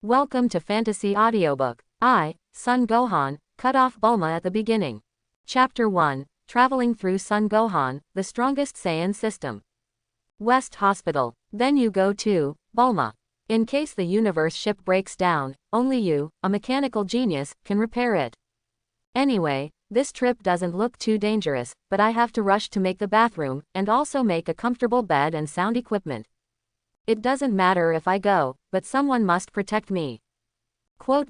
Welcome to Fantasy Audiobook. I, Son Gohan, cut off Bulma at the beginning. Chapter 1, Traveling Through Son Gohan, the Strongest Saiyan System. West Hospital. Then you go to, Bulma. In case the universe ship breaks down, only you, a mechanical genius, can repair it. Anyway, this trip doesn't look too dangerous, but I have to rush to make the bathroom, and also make a comfortable bed and sound equipment. It doesn't matter if I go, but someone must protect me. Quote.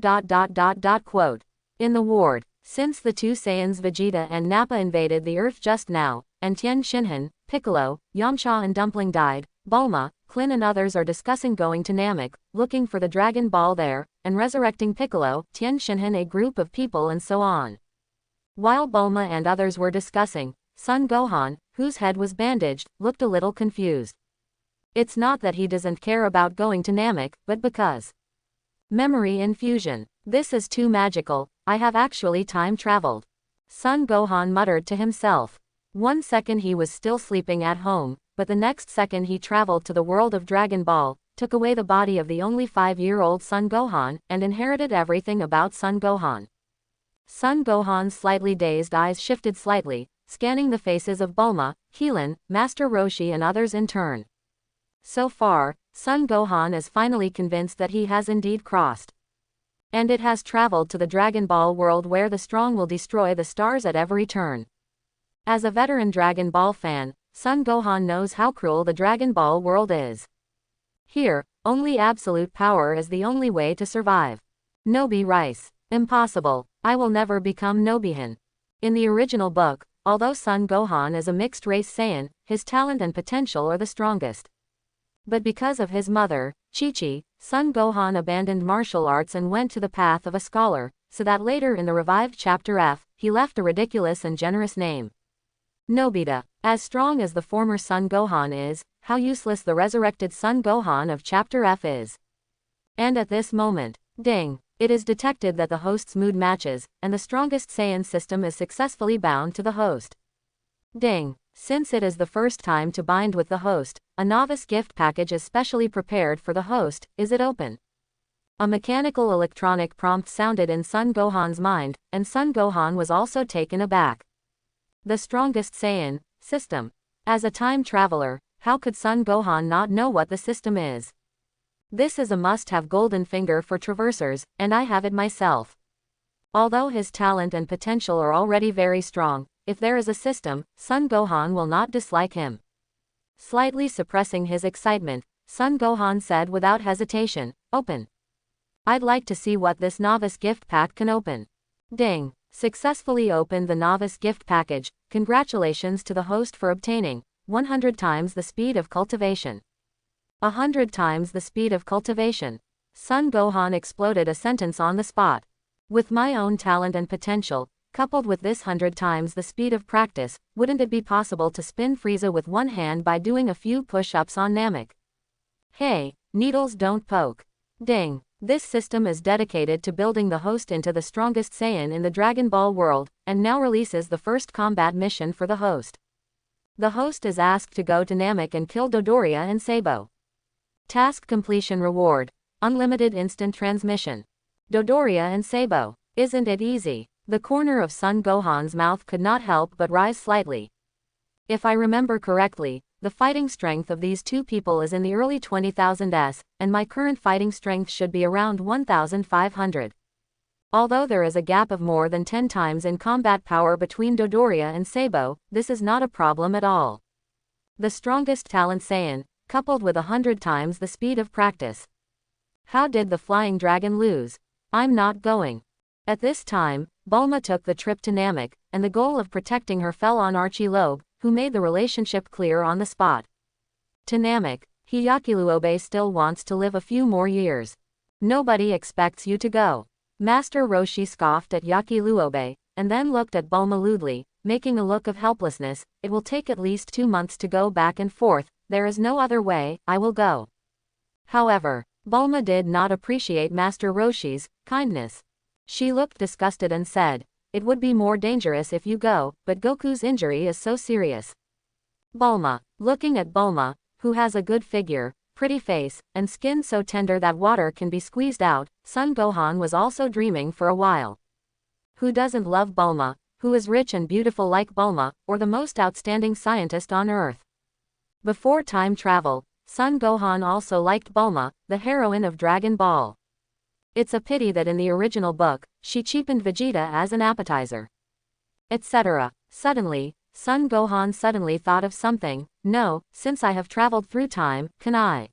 In the ward, since the two Saiyans Vegeta and Nappa invaded the Earth just now, and Tien Shinhan, Piccolo, Yamcha and Dumpling died, Bulma, Klin and others are discussing going to Namek, looking for the Dragon Ball there, and resurrecting Piccolo, Tien Shinhan, a group of people and so on. While Bulma and others were discussing, Son Gohan, whose head was bandaged, looked a little confused. It's not that he doesn't care about going to Namek, but because memory infusion. This is too magical, I have actually time traveled. Son Gohan muttered to himself. 1 second he was still sleeping at home, but the next second he traveled to the world of Dragon Ball, took away the body of the only 5-year-old Son Gohan, and inherited everything about Son Gohan. Son Gohan's slightly dazed eyes shifted slightly, scanning the faces of Bulma, Keelan, Master Roshi and others in turn. So far, Son Gohan is finally convinced that he has indeed crossed. And it has traveled to the Dragon Ball world where the strong will destroy the stars at every turn. As a veteran Dragon Ball fan, Son Gohan knows how cruel the Dragon Ball world is. Here, only absolute power is the only way to survive. Nobi Rice. Impossible. I will never become Nobihan. In the original book, although Son Gohan is a mixed-race Saiyan, his talent and potential are the strongest. But because of his mother, Chi-Chi, Son Gohan abandoned martial arts and went to the path of a scholar, so that later in the revived Chapter F, he left a ridiculous and generous name. Nobita. As strong as the former Son Gohan is, how useless the resurrected Son Gohan of Chapter F is. And at this moment, ding, it is detected that the host's mood matches, and the strongest Saiyan system is successfully bound to the host. Ding. Since it is the first time to bind with the host, a novice gift package is specially prepared for the host. Is it open? A mechanical electronic prompt sounded in Son Gohan's mind, and Son Gohan was also taken aback. The strongest Saiyan system. As a time traveler, how could Son Gohan not know what the system is? This is a must-have golden finger for traversers, and I have it myself. Although his talent and potential are already very strong, if there is a system, Son Gohan will not dislike him. Slightly suppressing his excitement, Son Gohan said without hesitation, "Open. I'd like to see what this novice gift pack can open." Ding. Successfully opened the novice gift package. Congratulations to the host for obtaining 100 times the speed of cultivation. 100 times the speed of cultivation. Son Gohan exploded a sentence on the spot. With my own talent and potential, coupled with this 100 times the speed of practice, wouldn't it be possible to spin Frieza with one hand by doing a few push-ups on Namek? Hey, needles don't poke. Ding. This system is dedicated to building the host into the strongest Saiyan in the Dragon Ball world, and now releases the first combat mission for the host. The host is asked to go to Namek and kill Dodoria and Sabo. Task completion reward. Unlimited instant transmission. Dodoria and Sabo. Isn't it easy? The corner of Son Gohan's mouth could not help but rise slightly. If I remember correctly, the fighting strength of these two people is in the early 20,000s, and my current fighting strength should be around 1,500. Although there is a gap of more than 10 times in combat power between Dodoria and Sabo, this is not a problem at all. The strongest talent Saiyan, coupled with 100 times the speed of practice. How did the flying dragon lose? I'm not going. At this time, Bulma took the trip to Namek, and the goal of protecting her fell on Archie Loeb, who made the relationship clear on the spot. To Namek, Yakiluobe still wants to live a few more years. Nobody expects you to go. Master Roshi scoffed at Yakiluobe, and then looked at Bulma lewdly, making a look of helplessness. It will take at least 2 months to go back and forth, there is no other way, I will go. However, Bulma did not appreciate Master Roshi's kindness. She looked disgusted and said, "It would be more dangerous if you go, but Goku's injury is so serious." Bulma. Looking at Bulma, who has a good figure, pretty face, and skin so tender that water can be squeezed out, Son Gohan was also dreaming for a while. Who doesn't love Bulma, who is rich and beautiful like Bulma, or the most outstanding scientist on Earth? Before time travel, Son Gohan also liked Bulma, the heroine of Dragon Ball. It's a pity that in the original book, she cheapened Vegeta as an appetizer. Etc. Suddenly, Son Gohan suddenly thought of something. No, since I have traveled through time, can I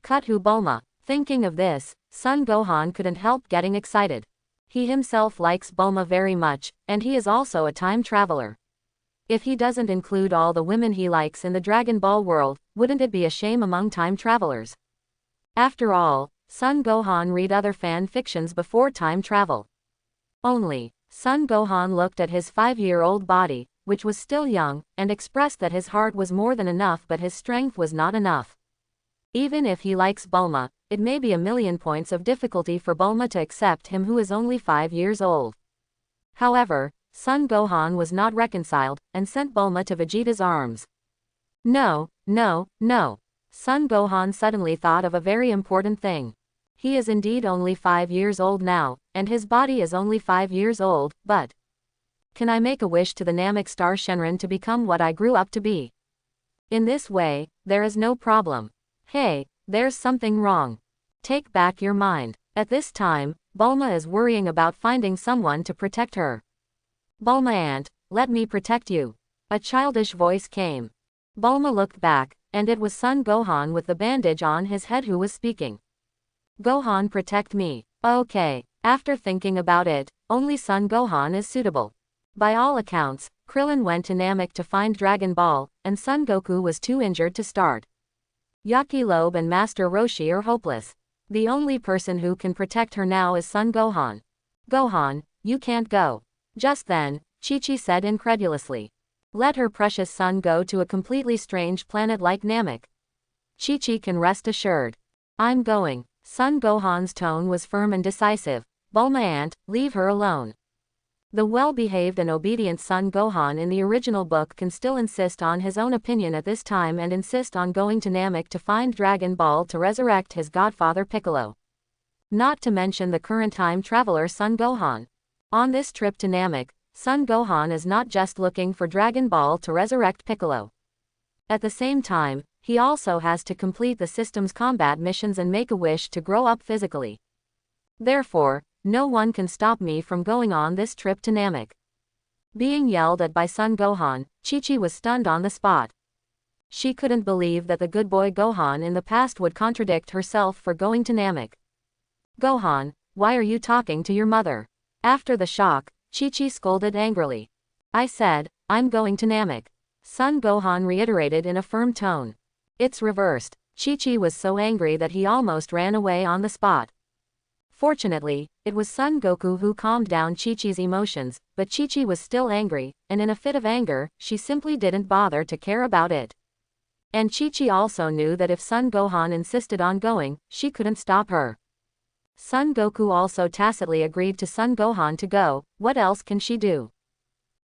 cut who Bulma? Thinking of this, Son Gohan couldn't help getting excited. He himself likes Bulma very much, and he is also a time traveler. If he doesn't include all the women he likes in the Dragon Ball world, wouldn't it be a shame among time travelers? After all, Son Gohan read other fan fictions before time travel. Only, Son Gohan looked at his 5-year-old body, which was still young, and expressed that his heart was more than enough but his strength was not enough. Even if he likes Bulma, it may be a million points of difficulty for Bulma to accept him who is only 5 years old. However, Son Gohan was not reconciled, and sent Bulma to Vegeta's arms. No, no, no. Son Gohan suddenly thought of a very important thing. He is indeed only 5 years old now, and his body is only 5 years old, but can I make a wish to the Namek star Shenron to become what I grew up to be? In this way, there is no problem. Hey, there's something wrong. Take back your mind. At this time, Bulma is worrying about finding someone to protect her. Bulma aunt, let me protect you. A childish voice came. Bulma looked back, and it was Son Gohan with the bandage on his head who was speaking. Gohan, protect me. Okay. After thinking about it, only Son Gohan is suitable. By all accounts, Krillin went to Namek to find Dragon Ball, and Son Goku was too injured to start. Yaki Lobe and Master Roshi are hopeless. The only person who can protect her now is Son Gohan. Gohan, you can't go. Just then, Chi-Chi said incredulously. Let her precious son go to a completely strange planet like Namek. Chi-Chi can rest assured. I'm going. Son Gohan's tone was firm and decisive. Bulma aunt, leave her alone. The well-behaved and obedient Son Gohan in the original book can still insist on his own opinion at this time and insist on going to Namek to find Dragon Ball to resurrect his godfather Piccolo. Not to mention the current time traveler Son Gohan. On this trip to Namek, Son Gohan is not just looking for Dragon Ball to resurrect Piccolo. At the same time, he also has to complete the system's combat missions and make a wish to grow up physically. Therefore, no one can stop me from going on this trip to Namek. Being yelled at by Son Gohan, Chi-Chi was stunned on the spot. She couldn't believe that the good boy Gohan in the past would contradict herself for going to Namek. Gohan, why are you talking to your mother? After the shock, Chi-Chi scolded angrily. I said, I'm going to Namek. Son Gohan reiterated in a firm tone. It's reversed. Chi-Chi was so angry that he almost ran away on the spot. Fortunately, it was Son Goku who calmed down Chi-Chi's emotions, but Chi-Chi was still angry, and in a fit of anger, she simply didn't bother to care about it. And Chi-Chi also knew that if Son Gohan insisted on going, she couldn't stop her. Son Goku also tacitly agreed to Son Gohan to go. What else can she do?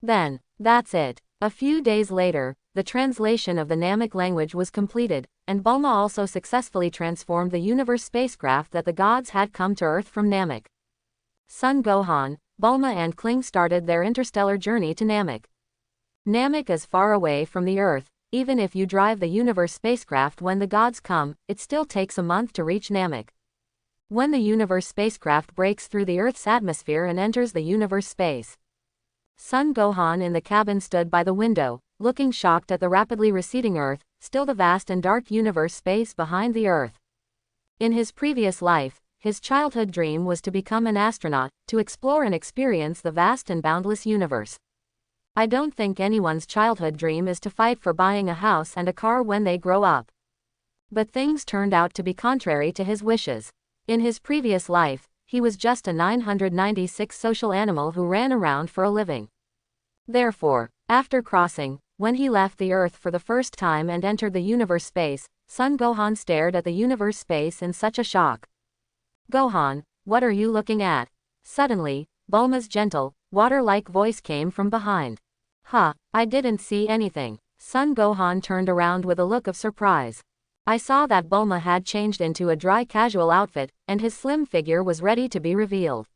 Then, that's it. A few days later, the translation of the Namek language was completed, and Bulma also successfully transformed the universe spacecraft that the gods had come to Earth from Namek. Son Gohan, Bulma and Kling started their interstellar journey to Namek. Namek is far away from the Earth. Even if you drive the universe spacecraft when the gods come, it still takes a month to reach Namek. When the universe spacecraft breaks through the Earth's atmosphere and enters the universe space, Son Gohan in the cabin stood by the window, looking shocked at the rapidly receding Earth, still the vast and dark universe space behind the Earth. In his previous life, his childhood dream was to become an astronaut, to explore and experience the vast and boundless universe. I don't think anyone's childhood dream is to fight for buying a house and a car when they grow up. But things turned out to be contrary to his wishes. In his previous life, he was just a 996 social animal who ran around for a living. Therefore, after crossing, when he left the Earth for the first time and entered the universe space, Son Gohan stared at the universe space in such a shock. Gohan, what are you looking at? Suddenly, Bulma's gentle, water-like voice came from behind. I didn't see anything. Son Gohan turned around with a look of surprise. I saw that Bulma had changed into a dry casual outfit, and his slim figure was ready to be revealed.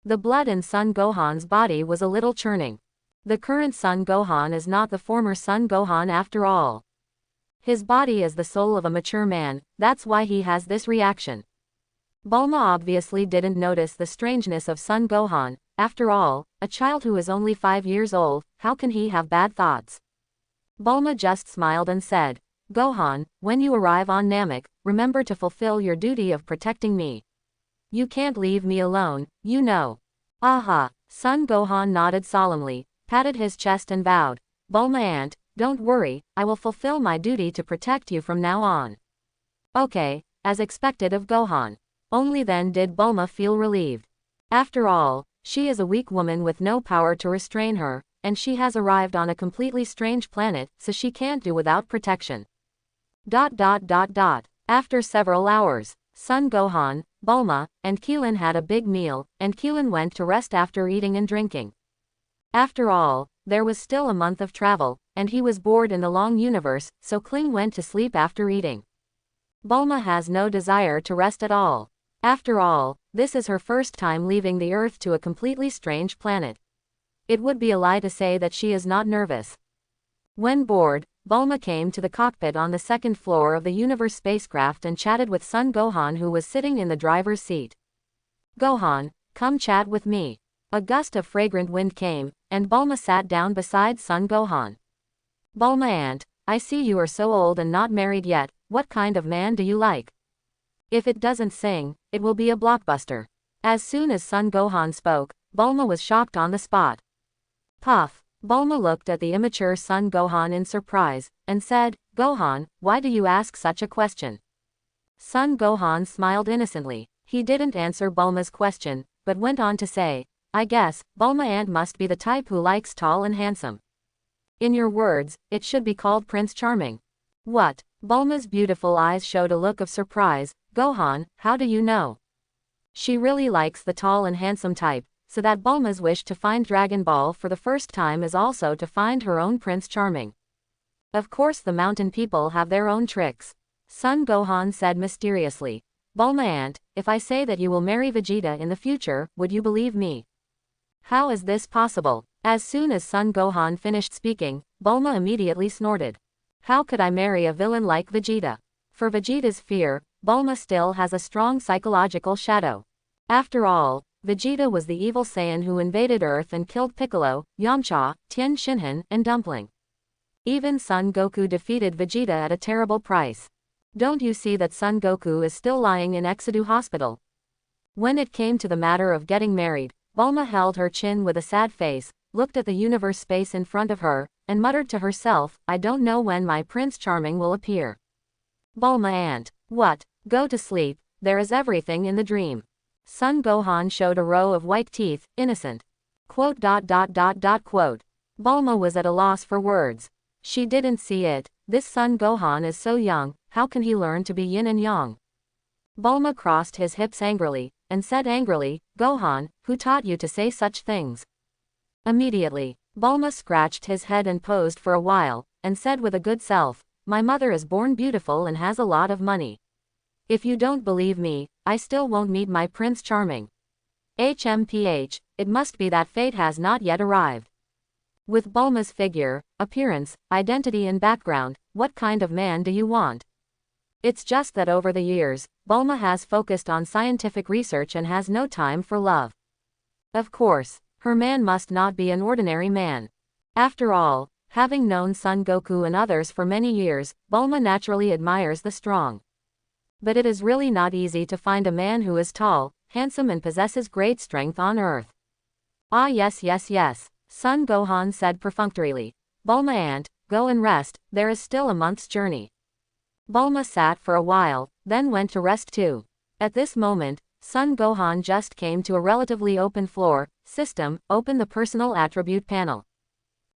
The blood in Son Gohan's body was a little churning. The current Son Gohan is not the former Son Gohan after all. His body is the soul of a mature man, that's why he has this reaction. Bulma obviously didn't notice the strangeness of Son Gohan. After all, a child who is only 5 years old, how can he have bad thoughts? Bulma just smiled and said, Gohan, when you arrive on Namek, remember to fulfill your duty of protecting me. You can't leave me alone, you know. Aha! Son Gohan nodded solemnly, patted his chest and vowed, Bulma aunt, don't worry, I will fulfill my duty to protect you from now on. Okay, as expected of Gohan. Only then did Bulma feel relieved. After all, she is a weak woman with no power to restrain her, and she has arrived on a completely strange planet, so she can't do without protection. After several hours, Son Gohan, Bulma, and Keelan had a big meal, and Keelan went to rest after eating and drinking. After all, there was still a month of travel, and he was bored in the long universe, so Kling went to sleep after eating. Bulma has no desire to rest at all. After all, this is her first time leaving the Earth to a completely strange planet. It would be a lie to say that she is not nervous. When bored, Bulma came to the cockpit on the second floor of the Universe spacecraft and chatted with Son Gohan, who was sitting in the driver's seat. Gohan, come chat with me. A gust of fragrant wind came, and Bulma sat down beside Son Gohan. Bulma aunt, I see you are so old and not married yet, what kind of man do you like? If it doesn't sing, it will be a blockbuster. As soon as Son Gohan spoke, Bulma was shocked on the spot. Puff. Bulma looked at the immature Son Gohan in surprise, and said, Gohan, why do you ask such a question? Son Gohan smiled innocently. He didn't answer Bulma's question, but went on to say, I guess, Bulma aunt must be the type who likes tall and handsome. In your words, it should be called Prince Charming. What? Bulma's beautiful eyes showed a look of surprise. Gohan, how do you know? She really likes the tall and handsome type, so that Bulma's wish to find Dragon Ball for the first time is also to find her own Prince Charming. Of course the mountain people have their own tricks. Son Gohan said mysteriously, Bulma aunt, if I say that you will marry Vegeta in the future, would you believe me? How is this possible? As soon as Son Gohan finished speaking, Bulma immediately snorted. How could I marry a villain like Vegeta? For Vegeta's fear, Bulma still has a strong psychological shadow. After all, Vegeta was the evil Saiyan who invaded Earth and killed Piccolo, Yamcha, Tien Shinhan, and Dumpling. Even Son Goku defeated Vegeta at a terrible price. Don't you see that Son Goku is still lying in Exedu Hospital? When it came to the matter of getting married, Bulma held her chin with a sad face, looked at the universe space in front of her, and muttered to herself, I don't know when my Prince Charming will appear. Bulma aunt. What? Go to sleep, there is everything in the dream. Son Gohan showed a row of white teeth, innocent. Quote. Bulma was at a loss for words. She didn't see it. This Son Gohan is so young, how can he learn to be yin and yang? Bulma crossed his hips angrily, and said angrily, Gohan, who taught you to say such things? Immediately, Bulma scratched his head and posed for a while, and said with a good self, my mother is born beautiful and has a lot of money. If you don't believe me, I still won't meet my Prince Charming. HMPH, it must be that fate has not yet arrived. With Bulma's figure, appearance, identity and background, what kind of man do you want? It's just that over the years, Bulma has focused on scientific research and has no time for love. Of course, her man must not be an ordinary man. After all, having known Son Goku and others for many years, Bulma naturally admires the strong. But it is really not easy to find a man who is tall, handsome and possesses great strength on Earth. Ah yes, Son Gohan said perfunctorily. Bulma aunt, go and rest, there is still a month's journey. Bulma sat for a while, then went to rest too. At this moment, Son Gohan just came to a relatively open floor. System, open the personal attribute panel.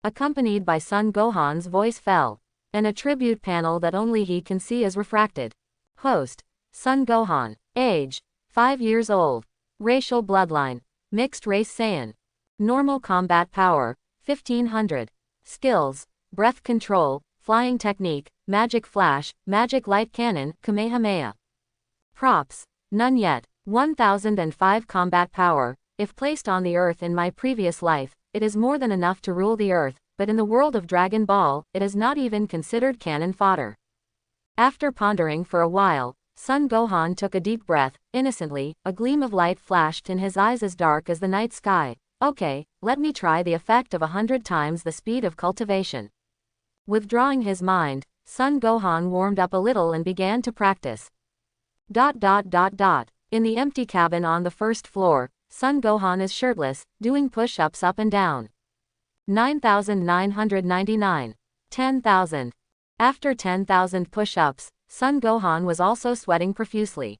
Accompanied by Son Gohan's voice fell. An attribute panel that only he can see is refracted. Host, Son Gohan. Age, 5 years old. Racial bloodline, mixed race Saiyan. Normal combat power, 1500. Skills, breath control, flying technique, magic flash, magic light cannon, Kamehameha. Props. None yet. 1005 combat power. If placed on the Earth in my previous life, it is more than enough to rule the Earth, but in the world of Dragon Ball, it is not even considered cannon fodder. After pondering for a while, Son Gohan took a deep breath. Innocently, a gleam of light flashed in his eyes as dark as the night sky. Okay, let me try the effect of 100 times the speed of cultivation. Withdrawing his mind, Son Gohan warmed up a little and began to practice. In the empty cabin on the first floor, Son Gohan is shirtless, doing push-ups up and down. 9,999. 10,000. After 10,000 push-ups, Son Gohan was also sweating profusely.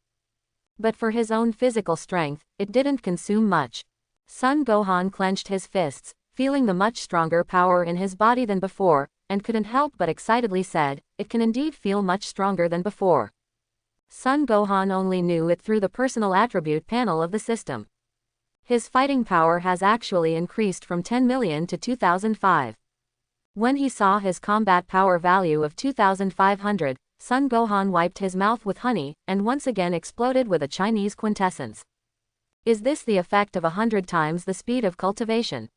But for his own physical strength, it didn't consume much. Son Gohan clenched his fists, feeling the much stronger power in his body than before, and couldn't help but excitedly said, "It can indeed feel much stronger than before." Son Gohan only knew it through the personal attribute panel of the system. His fighting power has actually increased from 10 million to 2005. When he saw his combat power value of 2500, Son Gohan wiped his mouth with honey, and once again exploded with a Chinese quintessence. Is this the effect of 100 times the speed of cultivation?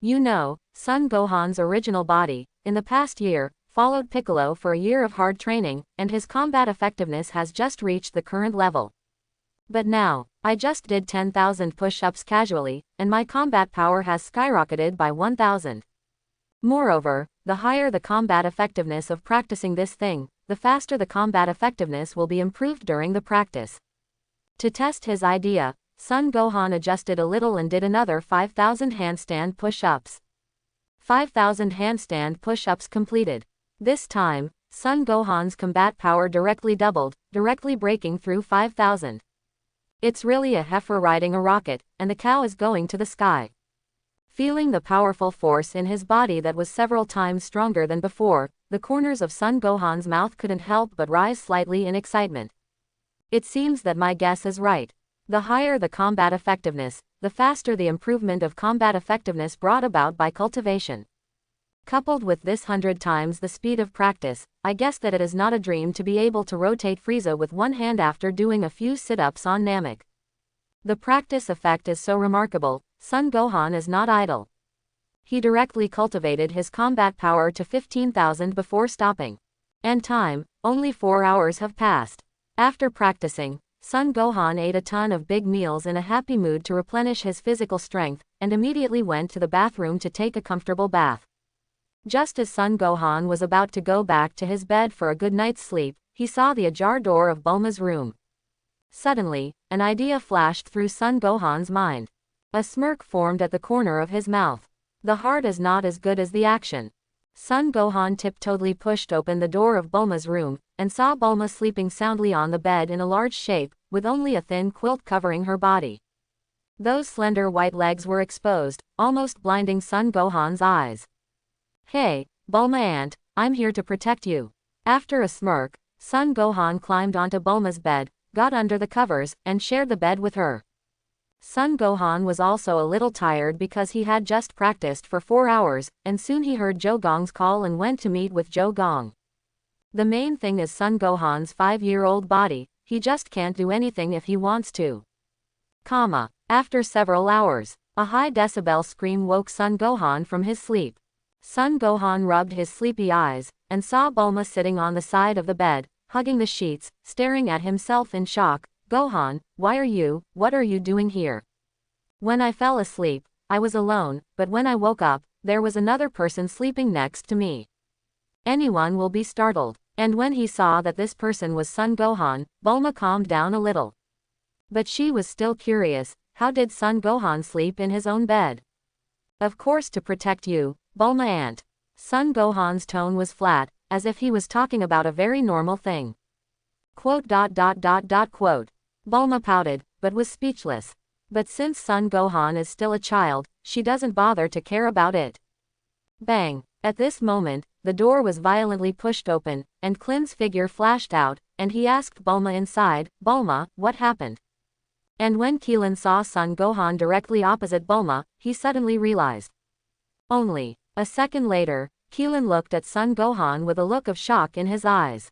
You know, Son Gohan's original body, in the past year, followed Piccolo for a year of hard training, and his combat effectiveness has just reached the current level. But now, I just did 10,000 push-ups casually, and my combat power has skyrocketed by 1,000. Moreover, the higher the combat effectiveness of practicing this thing, the faster the combat effectiveness will be improved during the practice. To test his idea, Son Gohan adjusted a little and did another 5,000 handstand push-ups. 5,000 handstand push-ups completed. This time, Son Gohan's combat power directly doubled, directly breaking through 5,000. It's really a heifer riding a rocket, and the cow is going to the sky. Feeling the powerful force in his body that was several times stronger than before, the corners of Son Gohan's mouth couldn't help but rise slightly in excitement. It seems that my guess is right. The higher the combat effectiveness, the faster the improvement of combat effectiveness brought about by cultivation. Coupled with this 100 times the speed of practice, I guess that it is not a dream to be able to rotate Frieza with one hand after doing a few sit-ups on Namek. The practice effect is so remarkable. Son Gohan is not idle. He directly cultivated his combat power to 15,000 before stopping. And time, only 4 hours have passed. After practicing, Son Gohan ate a ton of big meals in a happy mood to replenish his physical strength, and immediately went to the bathroom to take a comfortable bath. Just as Son Gohan was about to go back to his bed for a good night's sleep, he saw the ajar door of Bulma's room. Suddenly, an idea flashed through Son Gohan's mind. A smirk formed at the corner of his mouth. The heart is not as good as the action. Son Gohan tiptoedly pushed open the door of Bulma's room, and saw Bulma sleeping soundly on the bed in a large shape, with only a thin quilt covering her body. Those slender white legs were exposed, almost blinding Son Gohan's eyes. "Hey, Bulma Aunt, I'm here to protect you." After a smirk, Son Gohan climbed onto Bulma's bed, got under the covers, and shared the bed with her. Son Gohan was also a little tired because he had just practiced for 4 hours, and soon he heard Joe Gong's call and went to meet with Joe Gong. The main thing is Son Gohan's 5-year-old body, he just can't do anything if he wants to. After several hours, a high decibel scream woke Son Gohan from his sleep. Son Gohan rubbed his sleepy eyes, and saw Bulma sitting on the side of the bed, hugging the sheets, staring at himself in shock. "Gohan, what are you doing here? When I fell asleep, I was alone, but when I woke up, there was another person sleeping next to me." Anyone will be startled, and when he saw that this person was Son Gohan, Bulma calmed down a little. But she was still curious, how did Son Gohan sleep in his own bed? "Of course to protect you, Bulma Aunt." Son Gohan's tone was flat, as if he was talking about a very normal thing. Bulma pouted, but was speechless. But since Son Gohan is still a child, she doesn't bother to care about it. Bang! At this moment, the door was violently pushed open, and Klin's figure flashed out, and he asked Bulma inside, "Bulma, what happened?" And when Killin saw Son Gohan directly opposite Bulma, he suddenly realized. Only a second later, Keelan looked at Son Gohan with a look of shock in his eyes.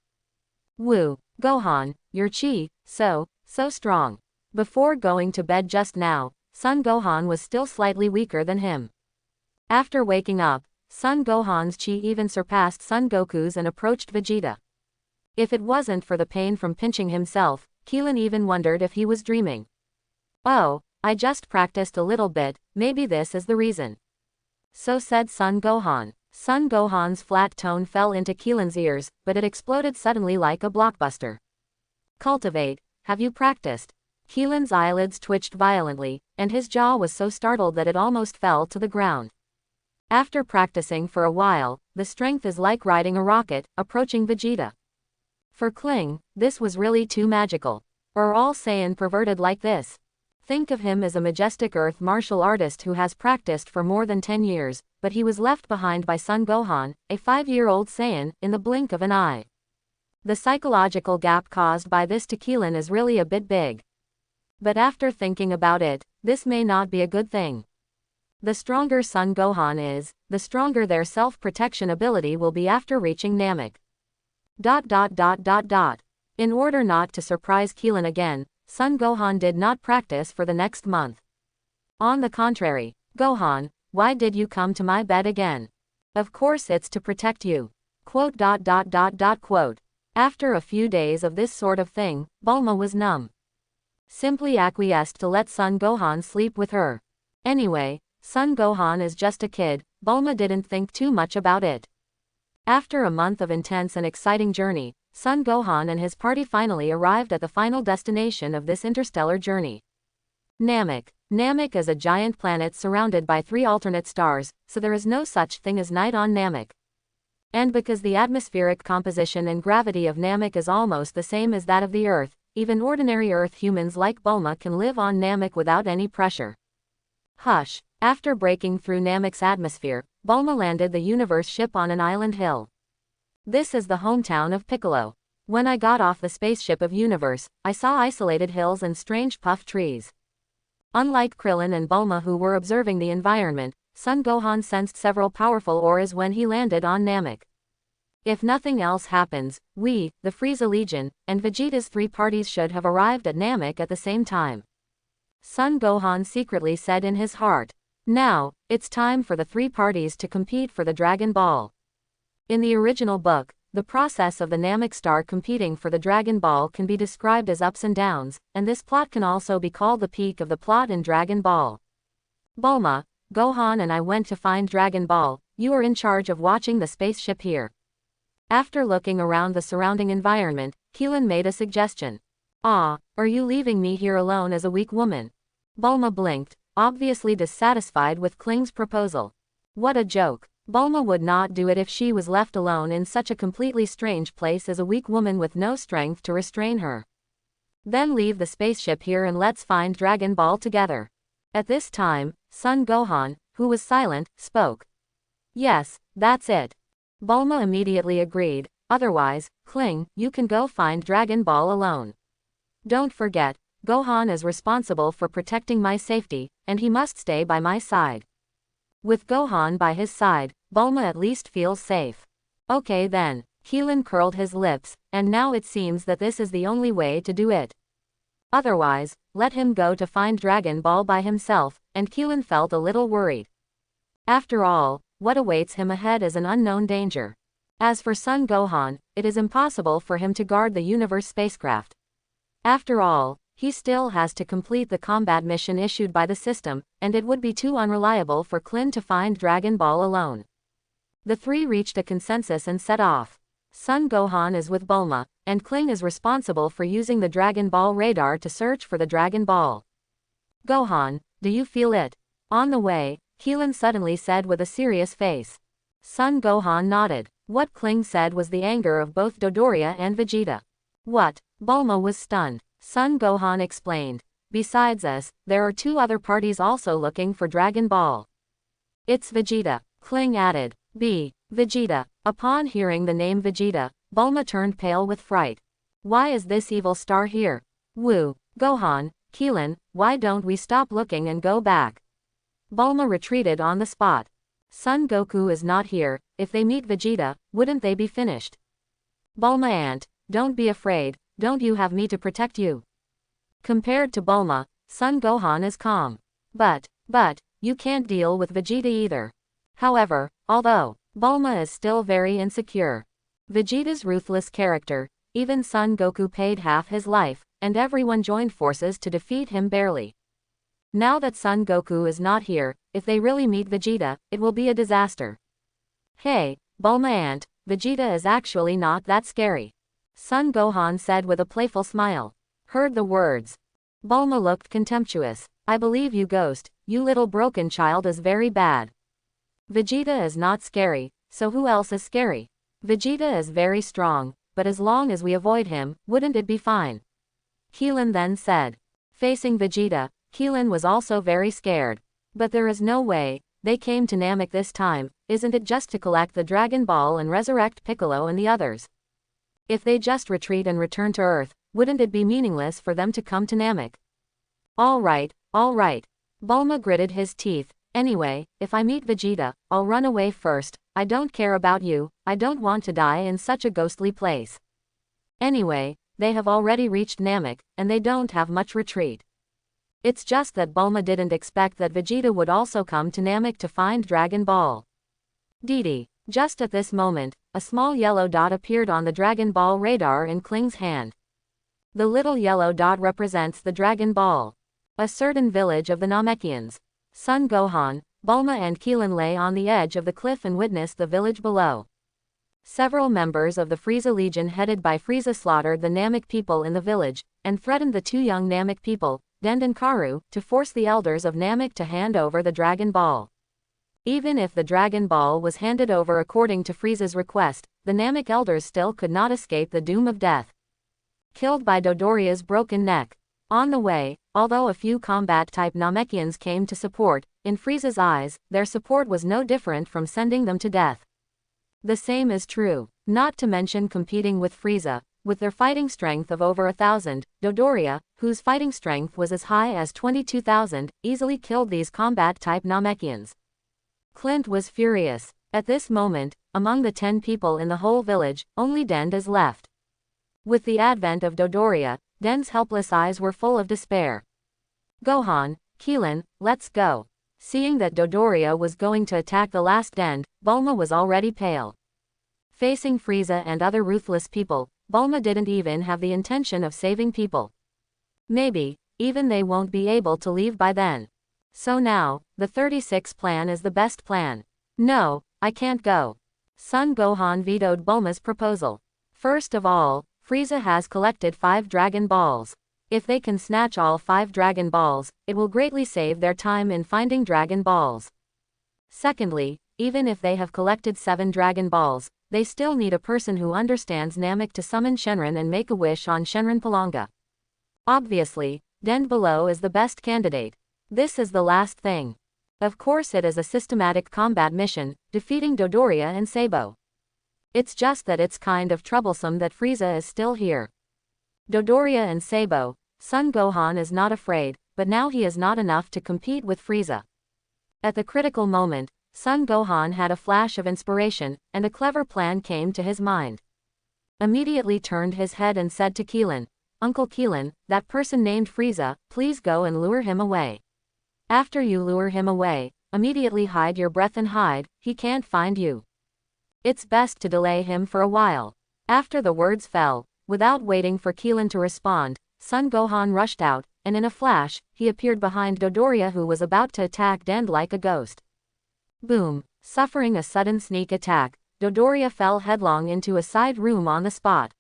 Woo, Gohan, your chi, so strong. Before going to bed just now, Son Gohan was still slightly weaker than him. After waking up, Son Gohan's chi even surpassed Son Goku's and approached Vegeta. If it wasn't for the pain from pinching himself, Keelan even wondered if he was dreaming. Oh, I just practiced a little bit, maybe this is the reason. So said Son Gohan. Son Gohan's flat tone fell into Keelan's ears, but it exploded suddenly like a blockbuster. Cultivate, have you practiced? Keelan's eyelids twitched violently, and his jaw was so startled that it almost fell to the ground. After practicing for a while, the strength is like riding a rocket, approaching Vegeta. For Kling, this was really too magical. Are all Saiyan perverted like this? Think of him as a majestic earth martial artist who has practiced for more than 10 years, but he was left behind by Son Gohan, a 5-year-old Saiyan, in the blink of an eye. The psychological gap caused by this to Keelan is really a bit big. But after thinking about it, this may not be a good thing. The stronger Son Gohan is, the stronger their self-protection ability will be after reaching Namek. In order not to surprise Keelan again, Son Gohan did not practice for the next month. On the contrary, Gohan, why did you come to my bed again? Of course it's to protect you. After a few days of this sort of thing, Bulma was numb. Simply acquiesced to let Son Gohan sleep with her. Anyway, Son Gohan is just a kid, Bulma didn't think too much about it. After a month of intense and exciting journey, Son Gohan and his party finally arrived at the final destination of this interstellar journey. Namek. Namek is a giant planet surrounded by 3 alternate stars, so there is no such thing as night on Namek. And because the atmospheric composition and gravity of Namek is almost the same as that of the Earth, even ordinary Earth humans like Bulma can live on Namek without any pressure. Hush. After breaking through Namek's atmosphere, Bulma landed the universe ship on an island hill. This is the hometown of Piccolo. When I got off the spaceship of Universe, I saw isolated hills and strange puff trees. Unlike Krillin and Bulma who were observing the environment, Son Gohan sensed several powerful auras when he landed on Namek. If nothing else happens, we, the Frieza Legion, and Vegeta's 3 parties should have arrived at Namek at the same time. Son Gohan secretly said in his heart. Now, it's time for the 3 parties to compete for the Dragon Ball. In the original book, the process of the Namek star competing for the Dragon Ball can be described as ups and downs, and this plot can also be called the peak of the plot in Dragon Ball. Bulma, Gohan and I went to find Dragon Ball, you are in charge of watching the spaceship here. After looking around the surrounding environment, Keelan made a suggestion. Are you leaving me here alone as a weak woman? Bulma blinked, obviously dissatisfied with Kling's proposal. What a joke. Bulma would not do it if she was left alone in such a completely strange place as a weak woman with no strength to restrain her. Then leave the spaceship here and let's find Dragon Ball together. At this time, Son Gohan, who was silent, spoke. Yes, that's it. Bulma immediately agreed, otherwise, Kling, you can go find Dragon Ball alone. Don't forget, Gohan is responsible for protecting my safety, and he must stay by my side. With Gohan by his side, Bulma at least feels safe. Okay then. Keelan curled his lips, and now it seems that this is the only way to do it. Otherwise, let him go to find Dragon Ball by himself, and Keelan felt a little worried. After all, what awaits him ahead is an unknown danger. As for Son Gohan, it is impossible for him to guard the Universe spacecraft. After all, he still has to complete the combat mission issued by the system, and it would be too unreliable for Klin to find Dragon Ball alone. The 3 reached a consensus and set off. Son Gohan is with Bulma, and Kling is responsible for using the Dragon Ball radar to search for the Dragon Ball. Gohan, do you feel it? On the way, Keelan suddenly said with a serious face. Son Gohan nodded. What Kling said was the anger of both Dodoria and Vegeta. What? Bulma was stunned. Son Gohan explained. Besides us, there are 2 other parties also looking for Dragon Ball. It's Vegeta, Kling added. Vegeta. Upon hearing the name Vegeta, Bulma turned pale with fright. Why is this evil star here? Woo, Gohan, Keelan, why don't we stop looking and go back? Bulma retreated on the spot. Son Goku is not here, if they meet Vegeta, wouldn't they be finished? Bulma aunt, don't be afraid, don't you have me to protect you? Compared to Bulma, Son Gohan is calm. But, you can't deal with Vegeta either. However, although Bulma is still very insecure, Vegeta's ruthless character, even Son Goku paid half his life, and everyone joined forces to defeat him barely. Now that Son Goku is not here, if they really meet Vegeta, it will be a disaster. Hey, Bulma aunt, Vegeta is actually not that scary. Son Gohan said with a playful smile. Heard the words. Bulma looked contemptuous. I believe you ghost, you little broken child is very bad. Vegeta is not scary, so who else is scary? Vegeta is very strong, but as long as we avoid him, wouldn't it be fine? Keelan then said. Facing Vegeta, Keelan was also very scared. But there is no way, they came to Namek this time, isn't it just to collect the Dragon Ball and resurrect Piccolo and the others? If they just retreat and return to Earth, wouldn't it be meaningless for them to come to Namek? Alright. Bulma gritted his teeth. Anyway, if I meet Vegeta, I'll run away first. I don't care about you, I don't want to die in such a ghostly place. Anyway, they have already reached Namek, and they don't have much retreat. It's just that Bulma didn't expect that Vegeta would also come to Namek to find Dragon Ball. Didi. Just at this moment, a small yellow dot appeared on the Dragon Ball radar in Kling's hand. The little yellow dot represents the Dragon Ball. A certain village of the Namekians. Son Gohan, Bulma and Keelan lay on the edge of the cliff and witnessed the village below. Several members of the Frieza Legion headed by Frieza slaughtered the Namek people in the village, and threatened the two young Namek people, Dend and Karu, to force the elders of Namek to hand over the Dragon Ball. Even if the Dragon Ball was handed over according to Frieza's request, the Namek elders still could not escape the doom of death. Killed by Dodoria's broken neck. On the way, although a few combat-type Namekians came to support, in Frieza's eyes, their support was no different from sending them to death. The same is true, not to mention competing with Frieza, with their fighting strength of over 1,000, Dodoria, whose fighting strength was as high as 22,000, easily killed these combat-type Namekians. Clint was furious. At this moment, among the 10 people in the whole village, only Dend is left. With the advent of Dodoria, Dend's helpless eyes were full of despair. Gohan, Keelan, let's go. Seeing that Dodoria was going to attack the last Dend, Bulma was already pale. Facing Frieza and other ruthless people, Bulma didn't even have the intention of saving people. Maybe, even they won't be able to leave by then. So now, the 36 plan is the best plan. No, I can't go. Son Gohan vetoed Bulma's proposal. First of all, Frieza has collected 5 Dragon Balls. If they can snatch all 5 Dragon Balls, it will greatly save their time in finding Dragon Balls. Secondly, even if they have collected 7 Dragon Balls, they still need a person who understands Namek to summon Shenron and make a wish on Shenron Palanga. Obviously, Dend below is the best candidate. This is the last thing. Of course it is a systematic combat mission, defeating Dodoria and Sabo. It's just that it's kind of troublesome that Frieza is still here. Dodoria and Sabo, Son Gohan is not afraid, but now he is not enough to compete with Frieza. At the critical moment, Son Gohan had a flash of inspiration, and a clever plan came to his mind. Immediately turned his head and said to Keelan, Uncle Keelan, that person named Frieza, please go and lure him away. After you lure him away, immediately hide your breath and hide, he can't find you. It's best to delay him for a while. After the words fell, without waiting for Keelan to respond, Son Gohan rushed out, and in a flash, he appeared behind Dodoria who was about to attack Dend like a ghost. Boom! Suffering a sudden sneak attack, Dodoria fell headlong into a side room on the spot.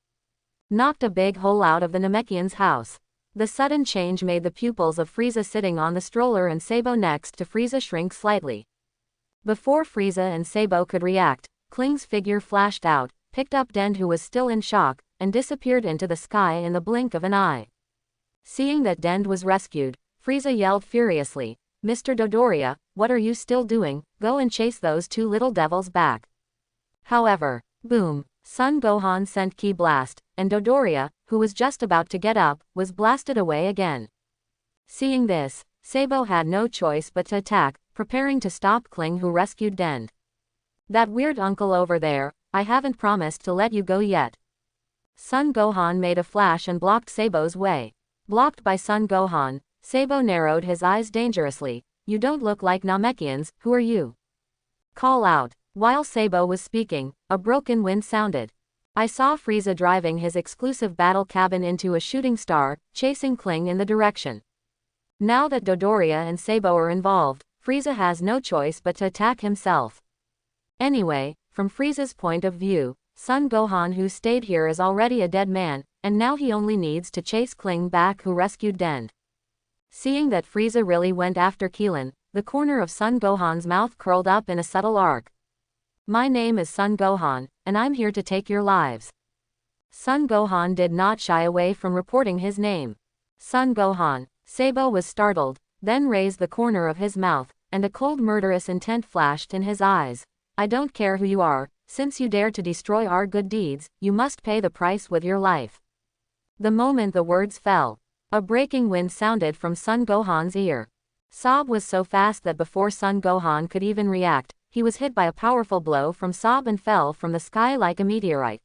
Knocked a big hole out of the Namekian's house. The sudden change made the pupils of Frieza sitting on the stroller and Sabo next to Frieza shrink slightly. Before Frieza and Sabo could react, Kling's figure flashed out, picked up Dend who was still in shock, and disappeared into the sky in the blink of an eye. Seeing that Dend was rescued, Frieza yelled furiously, Mr. Dodoria, what are you still doing? Go and chase those 2 little devils back. However, boom, Son Gohan sent Ki Blast, and Dodoria, who was just about to get up, was blasted away again. Seeing this, Sabo had no choice but to attack, preparing to stop Kling who rescued Dend. That weird uncle over there, I haven't promised to let you go yet. Son Gohan made a flash and blocked Sabo's way. Blocked by Son Gohan, Sabo narrowed his eyes dangerously. You don't look like Namekians, who are you? Call out. While Sabo was speaking, a broken wind sounded. I saw Frieza driving his exclusive battle cabin into a shooting star, chasing Kling in the direction. Now that Dodoria and Sabo are involved, Frieza has no choice but to attack himself. Anyway, from Frieza's point of view, Son Gohan who stayed here is already a dead man, and now he only needs to chase Kling back who rescued Dend. Seeing that Frieza really went after Keelan, the corner of Son Gohan's mouth curled up in a subtle arc. My name is Son Gohan, and I'm here to take your lives. Son Gohan did not shy away from reporting his name. Son Gohan. Sabo was startled, then raised the corner of his mouth, and a cold murderous intent flashed in his eyes. I don't care who you are, since you dare to destroy our good deeds, you must pay the price with your life. The moment the words fell, a breaking wind sounded from Son Gohan's ear. Sob was so fast that before Son Gohan could even react, he was hit by a powerful blow from Sob and fell from the sky like a meteorite.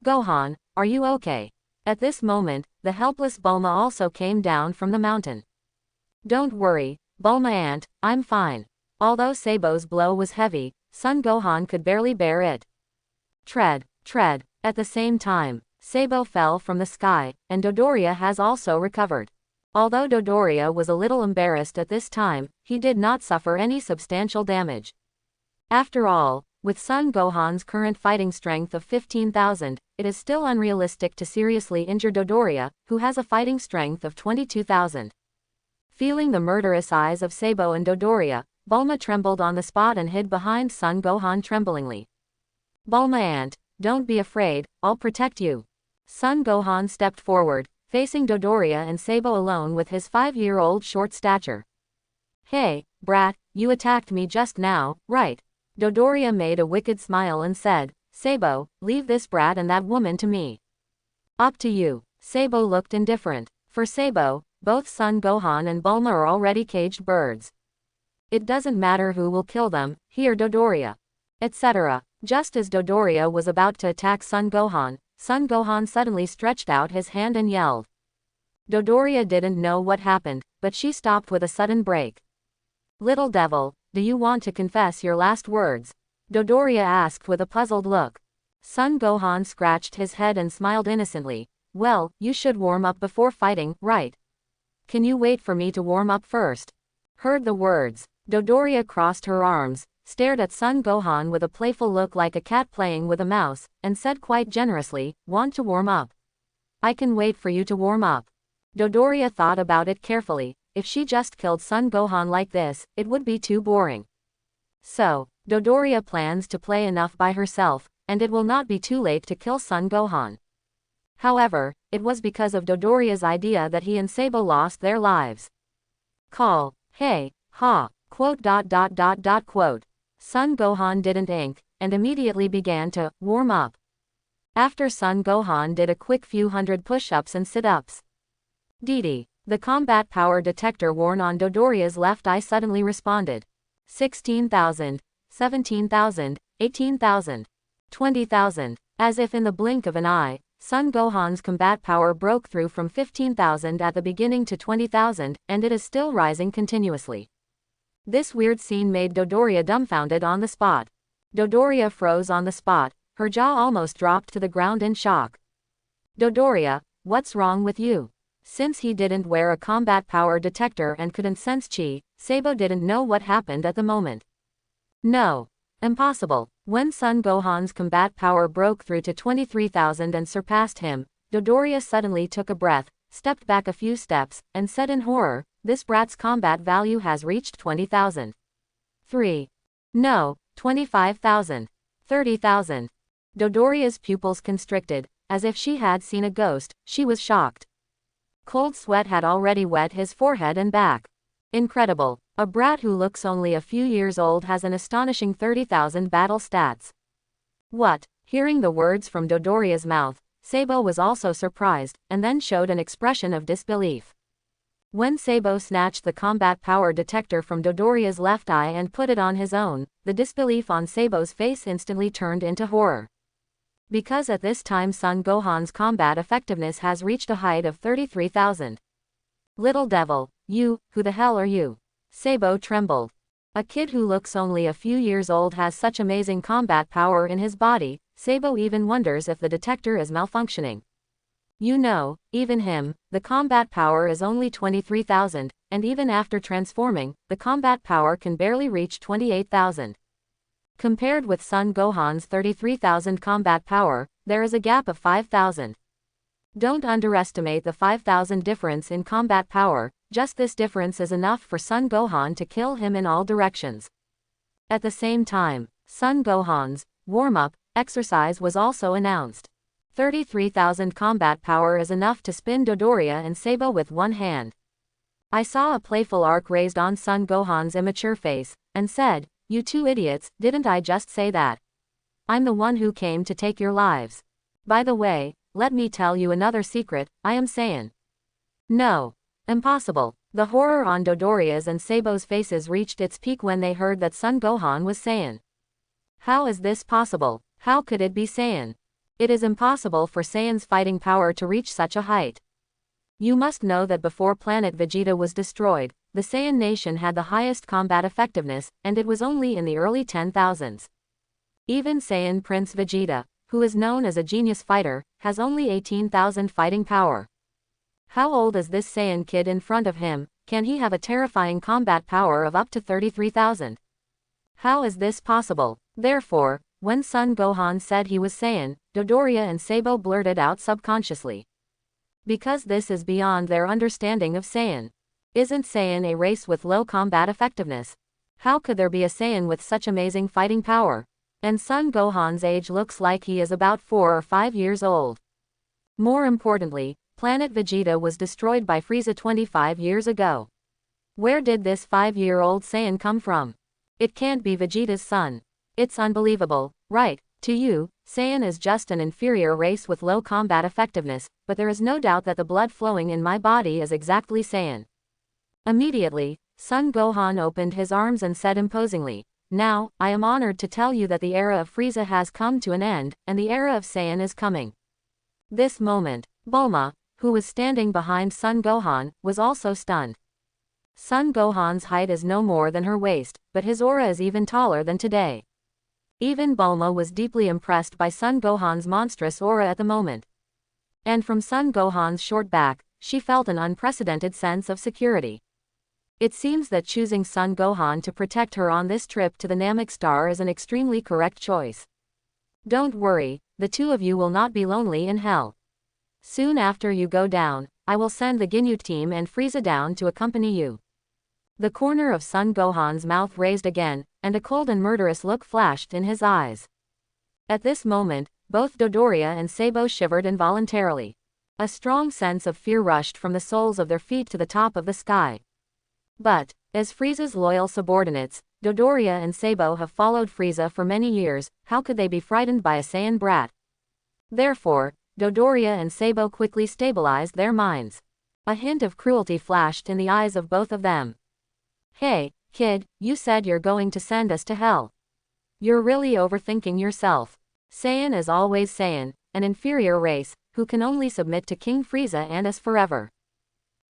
Gohan, are you okay? At this moment, the helpless Bulma also came down from the mountain. Don't worry, Bulma aunt, I'm fine. Although Sabo's blow was heavy, Son Gohan could barely bear it. Tread. At the same time, Sabo fell from the sky, and Dodoria has also recovered. Although Dodoria was a little embarrassed at this time, he did not suffer any substantial damage. After all, with Son Gohan's current fighting strength of 15,000, it is still unrealistic to seriously injure Dodoria, who has a fighting strength of 22,000. Feeling the murderous eyes of Sabo and Dodoria, Bulma trembled on the spot and hid behind Son Gohan tremblingly. Bulma aunt, don't be afraid, I'll protect you. Son Gohan stepped forward, facing Dodoria and Sabo alone with his 5-year-old short stature. Hey, brat, you attacked me just now, right? Dodoria made a wicked smile and said, Sabo, leave this brat and that woman to me. Up to you. Sabo looked indifferent. For Sabo, both Son Gohan and Bulma are already caged birds. It doesn't matter who will kill them, he or Dodoria. Etc. Just as Dodoria was about to attack Son Gohan suddenly stretched out his hand and yelled. Dodoria didn't know what happened, but she stopped with a sudden break. Little devil, do you want to confess your last words? Dodoria asked with a puzzled look. Son Gohan scratched his head and smiled innocently. Well, you should warm up before fighting, right? Can you wait for me to warm up first? Heard the words. Dodoria crossed her arms, stared at Son Gohan with a playful look like a cat playing with a mouse, and said quite generously, want to warm up? I can wait for you to warm up. Dodoria thought about it carefully. If she just killed Son Gohan like this, it would be too boring. So, Dodoria plans to play enough by herself, and it will not be too late to kill Son Gohan. However, it was because of Dodoria's idea that he and Sabo lost their lives. Call. Hey, ha, quote. Son Gohan didn't ink, and immediately began to warm up. After Son Gohan did a quick few hundred push-ups and sit-ups. Didi. The combat power detector worn on Dodoria's left eye suddenly responded. 16,000, 17,000, 18,000, 20,000. As if in the blink of an eye, Son Gohan's combat power broke through from 15,000 at the beginning to 20,000, and it is still rising continuously. This weird scene made Dodoria dumbfounded on the spot. Dodoria froze on the spot, her jaw almost dropped to the ground in shock. Dodoria, what's wrong with you? Since he didn't wear a combat power detector and couldn't sense chi, Sabo didn't know what happened at the moment. No. Impossible. When Son Gohan's combat power broke through to 23,000 and surpassed him, Dodoria suddenly took a breath, stepped back a few steps, and said in horror, this brat's combat value has reached 20,000. 3. No, 25,000. 30,000. Dodoria's pupils constricted, as if she had seen a ghost. She was shocked. Cold sweat had already wet his forehead and back. Incredible. A brat who looks only a few years old has an astonishing 30,000 battle stats. What? Hearing the words from Dodoria's mouth, Sabo was also surprised, and then showed an expression of disbelief. When Sabo snatched the combat power detector from Dodoria's left eye and put it on his own, the disbelief on Sabo's face instantly turned into horror. Because at this time Son Gohan's combat effectiveness has reached a height of 33,000. Little devil, who the hell are you? Sabo trembled. A kid who looks only a few years old has such amazing combat power in his body, Sabo even wonders if the detector is malfunctioning. You know, even him, the combat power is only 23,000, and even after transforming, the combat power can barely reach 28,000. Compared with Son Gohan's 33,000 combat power, there is a gap of 5,000. Don't underestimate the 5,000 difference in combat power, just this difference is enough for Son Gohan to kill him in all directions. At the same time, Son Gohan's warm-up exercise was also announced. 33,000 combat power is enough to spin Dodoria and Sabo with one hand. I saw a playful arc raised on Son Gohan's immature face, and said, "You two idiots, didn't I just say that? I'm the one who came to take your lives. By the way, let me tell you another secret, I am Saiyan." No. Impossible. The horror on Dodoria's and Sabo's faces reached its peak when they heard that Son Gohan was Saiyan. How is this possible? How could it be Saiyan? It is impossible for Saiyan's fighting power to reach such a height. You must know that before planet Vegeta was destroyed, the Saiyan nation had the highest combat effectiveness, and it was only in the early 10,000s. Even Saiyan Prince Vegeta, who is known as a genius fighter, has only 18,000 fighting power. How old is this Saiyan kid in front of him? Can he have a terrifying combat power of up to 33,000? How is this possible? Therefore, when Son Gohan said he was Saiyan, Dodoria and Sabo blurted out subconsciously. Because this is beyond their understanding of Saiyan. Isn't Saiyan a race with low combat effectiveness? How could there be a Saiyan with such amazing fighting power? And Son Gohan's age looks like he is about 4 or 5 years old. More importantly, planet Vegeta was destroyed by Frieza 25 years ago. Where did this 5-year-old Saiyan come from? It can't be Vegeta's son. It's unbelievable, right? To you, Saiyan is just an inferior race with low combat effectiveness, but there is no doubt that the blood flowing in my body is exactly Saiyan. Immediately, Son Gohan opened his arms and said imposingly, "Now, I am honored to tell you that the era of Frieza has come to an end, and the era of Saiyan is coming." This moment, Bulma, who was standing behind Son Gohan, was also stunned. Son Gohan's height is no more than her waist, but his aura is even taller than today. Even Bulma was deeply impressed by Son Gohan's monstrous aura at the moment. And from Son Gohan's short back, she felt an unprecedented sense of security. It seems that choosing Son Gohan to protect her on this trip to the Namek star is an extremely correct choice. Don't worry, the two of you will not be lonely in hell. Soon after you go down, I will send the Ginyu team and Frieza down to accompany you. The corner of Son Gohan's mouth raised again, and a cold and murderous look flashed in his eyes. At this moment, both Dodoria and Sabo shivered involuntarily. A strong sense of fear rushed from the soles of their feet to the top of the sky. But, as Frieza's loyal subordinates, Dodoria and Sabo have followed Frieza for many years, how could they be frightened by a Saiyan brat? Therefore, Dodoria and Sabo quickly stabilized their minds. A hint of cruelty flashed in the eyes of both of them. "Hey, kid, you said you're going to send us to hell. You're really overthinking yourself. Saiyan is always Saiyan, an inferior race, who can only submit to King Frieza and us forever.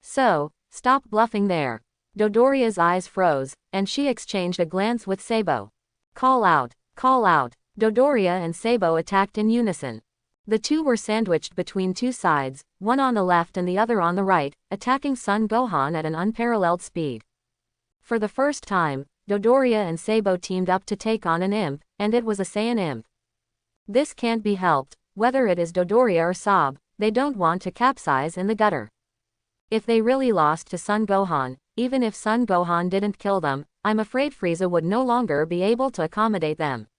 So, stop bluffing there." Dodoria's eyes froze, and she exchanged a glance with Sabo. "Call out, call out." Dodoria and Sabo attacked in unison. The two were sandwiched between two sides, one on the left and the other on the right, attacking Son Gohan at an unparalleled speed. For the first time, Dodoria and Sabo teamed up to take on an imp, and it was a Saiyan imp. This can't be helped, whether it is Dodoria or Sab, they don't want to capsize in the gutter. If they really lost to Son Gohan, even if Son Gohan didn't kill them, I'm afraid Frieza would no longer be able to accommodate them.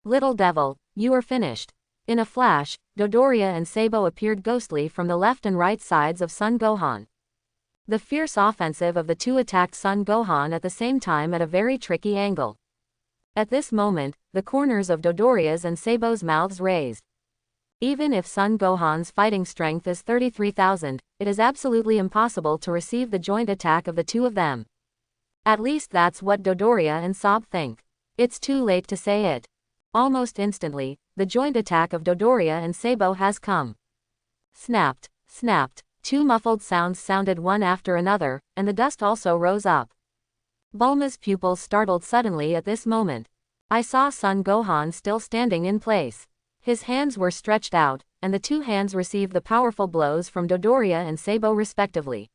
Little devil, you are finished. In a flash, Dodoria and Sabo appeared ghostly from the left and right sides of Son Gohan. The fierce offensive of the two attacked Son Gohan at the same time at a very tricky angle. At this moment, the corners of Dodoria's and Sabo's mouths raised. Even if Son Gohan's fighting strength is 33,000, it is absolutely impossible to receive the joint attack of the two of them. At least that's what Dodoria and Sab think. It's too late to say it. Almost instantly, the joint attack of Dodoria and Sabo has come. Snapped, snapped. Two muffled sounds sounded one after another, and the dust also rose up. Bulma's pupils startled suddenly at this moment. I saw Son Gohan still standing in place. His hands were stretched out, and the two hands received the powerful blows from Dodoria and Sabo respectively.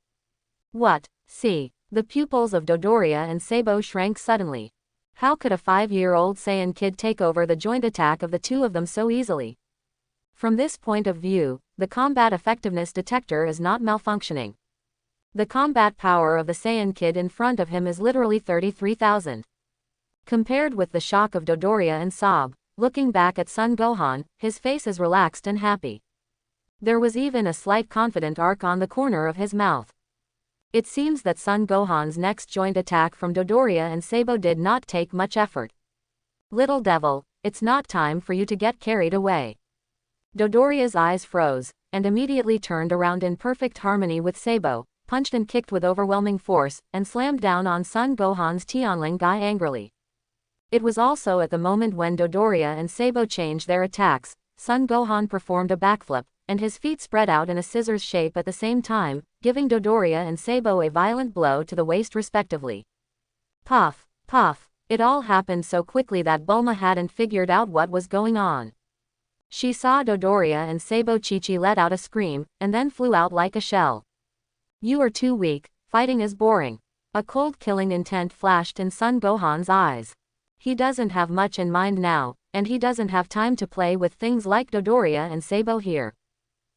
What? See. The pupils of Dodoria and Sabo shrank suddenly. How could a 5-year-old Saiyan kid take over the joint attack of the two of them so easily? From this point of view, the combat effectiveness detector is not malfunctioning. The combat power of the Saiyan kid in front of him is literally 33,000. Compared with the shock of Dodoria and Sab, looking back at Son Gohan, his face is relaxed and happy. There was even a slight confident arc on the corner of his mouth. It seems that Son Gohan's next joint attack from Dodoria and Sabo did not take much effort. Little devil, it's not time for you to get carried away. Dodoria's eyes froze, and immediately turned around in perfect harmony with Sabo, punched and kicked with overwhelming force, and slammed down on Son Gohan's Tianling guy angrily. It was also at the moment when Dodoria and Sabo changed their attacks. Son Gohan performed a backflip, and his feet spread out in a scissors shape at the same time, giving Dodoria and Sabo a violent blow to the waist respectively. Puff, puff. It all happened so quickly that Bulma hadn't figured out what was going on. She saw Dodoria and Sabo. Chi-Chi let out a scream, and then flew out like a shell. You are too weak, fighting is boring. A cold killing intent flashed in Son Gohan's eyes. He doesn't have much in mind now, and he doesn't have time to play with things like Dodoria and Sabo here.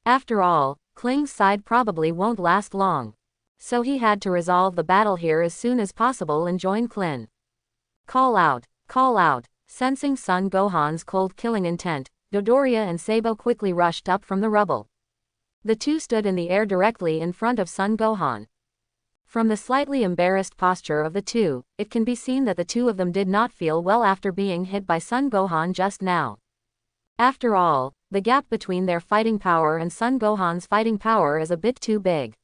After all, Kling's side probably won't last long. So he had to resolve the battle here as soon as possible and join Klin. Call out, call out. Sensing Son Gohan's cold killing intent, Dodoria and Sabo quickly rushed up from the rubble. The two stood in the air directly in front of Son Gohan. From the slightly embarrassed posture of the two, it can be seen that the two of them did not feel well after being hit by Son Gohan just now. After all, the gap between their fighting power and Son Gohan's fighting power is a bit too big.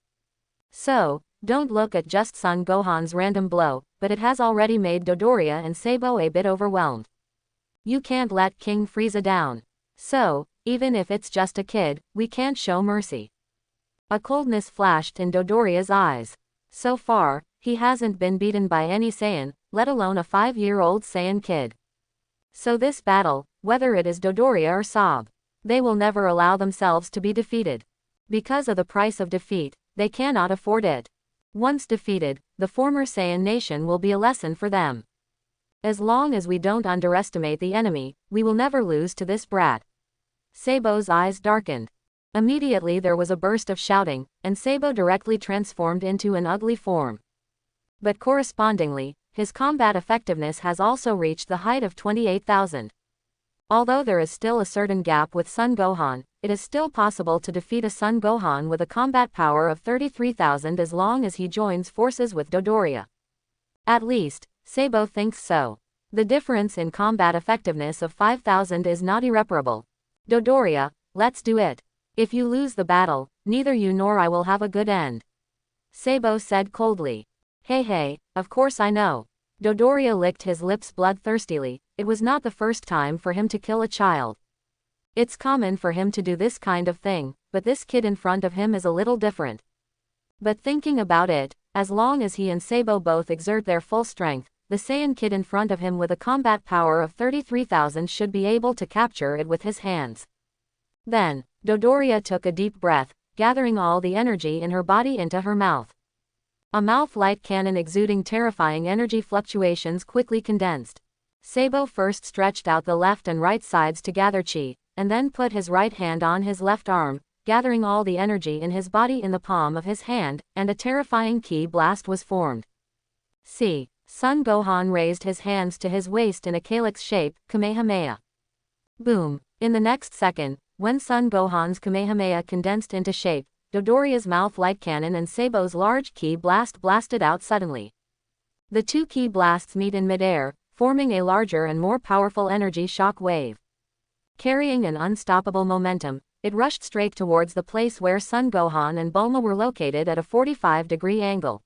So, don't look at just Son Gohan's random blow, but it has already made Dodoria and Sabo a bit overwhelmed. You can't let King Frieza down. So, even if it's just a kid, we can't show mercy. A coldness flashed in Dodoria's eyes. So far, he hasn't been beaten by any Saiyan, let alone a 5-year-old Saiyan kid. So this battle, whether it is Dodoria or Sab, they will never allow themselves to be defeated. Because of the price of defeat, they cannot afford it. Once defeated, the former Saiyan nation will be a lesson for them. As long as we don't underestimate the enemy, we will never lose to this brat. Sabo's eyes darkened. Immediately there was a burst of shouting, and Sabo directly transformed into an ugly form. But correspondingly, his combat effectiveness has also reached the height of 28,000. Although there is still a certain gap with Son Gohan, it is still possible to defeat a Son Gohan with a combat power of 33,000 as long as he joins forces with Dodoria. At least, Sabo thinks so. The difference in combat effectiveness of 5,000 is not irreparable. Dodoria, let's do it. If you lose the battle, neither you nor I will have a good end. Sabo said coldly. Hey, of course I know. Dodoria licked his lips bloodthirstily. It was not the first time for him to kill a child. It's common for him to do this kind of thing, but this kid in front of him is a little different. But thinking about it, as long as he and Sabo both exert their full strength, the Saiyan kid in front of him with a combat power of 33,000 should be able to capture it with his hands. Then, Dodoria took a deep breath, gathering all the energy in her body into her mouth. A mouth-light cannon exuding terrifying energy fluctuations quickly condensed. Sabo first stretched out the left and right sides to gather chi, and then put his right hand on his left arm, gathering all the energy in his body in the palm of his hand, and a terrifying ki blast was formed. See, Son Gohan raised his hands to his waist in a calyx shape, Kamehameha. Boom! In the next second, when Son Gohan's Kamehameha condensed into shape, Dodoria's mouth-light cannon and Sabo's large ki blast blasted out suddenly. The two ki blasts meet in midair, forming a larger and more powerful energy shock wave. Carrying an unstoppable momentum, it rushed straight towards the place where Son Gohan and Bulma were located at a 45-degree angle.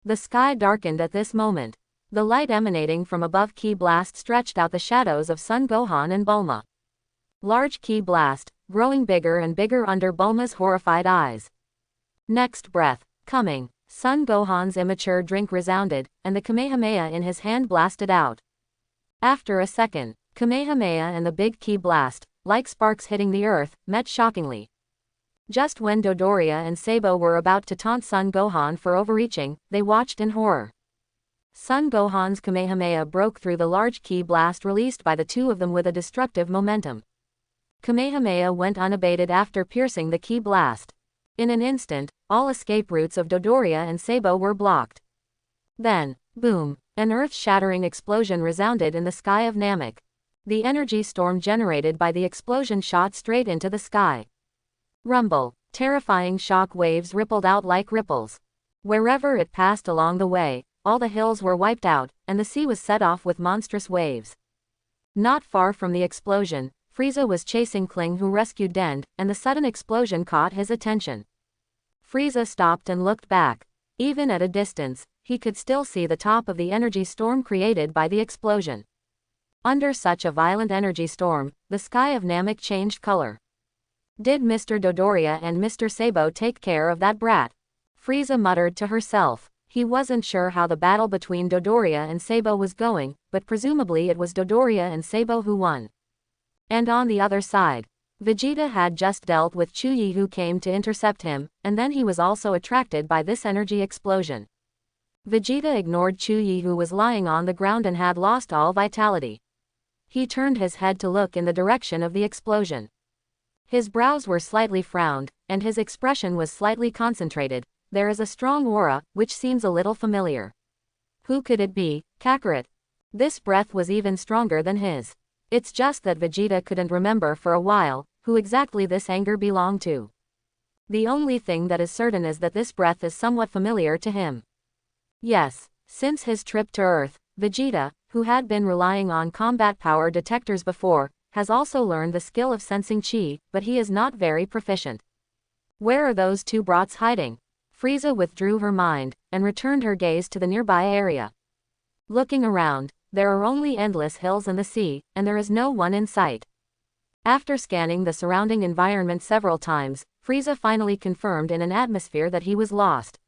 The sky darkened at this moment. The light emanating from above Ki Blast stretched out the shadows of Son Gohan and Bulma. Large Ki Blast, growing bigger and bigger under Bulma's horrified eyes. Next breath, coming, Son Gohan's immature drink resounded, and the Kamehameha in his hand blasted out. After a second, Kamehameha and the big Ki Blast, like sparks hitting the earth, met shockingly. Just when Dodoria and Sabo were about to taunt Son Gohan for overreaching, they watched in horror. Son Gohan's Kamehameha broke through the large Ki Blast released by the two of them with a destructive momentum. Kamehameha went unabated after piercing the Ki Blast. In an instant, all escape routes of Dodoria and Sabo were blocked. Then, boom, an earth-shattering explosion resounded in the sky of Namek. The energy storm generated by the explosion shot straight into the sky. Rumble, terrifying shock waves rippled out like ripples. Wherever it passed along the way, all the hills were wiped out, and the sea was set off with monstrous waves. Not far from the explosion, Frieza was chasing Kling, who rescued Dend, and the sudden explosion caught his attention. Frieza stopped and looked back. Even at a distance, he could still see the top of the energy storm created by the explosion. Under such a violent energy storm, the sky of Namek changed color. Did Mr. Dodoria and Mr. Sabo take care of that brat? Frieza muttered to herself. He wasn't sure how the battle between Dodoria and Sabo was going, but presumably it was Dodoria and Sabo who won. And on the other side, Vegeta had just dealt with Chuyi, who came to intercept him, and then he was also attracted by this energy explosion. Vegeta ignored Chuyi, who was lying on the ground and had lost all vitality. He turned his head to look in the direction of the explosion. His brows were slightly frowned, and his expression was slightly concentrated. There is a strong aura, which seems a little familiar. Who could it be? Kakarot. This breath was even stronger than his. It's just that Vegeta couldn't remember for a while who exactly this anger belonged to. The only thing that is certain is that this breath is somewhat familiar to him. Yes, since his trip to Earth, Vegeta, who had been relying on combat power detectors before, has also learned the skill of sensing chi, but he is not very proficient. Where are those two brats hiding? Frieza withdrew her mind, and returned her gaze to the nearby area. Looking around, there are only endless hills and the sea, and there is no one in sight. After scanning the surrounding environment several times, Frieza finally confirmed in an atmosphere that he was lost.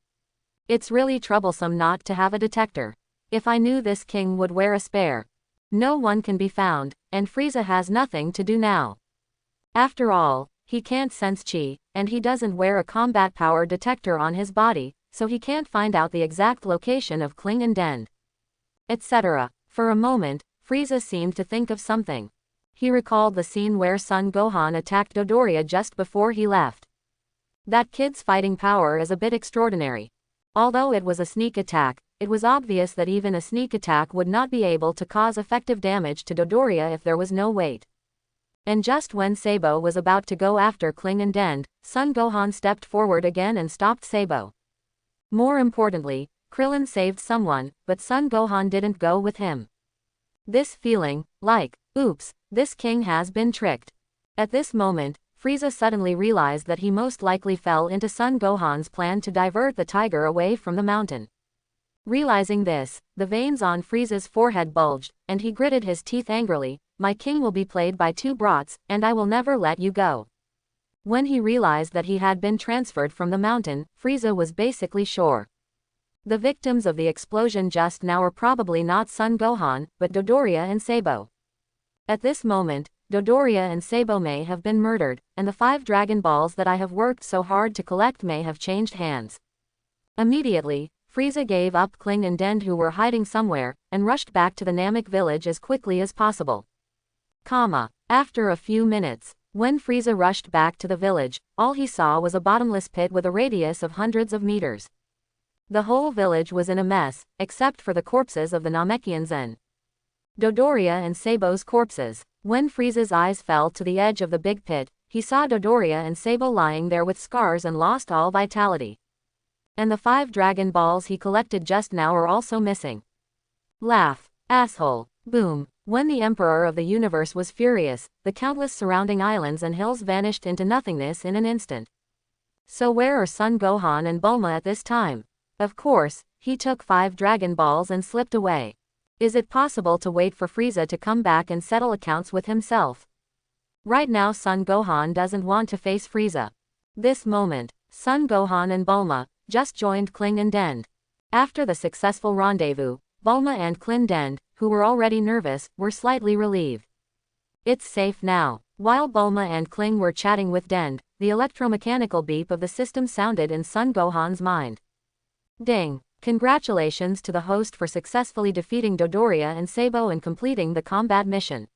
It's really troublesome not to have a detector. If I knew this king would wear a spare. No one can be found, and Frieza has nothing to do now. After all, he can't sense chi, and he doesn't wear a combat power detector on his body, so he can't find out the exact location of Kling and Dend, etc. For a moment, Frieza seemed to think of something. He recalled the scene where Son Gohan attacked Dodoria just before he left. That kid's fighting power is a bit extraordinary. Although it was a sneak attack, it was obvious that even a sneak attack would not be able to cause effective damage to Dodoria if there was no weight. And just when Sabo was about to go after Kling and Dend, Son Gohan stepped forward again and stopped Sabo. More importantly, Krillin saved someone, but Son Gohan didn't go with him. This feeling, like, oops, this king has been tricked. At this moment, Frieza suddenly realized that he most likely fell into Son Gohan's plan to divert the tiger away from the mountain. Realizing this, the veins on Frieza's forehead bulged, and he gritted his teeth angrily. My king will be played by two brats, and I will never let you go. When he realized that he had been transferred from the mountain, Frieza was basically sure. The victims of the explosion just now were probably not Son Gohan, but Dodoria and Sabo. At this moment, Dodoria and Sabo may have been murdered, and the 5 Dragon Balls that I have worked so hard to collect may have changed hands. Immediately, Frieza gave up Kling and Dend, who were hiding somewhere, and rushed back to the Namek village as quickly as possible. After a few minutes, when Frieza rushed back to the village, all he saw was a bottomless pit with a radius of hundreds of meters. The whole village was in a mess, except for the corpses of the Namekians and Dodoria and Sabo's corpses. When Frieza's eyes fell to the edge of the big pit, he saw Dodoria and Sabo lying there with scars and lost all vitality. And the 5 Dragon Balls he collected just now are also missing. Laugh. Asshole. Boom. When the Emperor of the universe was furious, the countless surrounding islands and hills vanished into nothingness in an instant. So where are Son Gohan and Bulma at this time? Of course, he took 5 Dragon Balls and slipped away. Is it possible to wait for Frieza to come back and settle accounts with himself? Right now Son Gohan doesn't want to face Frieza. This moment, Son Gohan and Bulma just joined Kling and Dend. After the successful rendezvous, Bulma and Kling Dend, who were already nervous, were slightly relieved. It's safe now. While Bulma and Kling were chatting with Dend, the electromechanical beep of the system sounded in Son Gohan's mind. Ding! Congratulations to the host for successfully defeating Dodoria and Sabo and completing the combat mission.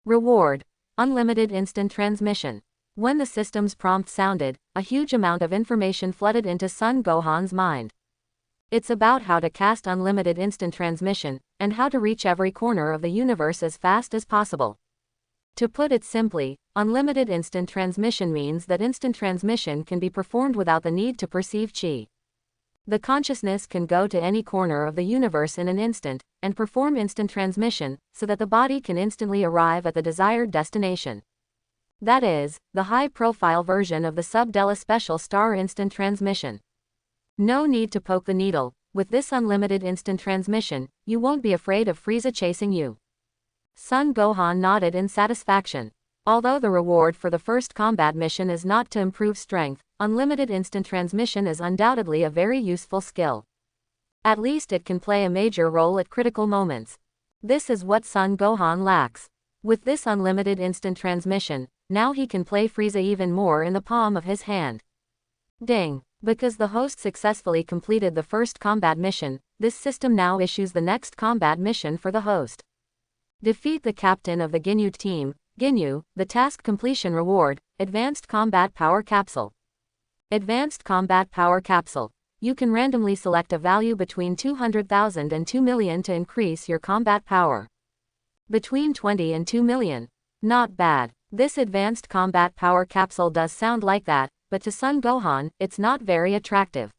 Reward: unlimited instant transmission. When the system's prompt sounded, a huge amount of information flooded into Son Gohan's mind. It's about how to cast unlimited instant transmission, and how to reach every corner of the universe as fast as possible. To put it simply, unlimited instant transmission means that instant transmission can be performed without the need to perceive chi. The consciousness can go to any corner of the universe in an instant, and perform instant transmission, so that the body can instantly arrive at the desired destination. That is, the high-profile version of the Subdella Special Star Instant Transmission. No need to poke the needle. With this unlimited instant transmission, you won't be afraid of Frieza chasing you. Son Gohan nodded in satisfaction. Although the reward for the first combat mission is not to improve strength, unlimited instant transmission is undoubtedly a very useful skill. At least it can play a major role at critical moments. This is what Son Gohan lacks. With this unlimited instant transmission, now he can play Frieza even more in the palm of his hand. Ding! Because the host successfully completed the first combat mission, this system now issues the next combat mission for the host. Defeat the captain of the Ginyu team, Ginyu, the task completion reward, Advanced Combat Power Capsule. Advanced Combat Power Capsule. You can randomly select a value between 200,000 and 2 million to increase your combat power. Between 20 and 2 million. Not bad. This Advanced Combat Power Capsule does sound like that, but to Son Gohan, it's not very attractive.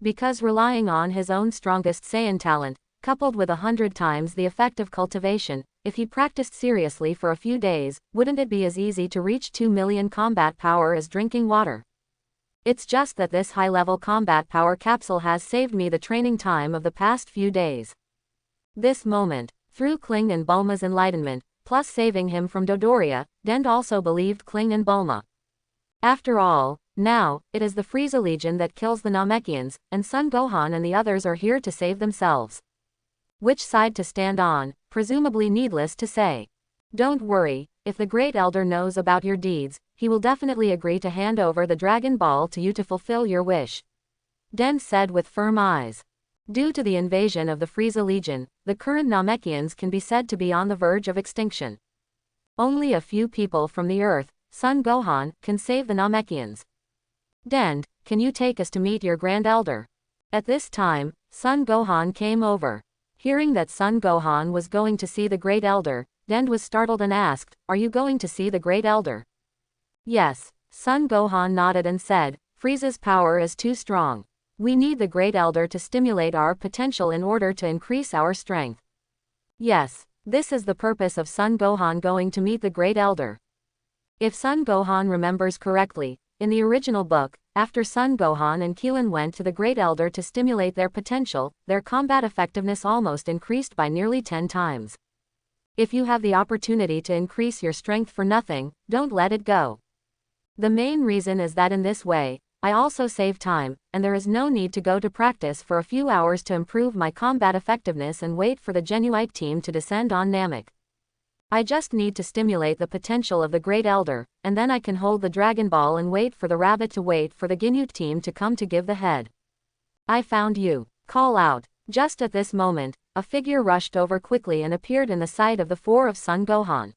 Because relying on his own strongest Saiyan talent, coupled with 100 times the effect of cultivation, if he practiced seriously for a few days, wouldn't it be as easy to reach 2 million combat power as drinking water? It's just that this high-level combat power capsule has saved me the training time of the past few days. This moment, through Kling and Bulma's enlightenment, plus saving him from Dodoria, Dend also believed Kling and Bulma. After all, now, it is the Frieza Legion that kills the Namekians, and Son Gohan and the others are here to save themselves. Which side to stand on, presumably needless to say. Don't worry, if the Great Elder knows about your deeds, he will definitely agree to hand over the Dragon Ball to you to fulfill your wish. Dend said with firm eyes. Due to the invasion of the Frieza Legion, the current Namekians can be said to be on the verge of extinction. Only a few people from the Earth, Son Gohan, can save the Namekians. Dend, can you take us to meet your Grand Elder? At this time, Son Gohan came over. Hearing that Son Gohan was going to see the Great Elder, Dend was startled and asked, "Are you going to see the Great Elder?" Yes. Son Gohan nodded and said, "Frieza's power is too strong. We need the Great Elder to stimulate our potential in order to increase our strength." Yes, this is the purpose of Son Gohan going to meet the Great Elder. If Son Gohan remembers correctly, in the original book, after Son Gohan and Killin went to the Great Elder to stimulate their potential, their combat effectiveness almost increased by nearly 10 times. If you have the opportunity to increase your strength for nothing, don't let it go. The main reason is that in this way, I also save time, and there is no need to go to practice for a few hours to improve my combat effectiveness and wait for the Genuite team to descend on Namek. I just need to stimulate the potential of the Great Elder, and then I can hold the Dragon Ball and wait for the rabbit to wait for the Ginyu team to come to give the head. I found you. Call out. Just at this moment, a figure rushed over quickly and appeared in the sight of the 4 of Son Gohan.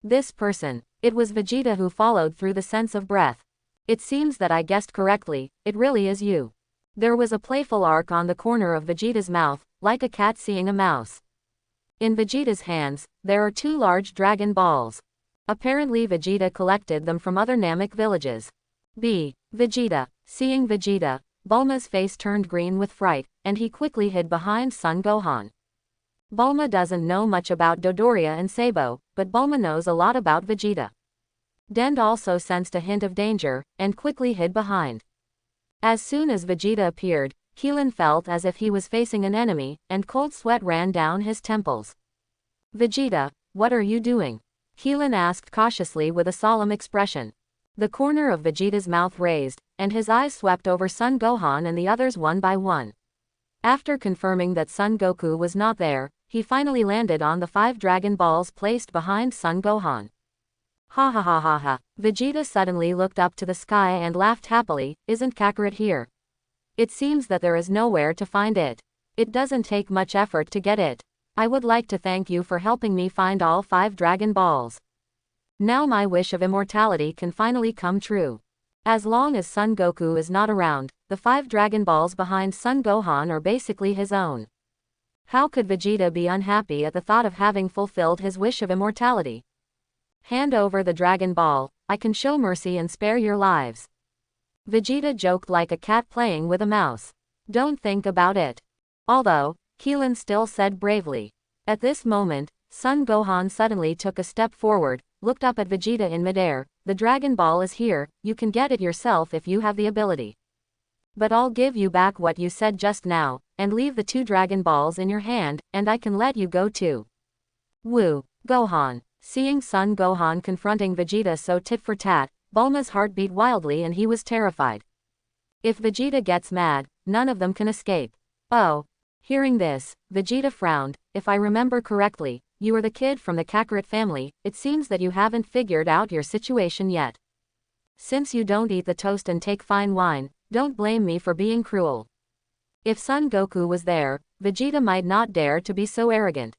This person. It was Vegeta who followed through the sense of breath. It seems that I guessed correctly, it really is you. There was a playful arc on the corner of Vegeta's mouth, like a cat seeing a mouse. In Vegeta's hands, there are 2 large Dragon Balls. Apparently Vegeta collected them from other Namek villages. Vegeta. Seeing Vegeta, Bulma's face turned green with fright, and he quickly hid behind Son Gohan. Bulma doesn't know much about Dodoria and Sabo, but Bulma knows a lot about Vegeta. Dend also sensed a hint of danger, and quickly hid behind. As soon as Vegeta appeared, Keelan felt as if he was facing an enemy, and cold sweat ran down his temples. Vegeta, what are you doing? Keelan asked cautiously with a solemn expression. The corner of Vegeta's mouth raised, and his eyes swept over Son Gohan and the others one by one. After confirming that Son Goku was not there, he finally landed on the 5 Dragon Balls placed behind Son Gohan. Ha ha ha ha ha. Vegeta suddenly looked up to the sky and laughed happily. Isn't Kakarot here? It seems that there is nowhere to find it. It doesn't take much effort to get it. I would like to thank you for helping me find all 5 Dragon Balls. Now my wish of immortality can finally come true. As long as Son Goku is not around, the 5 Dragon Balls behind Son Gohan are basically his own. How could Vegeta be unhappy at the thought of having fulfilled his wish of immortality? Hand over the Dragon Ball, I can show mercy and spare your lives. Vegeta joked like a cat playing with a mouse. Don't think about it. Although, Keelan still said bravely. At this moment, Son Gohan suddenly took a step forward, looked up at Vegeta in midair. The Dragon Ball is here, you can get it yourself if you have the ability. But I'll give you back what you said just now, and leave the 2 Dragon Balls in your hand, and I can let you go too. Woo, Gohan. Seeing Son Gohan confronting Vegeta so tit for tat, Bulma's heart beat wildly and he was terrified. If Vegeta gets mad, none of them can escape. Oh. Hearing this, Vegeta frowned. If I remember correctly, you are the kid from the Kakarot family. It seems that you haven't figured out your situation yet. Since you don't eat the toast and take fine wine, don't blame me for being cruel. If Son Goku was there, Vegeta might not dare to be so arrogant.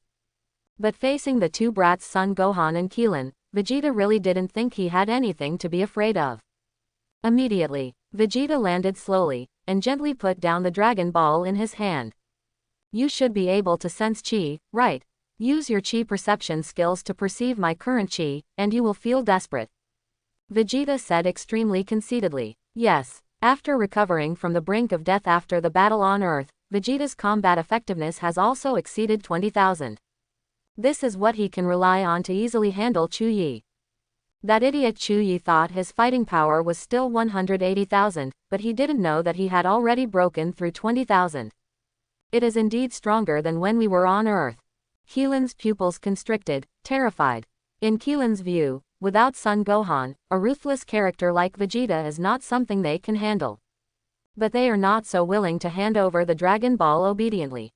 But facing the 2 brats Son Gohan and Keelan, Vegeta really didn't think he had anything to be afraid of. Immediately, Vegeta landed slowly, and gently put down the Dragon Ball in his hand. You should be able to sense chi, right? Use your chi perception skills to perceive my current chi, and you will feel desperate. Vegeta said extremely conceitedly. Yes. After recovering from the brink of death after the battle on Earth, Vegeta's combat effectiveness has also exceeded 20,000. This is what he can rely on to easily handle Chu Yi. That idiot Chu Yi thought his fighting power was still 180,000, but he didn't know that he had already broken through 20,000. It is indeed stronger than when we were on Earth. Keelan's pupils constricted, terrified. In Keelan's view, without Son Gohan, a ruthless character like Vegeta is not something they can handle. But they are not so willing to hand over the Dragon Ball obediently.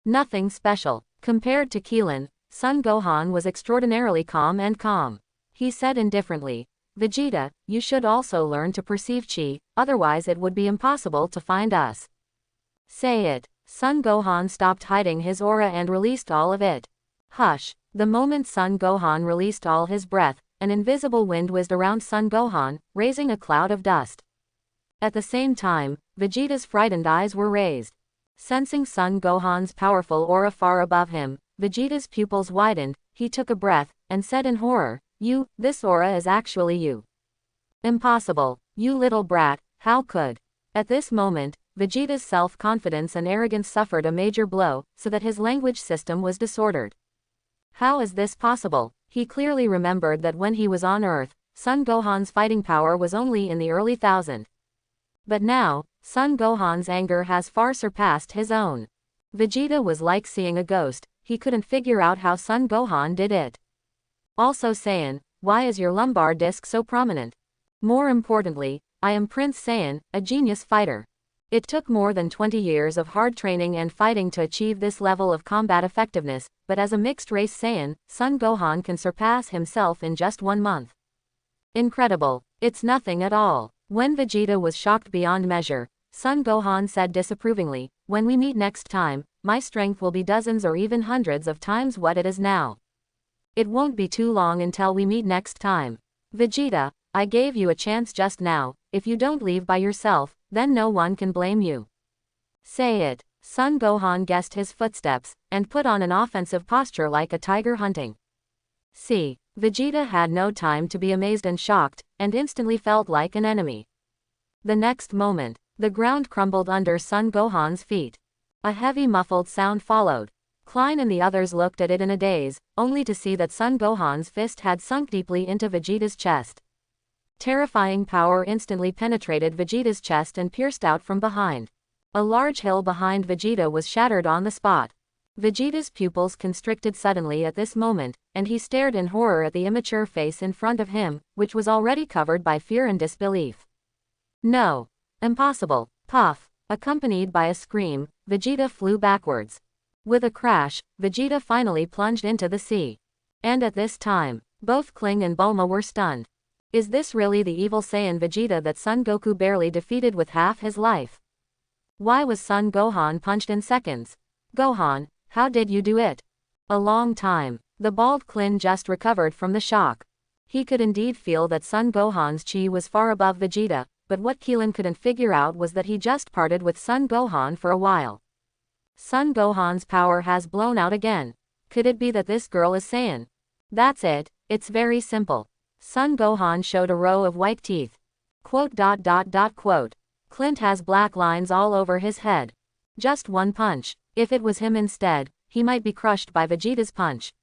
Nothing special. Compared to Keelan, Son Gohan was extraordinarily calm and calm. He said indifferently, Vegeta, you should also learn to perceive chi, otherwise it would be impossible to find us. Say it. Son Gohan stopped hiding his aura and released all of it. Hush. The moment Son Gohan released all his breath, an invisible wind whizzed around Son Gohan, raising a cloud of dust. At the same time, Vegeta's frightened eyes were raised. Sensing Son Gohan's powerful aura far above him, Vegeta's pupils widened. He took a breath, and said in horror, this aura is actually you. Impossible. You little brat, how could? At this moment, Vegeta's self-confidence and arrogance suffered a major blow, so that his language system was disordered. How is this possible? He clearly remembered that when he was on Earth, Son Gohan's fighting power was only in the early 1000. But now, Son Gohan's anger has far surpassed his own. Vegeta was like seeing a ghost. He couldn't figure out how Son Gohan did it. Also Saiyan, why is your lumbar disc so prominent? More importantly, I am Prince Saiyan, a genius fighter. It took more than 20 years of hard training and fighting to achieve this level of combat effectiveness, but as a mixed-race Saiyan, Son Gohan can surpass himself in just 1 month. Incredible. It's nothing at all. When Vegeta was shocked beyond measure, Son Gohan said disapprovingly, when we meet next time, my strength will be dozens or even hundreds of times what it is now. It won't be too long until we meet next time. Vegeta, I gave you a chance just now. If you don't leave by yourself, then no one can blame you. Say it. Son Gohan guessed his footsteps, and put on an offensive posture like a tiger hunting. See, Vegeta had no time to be amazed and shocked, and instantly felt like an enemy. The next moment, the ground crumbled under Son Gohan's feet. A heavy muffled sound followed. Klein and the others looked at it in a daze, only to see that Son Gohan's fist had sunk deeply into Vegeta's chest. Terrifying power instantly penetrated Vegeta's chest and pierced out from behind. A large hill behind Vegeta was shattered on the spot. Vegeta's pupils constricted suddenly at this moment, and he stared in horror at the immature face in front of him, which was already covered by fear and disbelief. No. Impossible. Puff. Accompanied by a scream, Vegeta flew backwards. With a crash, Vegeta finally plunged into the sea. And at this time, both Kling and Bulma were stunned. Is this really the evil Saiyan Vegeta that Son Goku barely defeated with half his life? Why was Son Gohan punched in seconds? Gohan, how did you do it? A long time. The bald Klin just recovered from the shock. He could indeed feel that Son Gohan's chi was far above Vegeta, but what Keelan couldn't figure out was that he just parted with Son Gohan for a while. Son Gohan's power has blown out again. Could it be that this girl is Saiyan? That's it, it's very simple. Son Gohan showed a row of white teeth. Quote. Clint has black lines all over his head. Just one punch. If it was him instead, he might be crushed by Vegeta's punch.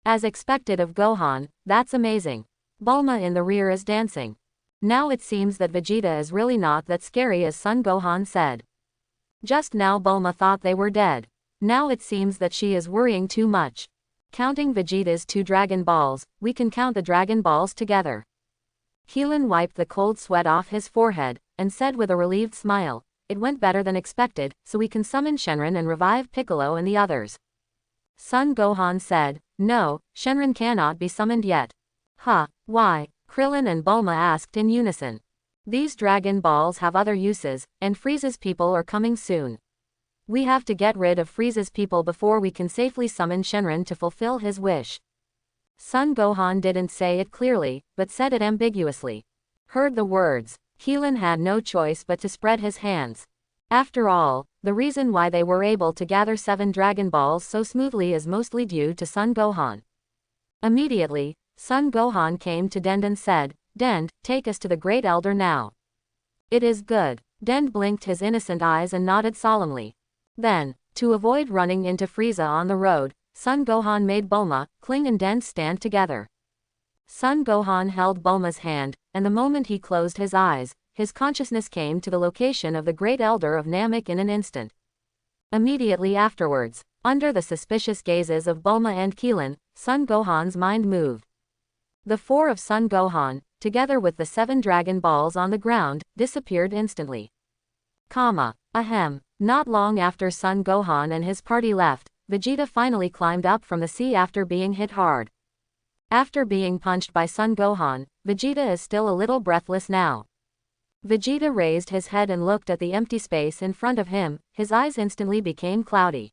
As expected of Gohan, that's amazing. Bulma in the rear is dancing. Now it seems that Vegeta is really not that scary as Son Gohan said. Just now Bulma thought they were dead. Now it seems that she is worrying too much. Counting Vegeta's 2 Dragon Balls, we can count the Dragon Balls together. Keelan wiped the cold sweat off his forehead, and said with a relieved smile, it went better than expected, so we can summon Shenron and revive Piccolo and the others. Son Gohan said, no, Shenron cannot be summoned yet. Huh, why? Krillin and Bulma asked in unison. These Dragon Balls have other uses, and Frieza's people are coming soon. We have to get rid of Frieza's people before we can safely summon Shenron to fulfill his wish. Son Gohan didn't say it clearly, but said it ambiguously. Heard the words. Keelan had no choice but to spread his hands. After all, the reason why they were able to gather 7 Dragon Balls so smoothly is mostly due to Son Gohan. Immediately, Son Gohan came to Dend and said, Dend, take us to the Great Elder now. It is good. Dend blinked his innocent eyes and nodded solemnly. Then, to avoid running into Frieza on the road, Son Gohan made Bulma, Kling and Dend stand together. Son Gohan held Bulma's hand, and the moment he closed his eyes, his consciousness came to the location of the Great Elder of Namek in an instant. Immediately afterwards, under the suspicious gazes of Bulma and Keelan, Son Gohan's mind moved. The 4 of Son Gohan, together with the 7 Dragon Balls on the ground, disappeared instantly. Ahem. Not long after Son Gohan and his party left, Vegeta finally climbed up from the sea after being hit hard. After being punched by Son Gohan, Vegeta is still a little breathless now. Vegeta raised his head and looked at the empty space in front of him, his eyes instantly became cloudy.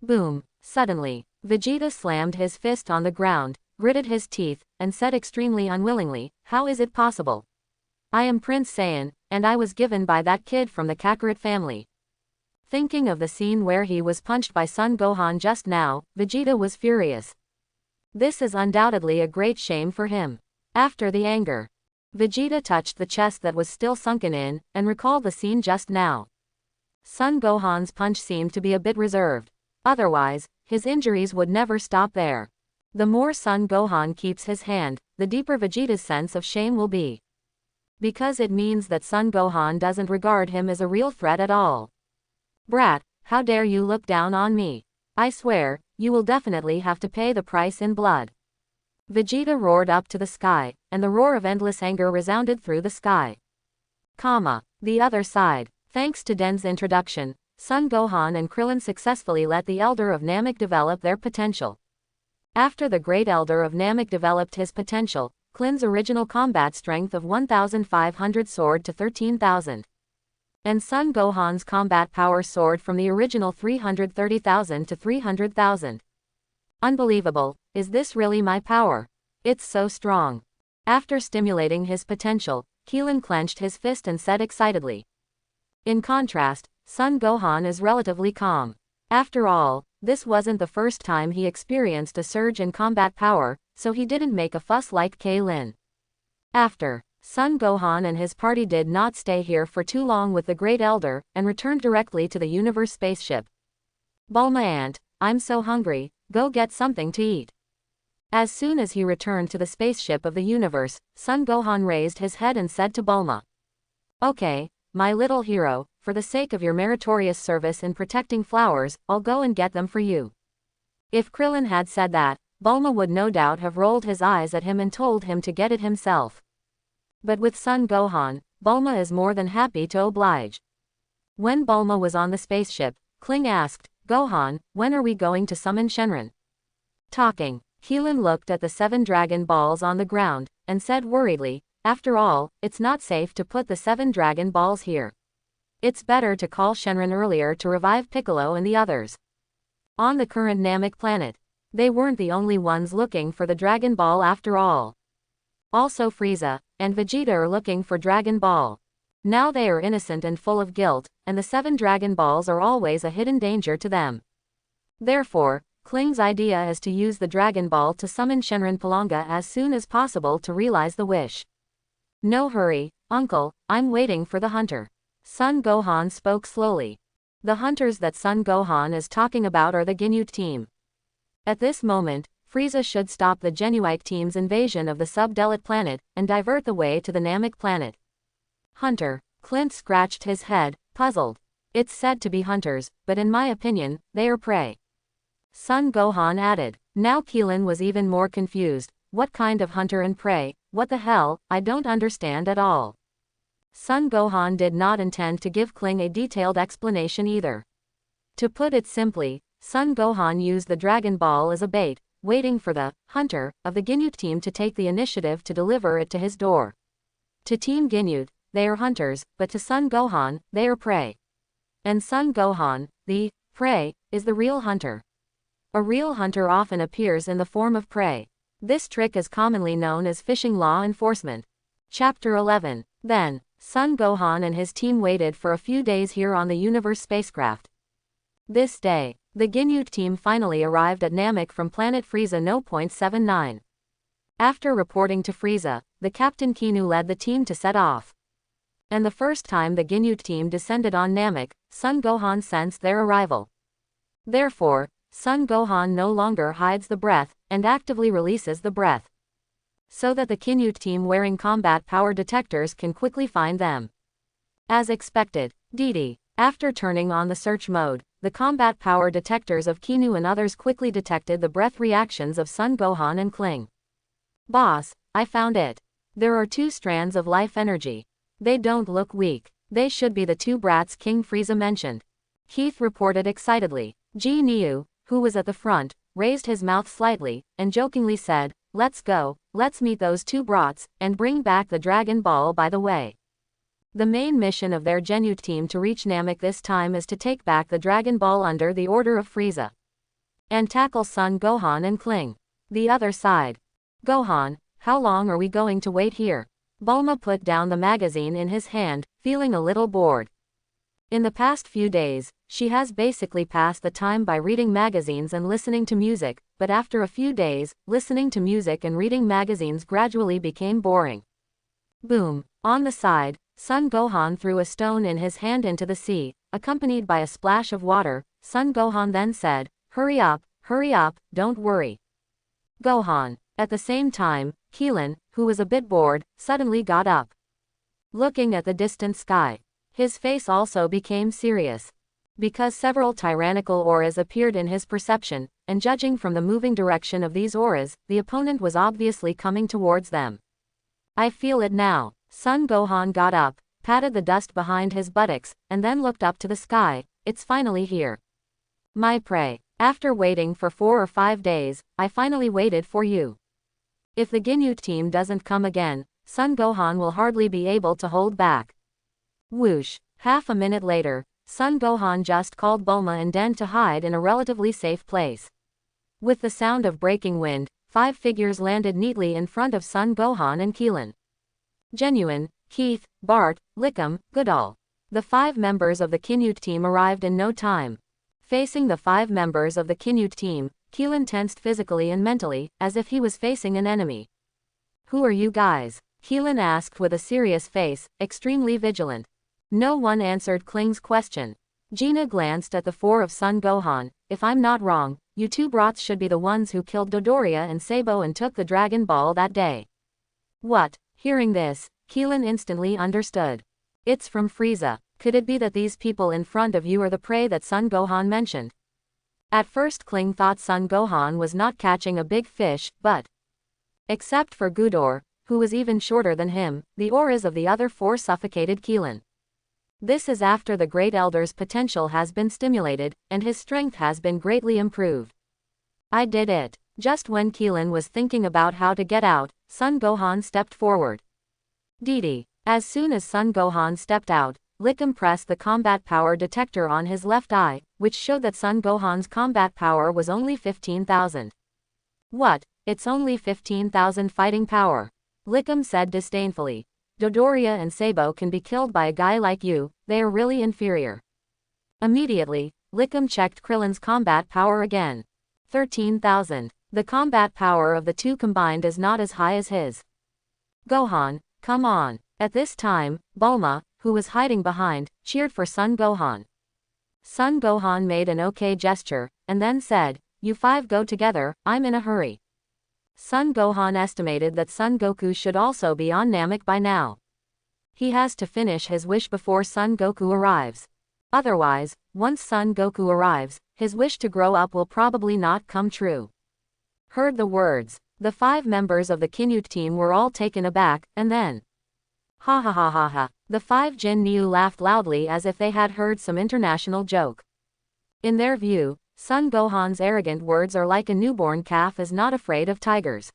Boom! Suddenly, Vegeta slammed his fist on the ground, gritted his teeth, and said extremely unwillingly, how is it possible? I am Prince Saiyan, and I was given by that kid from the Kakarot family. Thinking of the scene where he was punched by Son Gohan just now, Vegeta was furious. This is undoubtedly a great shame for him. After the anger, Vegeta touched the chest that was still sunken in, and recalled the scene just now. Son Gohan's punch seemed to be a bit reserved. Otherwise, his injuries would never stop there. The more Son Gohan keeps his hand, the deeper Vegeta's sense of shame will be. Because it means that Son Gohan doesn't regard him as a real threat at all. Brat, how dare you look down on me? I swear, you will definitely have to pay the price in blood. Vegeta roared up to the sky, and the roar of endless anger resounded through the sky. The other side. Thanks to Den's introduction, Son Gohan and Krillin successfully let the Elder of Namek develop their potential. After the Great Elder of Namek developed his potential, Klin's original combat strength of 1,500 soared to 13,000. And Son Gohan's combat power soared from the original 330,000 to 300,000. Unbelievable, is this really my power? It's so strong. After stimulating his potential, Keelan clenched his fist and said excitedly. In contrast, Son Gohan is relatively calm. After all, this wasn't the first time he experienced a surge in combat power, so he didn't make a fuss like Keelan. After, Son Gohan and his party did not stay here for too long with the Great Elder, and returned directly to the Universe spaceship. Bulma Aunt, I'm so hungry, go get something to eat. As soon as he returned to the spaceship of the universe, Son Gohan raised his head and said to Bulma, "Okay, my little hero, for the sake of your meritorious service in protecting flowers, I'll go and get them for you." If Krillin had said that, Bulma would no doubt have rolled his eyes at him and told him to get it himself. But with Son Gohan, Bulma is more than happy to oblige. When Bulma was on the spaceship, Kling asked, "Gohan, when are we going to summon Shenron?" Talking, Keelan looked at the 7 Dragon Balls on the ground, and said worriedly, "After all, it's not safe to put the 7 Dragon Balls here. It's better to call Shenron earlier to revive Piccolo and the others." On the current Namek planet, they weren't the only ones looking for the Dragon Ball after all. Also Frieza and Vegeta are looking for Dragon Ball. Now they are innocent and full of guilt, and the 7 Dragon Balls are always a hidden danger to them. Therefore, Kling's idea is to use the Dragon Ball to summon Shenron Palanga as soon as possible to realize the wish. "No hurry, Uncle, I'm waiting for the hunter." Son Gohan spoke slowly. The hunters that Son Gohan is talking about are the Ginyu team. At this moment, Frieza should stop the Genuite team's invasion of the Subdelete planet, and divert the way to the Namek planet. Hunter. Clint scratched his head, puzzled. It's said to be hunters, but in my opinion, they are prey. Son Gohan added. Now Keelan was even more confused. What kind of hunter and prey? What the hell? I don't understand at all. Son Gohan did not intend to give Kling a detailed explanation either. To put it simply, Son Gohan used the Dragon Ball as a bait, waiting for the hunter of the Ginyu team to take the initiative to deliver it to his door. To Team Ginyu, they are hunters, but to Son Gohan, they are prey. And Son Gohan, the prey, is the real hunter. A real hunter often appears in the form of prey. This trick is commonly known as fishing law enforcement. Chapter 11. Then, Son Gohan and his team waited for a few days here on the Universe spacecraft. This day, the Ginyu team finally arrived at Namek from planet Frieza No.79. After reporting to Frieza, the Captain Kinu led the team to set off. And the first time the Ginyu team descended on Namek, Son Gohan sensed their arrival. Therefore, Son Gohan no longer hides the breath, and actively releases the breath. So that the Ginyu team wearing combat power detectors can quickly find them. As expected, Didi. After turning on the search mode, the combat power detectors of Kinu and others quickly detected the breath reactions of Son Gohan and Kling. "Boss, I found it. There are 2 strands of life energy. They don't look weak. They should be the 2 brats King Frieza mentioned." Keith reported excitedly. Ginyu, who was at the front, raised his mouth slightly, and jokingly said, "Let's go, let's meet those 2 brats, and bring back the Dragon Ball by the way." The main mission of their Ginyu team to reach Namek this time is to take back the Dragon Ball under the order of Frieza. And tackle Son Gohan and Kling. The other side. "Gohan, how long are we going to wait here?" Bulma put down the magazine in his hand, feeling a little bored. In the past few days, she has basically passed the time by reading magazines and listening to music, but after a few days, listening to music and reading magazines gradually became boring. Boom. On the side, Son Gohan threw a stone in his hand into the sea, accompanied by a splash of water. Son Gohan then said, hurry up, don't worry." Gohan. At the same time, Keelan, who was a bit bored, suddenly got up. Looking at the distant sky. His face also became serious. Because several tyrannical auras appeared in his perception, and judging from the moving direction of these auras, the opponent was obviously coming towards them. "I feel it now." Son Gohan got up, patted the dust behind his buttocks, and then looked up to the sky. "It's finally here. My prey. After waiting for 4 or 5 days, I finally waited for you. If the Ginyu team doesn't come again, Son Gohan will hardly be able to hold back." Whoosh. Half a minute later, Son Gohan just called Bulma and Den to hide in a relatively safe place. With the sound of breaking wind, 5 figures landed neatly in front of Son Gohan and Keelan. Genuine, Keith, Bart, Lickum, Goodall. The 5 members of the Ginyu team arrived in no time. Facing the 5 members of the Ginyu team, Keelan tensed physically and mentally, as if he was facing an enemy. "Who are you guys?" Keelan asked with a serious face, extremely vigilant. No one answered Kling's question. Gina glanced at the 4 of Son Gohan. if I'm not wrong, you two brats should be the ones who killed Dodoria and Sabo and took the Dragon Ball that day. What? Hearing this, Keelan instantly understood. It's from Frieza. Could it be that these people in front of you are the prey that Son Gohan mentioned? At first Kling thought Son Gohan was not catching a big fish, but except for Gudor, who was even shorter than him, the auras of the other four suffocated Keelan. This is after the Great Elder's potential has been stimulated, and his strength has been greatly improved. I did it. Just when Keelan was thinking about how to get out, Son Gohan stepped forward. Didi. As soon as Son Gohan stepped out, Lickum pressed the combat power detector on his left eye, which showed that Son Gohan's combat power was only 15,000. What? It's only 15,000 fighting power. Lickum said disdainfully. Dodoria and Sabo can be killed by a guy like you, they are really inferior. Immediately, Lickum checked Krillin's combat power again. 13,000. The combat power of the two combined is not as high as his. Gohan, come on. At this time, Bulma, who was hiding behind, cheered for Son Gohan. Son Gohan made an okay gesture, and then said, "You five go together, I'm in a hurry." Son Gohan estimated that Son Goku should also be on Namek by now. He has to finish his wish before Son Goku arrives. Otherwise, once Son Goku arrives, his wish to grow up will probably not come true. Heard the words. The 5 members of the Ginyu team were all taken aback, and then, ha ha ha ha ha, the 5 Ginyu laughed loudly as if they had heard some international joke. In their view, Son Gohan's arrogant words are like a newborn calf is not afraid of tigers.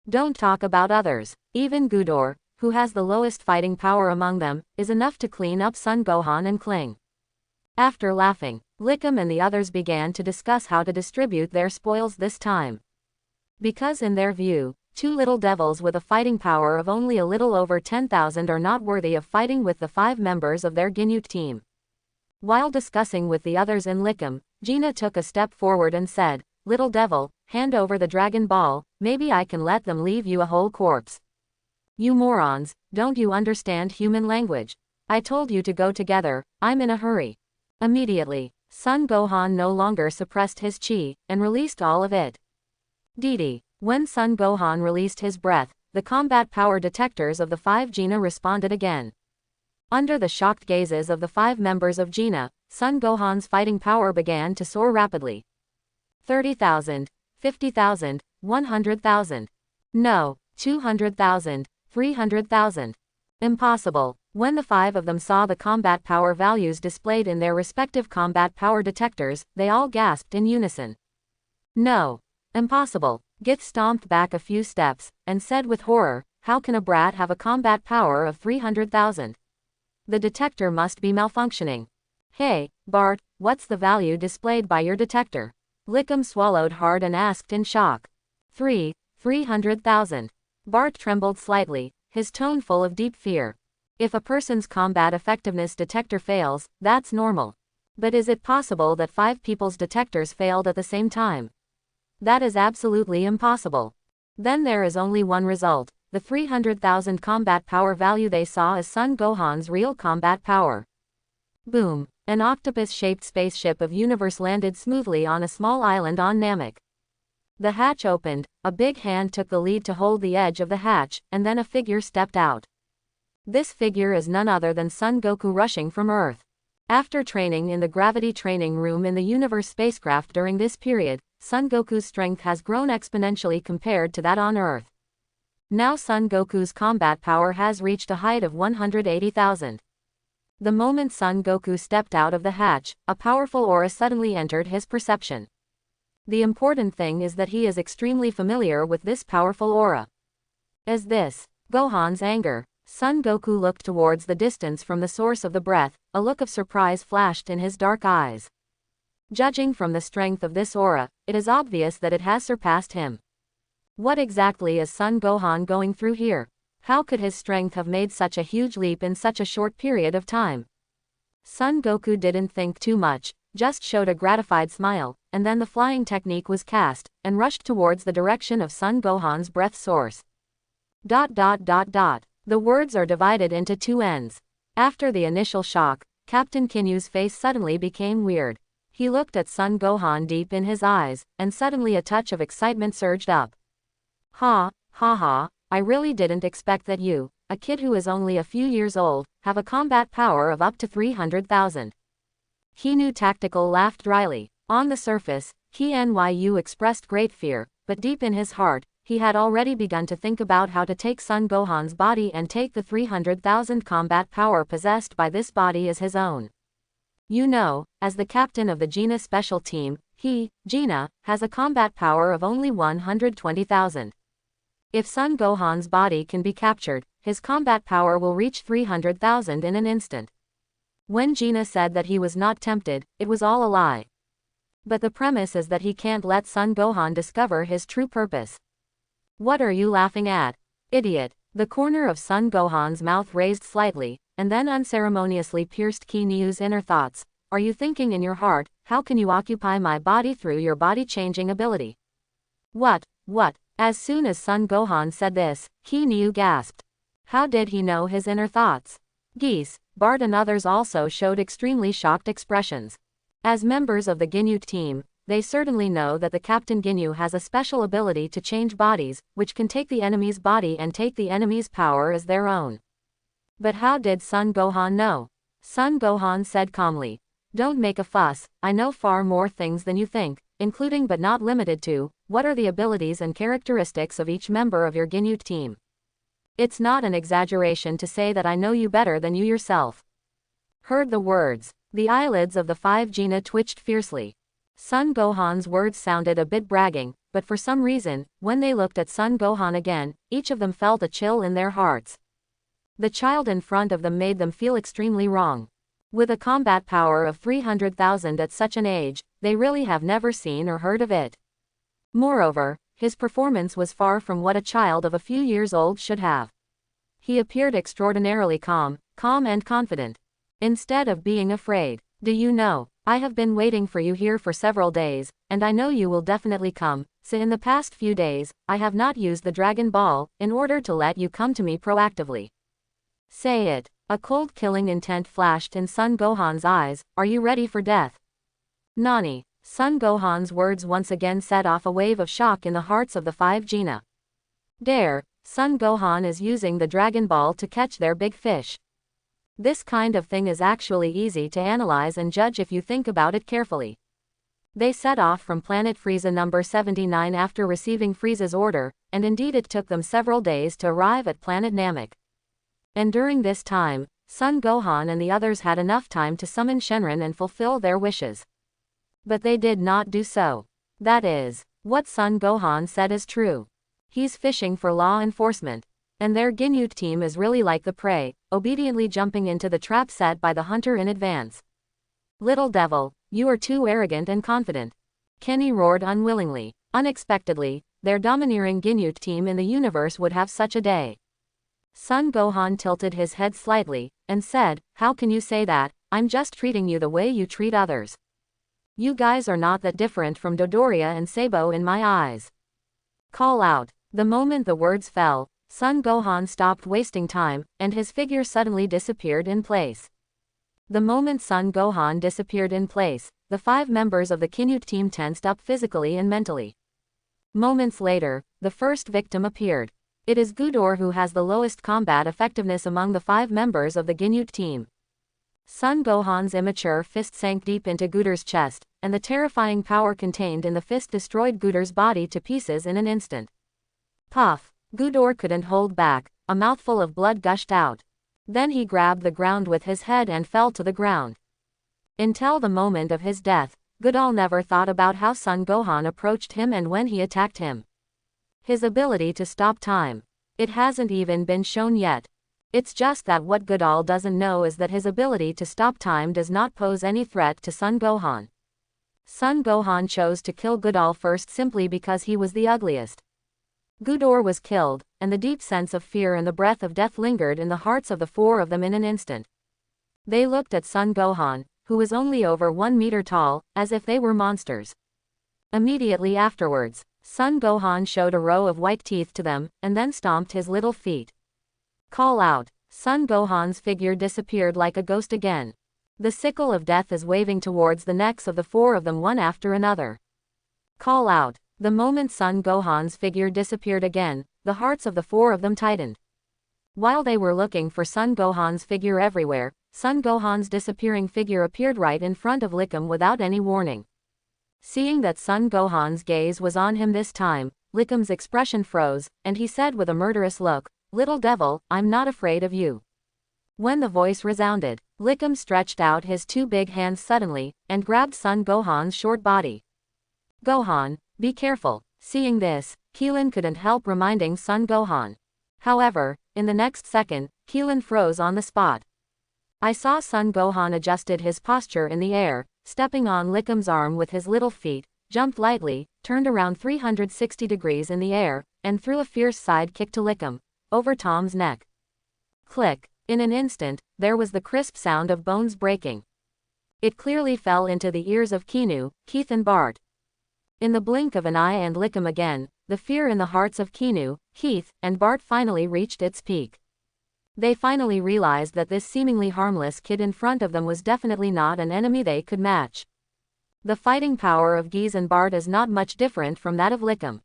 Don't talk about others. Even Gudor, who has the lowest fighting power among them, is enough to clean up Son Gohan and Kling. After laughing, Lickum and the others began to discuss how to distribute their spoils this time. Because in their view, 2 little devils with a fighting power of only a little over 10,000 are not worthy of fighting with the 5 members of their Ginyu team. While discussing with the others in Lickum, Gina took a step forward and said, "Little devil, hand over the Dragon Ball, maybe I can let them leave you a whole corpse." You morons, don't you understand human language? I told you to go together, I'm in a hurry. Immediately, Son Gohan no longer suppressed his chi, and released all of it. Didi. When Son Gohan released his breath, the combat power detectors of the 5 Gina responded again. Under the shocked gazes of the 5 members of Gina, Son Gohan's fighting power began to soar rapidly. 30,000, 50,000, 100,000. No, 200,000, 300,000. Impossible. When the 5 of them saw the combat power values displayed in their respective combat power detectors, they all gasped in unison. No. Impossible. Gith stomped back a few steps, and said with horror, "How can a brat have a combat power of 300,000? The detector must be malfunctioning." "Hey, Bart, what's the value displayed by your detector?" Lickum swallowed hard and asked in shock. 300,000. Bart trembled slightly, his tone full of deep fear. If a person's combat effectiveness detector fails, that's normal. But is it possible that 5 people's detectors failed at the same time? That is absolutely impossible. Then there is only one result. The 300,000 combat power value they saw as Son Gohan's real combat power. Boom. An octopus-shaped spaceship of universe landed smoothly on a small island on Namek. The hatch opened, a big hand took the lead to hold the edge of the hatch, and then a figure stepped out. This figure is none other than Son Goku rushing from Earth. After training in the gravity training room in the universe spacecraft during this period, Son Goku's strength has grown exponentially compared to that on Earth. Now Son Goku's combat power has reached a height of 180,000. The moment Son Goku stepped out of the hatch, a powerful aura suddenly entered his perception. The important thing is that he is extremely familiar with this powerful aura. As this, Gohan's anger, Son Goku looked towards the distance from the source of the breath, a look of surprise flashed in his dark eyes. Judging from the strength of this aura, it is obvious that it has surpassed him. What exactly is Son Gohan going through here? How could his strength have made such a huge leap in such a short period of time? Son Goku didn't think too much, just showed a gratified smile, and then the flying technique was cast, and rushed towards the direction of Son Gohan's breath source. ... The words are divided into 2 ends. After the initial shock, Captain Kinyu's face suddenly became weird. He looked at Son Gohan deep in his eyes, and suddenly a touch of excitement surged up. Ha, ha ha, I really didn't expect that you, a kid who is only a few years old, have a combat power of up to 300,000. Ginyu Tactical laughed dryly. On the surface, Ginyu expressed great fear, but deep in his heart, he had already begun to think about how to take Son Gohan's body and take the 300,000 combat power possessed by this body as his own. You know, as the captain of the Gina special team, Gina, has a combat power of only 120,000. If Son Gohan's body can be captured, his combat power will reach 300,000 in an instant. When Gina said that he was not tempted, it was all a lie. But the premise is that he can't let Son Gohan discover his true purpose. What are you laughing at, idiot? The corner of Son Gohan's mouth raised slightly, and then unceremoniously pierced Ginyu's inner thoughts. Are you thinking in your heart, how can you occupy my body through your body-changing ability? What? As soon as Son Gohan said this, Ginyu gasped. How did he know his inner thoughts? Geese, Bart and others also showed extremely shocked expressions. As members of the Ginyu team, they certainly know that the Captain Ginyu has a special ability to change bodies, which can take the enemy's body and take the enemy's power as their own. But how did Son Gohan know? Son Gohan said calmly. Don't make a fuss, I know far more things than you think, including but not limited to, what are the abilities and characteristics of each member of your Ginyu team. It's not an exaggeration to say that I know you better than you yourself. Heard the words. The eyelids of the 5 Gina twitched fiercely. Son Gohan's words sounded a bit bragging, but for some reason, when they looked at Son Gohan again, each of them felt a chill in their hearts. The child in front of them made them feel extremely wrong. With a combat power of 300,000 at such an age, they really have never seen or heard of it. Moreover, his performance was far from what a child of a few years old should have. He appeared extraordinarily calm and confident. Instead of being afraid. Do you know, I have been waiting for you here for several days, and I know you will definitely come, so in the past few days, I have not used the Dragon Ball, in order to let you come to me proactively. Say it. A cold killing intent flashed in Son Gohan's eyes. Are you ready for death? Nani. Son Gohan's words once again set off a wave of shock in the hearts of the 5 Gina. Dare, Son Gohan is using the Dragon Ball to catch their big fish. This kind of thing is actually easy to analyze and judge if you think about it carefully. They set off from planet Frieza number 79 after receiving Frieza's order, and indeed it took them several days to arrive at planet Namek. And during this time, Son Gohan and the others had enough time to summon Shenron and fulfill their wishes. But they did not do so. That is, what Son Gohan said is true. He's fishing for law enforcement. And their Ginyu team is really like the prey, obediently jumping into the trap set by the hunter in advance. Little devil, you are too arrogant and confident. Kenny roared unwillingly. Unexpectedly, their domineering Ginyu team in the universe would have such a day. Son Gohan tilted his head slightly, and said, how can you say that? I'm just treating you the way you treat others. You guys are not that different from Dodoria and Sabo in my eyes. Call out. The moment the words fell, Son Gohan stopped wasting time, and his figure suddenly disappeared in place. The moment Son Gohan disappeared in place, the 5 members of the Ginyu team tensed up physically and mentally. Moments later, the first victim appeared. It is Ghidorah who has the lowest combat effectiveness among the 5 members of the Ginyu team. Son Gohan's immature fist sank deep into Ghidorah's chest, and the terrifying power contained in the fist destroyed Ghidorah's body to pieces in an instant. Puff! Ghidorah couldn't hold back, a mouthful of blood gushed out. Then he grabbed the ground with his head and fell to the ground. Until the moment of his death, Ghidorah never thought about how Son Gohan approached him and when he attacked him. His ability to stop time. It hasn't even been shown yet. It's just that what Ghidorah doesn't know is that his ability to stop time does not pose any threat to Son Gohan. Son Gohan chose to kill Ghidorah first simply because he was the ugliest. Ghidorah was killed, and the deep sense of fear and the breath of death lingered in the hearts of the 4 of them in an instant. They looked at Son Gohan, who was only over 1 meter tall, as if they were monsters. Immediately afterwards, Son Gohan showed a row of white teeth to them, and then stomped his little feet. Call out. Son Gohan's figure disappeared like a ghost again. The sickle of death is waving towards the necks of the four of them one after another. Call out. The moment Son Gohan's figure disappeared again, the hearts of the four of them tightened. While they were looking for Son Gohan's figure everywhere, Son Gohan's disappearing figure appeared right in front of Lickum without any warning. Seeing that Son Gohan's gaze was on him this time, Lickum's expression froze, and he said with a murderous look, "Little devil, I'm not afraid of you." When the voice resounded, Lickum stretched out his two big hands suddenly, and grabbed Son Gohan's short body. "Gohan, be careful." Seeing this, Keelan couldn't help reminding Son Gohan. However, in the next second, Keelan froze on the spot. I saw Son Gohan adjusted his posture in the air, stepping on Lickum's arm with his little feet, jumped lightly, turned around 360 degrees in the air, and threw a fierce side kick to Lickum, over Tom's neck. Click. In an instant, there was the crisp sound of bones breaking. It clearly fell into the ears of Keenu, Keith and Bart. In the blink of an eye and Lickum again, the fear in the hearts of Keenu, Keith, and Bart finally reached its peak. They finally realized that this seemingly harmless kid in front of them was definitely not an enemy they could match. The fighting power of Geese and Bart is not much different from that of Lickum.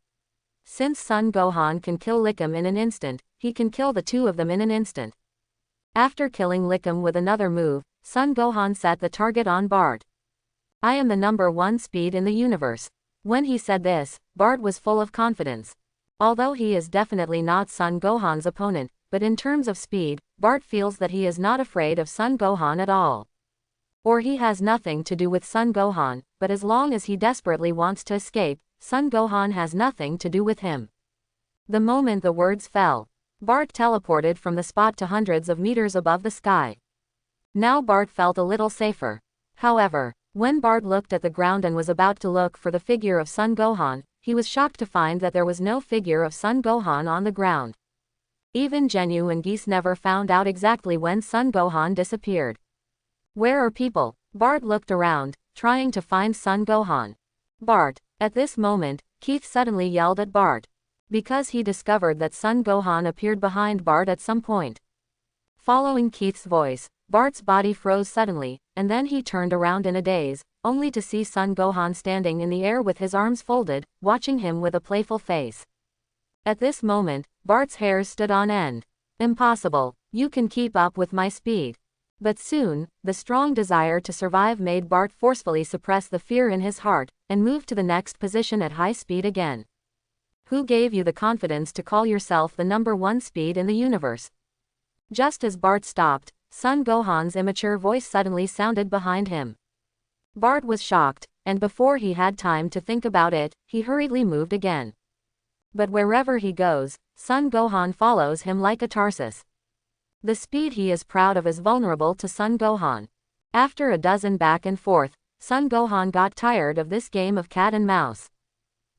Since Son Gohan can kill Lickum in an instant, he can kill the two of them in an instant. After killing Lickum with another move, Son Gohan set the target on Bart. "I am the number one speed in the universe." When he said this, Bart was full of confidence. Although he is definitely not Son Gohan's opponent, but in terms of speed, Bart feels that he is not afraid of Son Gohan at all. Or he has nothing to do with Son Gohan, but as long as he desperately wants to escape, Son Gohan has nothing to do with him. The moment the words fell, Bart teleported from the spot to hundreds of meters above the sky. Now Bart felt a little safer. However, when Bart looked at the ground and was about to look for the figure of Son Gohan, he was shocked to find that there was no figure of Son Gohan on the ground. Even Ginyu and Geese never found out exactly when Son Gohan disappeared. "Where are people?" Bart looked around, trying to find Son Gohan. "Bart." At this moment, Keith suddenly yelled at Bart. Because he discovered that Son Gohan appeared behind Bart at some point. Following Keith's voice, Bart's body froze suddenly, and then he turned around in a daze, only to see Son Gohan standing in the air with his arms folded, watching him with a playful face. At this moment, Bart's hairs stood on end. "Impossible. You can keep up with my speed." But soon, the strong desire to survive made Bart forcefully suppress the fear in his heart, and move to the next position at high speed again. "Who gave you the confidence to call yourself the number one speed in the universe?" Just as Bart stopped, Son Gohan's immature voice suddenly sounded behind him. Bart was shocked, and before he had time to think about it, he hurriedly moved again. But wherever he goes, Son Gohan follows him like a Tarsus. The speed he is proud of is vulnerable to Son Gohan. After a dozen back and forth, Son Gohan got tired of this game of cat and mouse.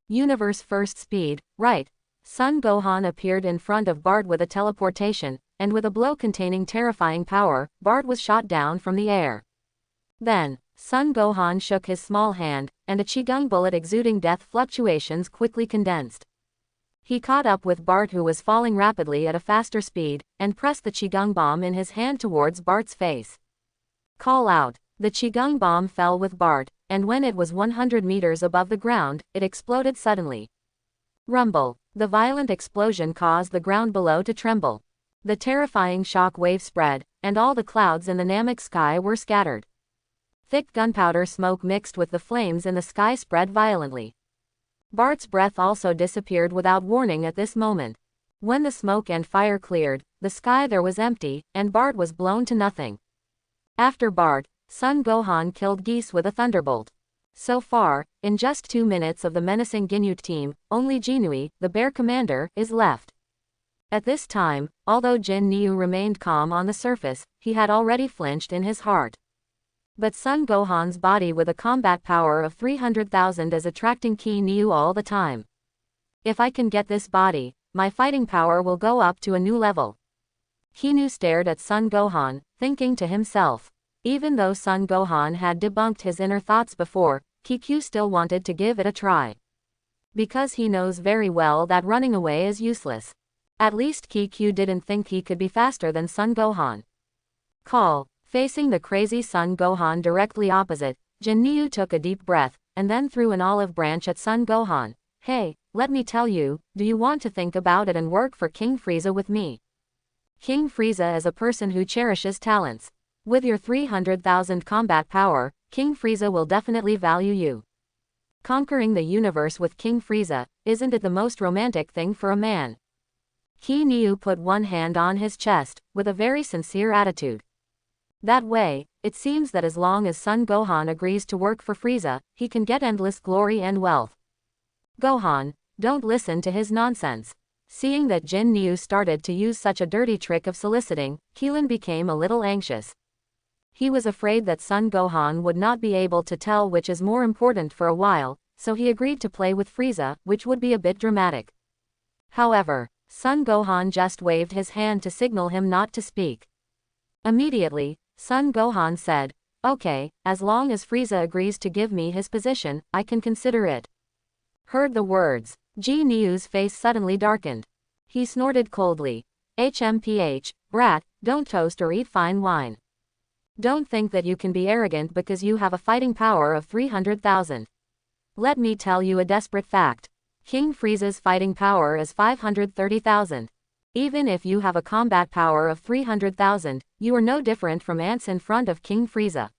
Universe first speed, right? Son Gohan appeared in front of Bart with a teleportation, and with a blow containing terrifying power, Bart was shot down from the air. Then, Son Gohan shook his small hand, and a Qigong bullet exuding death fluctuations quickly condensed. He caught up with Bart, who was falling rapidly at a faster speed, and pressed the Qigong bomb in his hand towards Bart's face. Call out. The Qigong bomb fell with Bart, and when it was 100 meters above the ground, it exploded suddenly. Rumble. The violent explosion caused the ground below to tremble. The terrifying shock wave spread, and all the clouds in the Namek sky were scattered. Thick gunpowder smoke mixed with the flames in the sky spread violently. Bart's breath also disappeared without warning at this moment. When the smoke and fire cleared, the sky there was empty, and Bart was blown to nothing. After Bart, Son Gohan killed Geese with a thunderbolt. So far, in just 2 minutes of the menacing Ginyu team, only Ginyu, the bear commander, is left. At this time, although Ginyu remained calm on the surface, he had already flinched in his heart. But Son Gohan's body with a combat power of 300,000 is attracting Ginyu all the time. If I can get this body, my fighting power will go up to a new level. Ginyu stared at Son Gohan, thinking to himself. Even though Son Gohan had debunked his inner thoughts before, Ginyu still wanted to give it a try. Because he knows very well that running away is useless. At least Ginyu didn't think he could be faster than Son Gohan. Call. Facing the crazy Son Gohan directly opposite, Ginyu took a deep breath, and then threw an olive branch at Son Gohan. Hey, let me tell you, do you want to think about it and work for King Frieza with me? King Frieza is a person who cherishes talents. With your 300,000 combat power, King Frieza will definitely value you. Conquering the universe with King Frieza, isn't it the most romantic thing for a man? Ginyu put one hand on his chest, with a very sincere attitude. That way, it seems that as long as Son Gohan agrees to work for Frieza, he can get endless glory and wealth. Gohan, don't listen to his nonsense. Seeing that Ginyu started to use such a dirty trick of soliciting, Keelan became a little anxious. He was afraid that Son Gohan would not be able to tell which is more important for a while, so he agreed to play with Frieza, which would be a bit dramatic. However, Son Gohan just waved his hand to signal him not to speak. Immediately, Son Gohan said, "Okay, as long as Frieza agrees to give me his position, I can consider it." Heard the words, Ginyu's face suddenly darkened. He snorted coldly. HMPH, brat, don't toast or eat fine wine. Don't think that you can be arrogant because you have a fighting power of 300,000. Let me tell you a desperate fact. King Frieza's fighting power is 530,000. Even if you have a combat power of 300,000, you are no different from ants in front of King Frieza.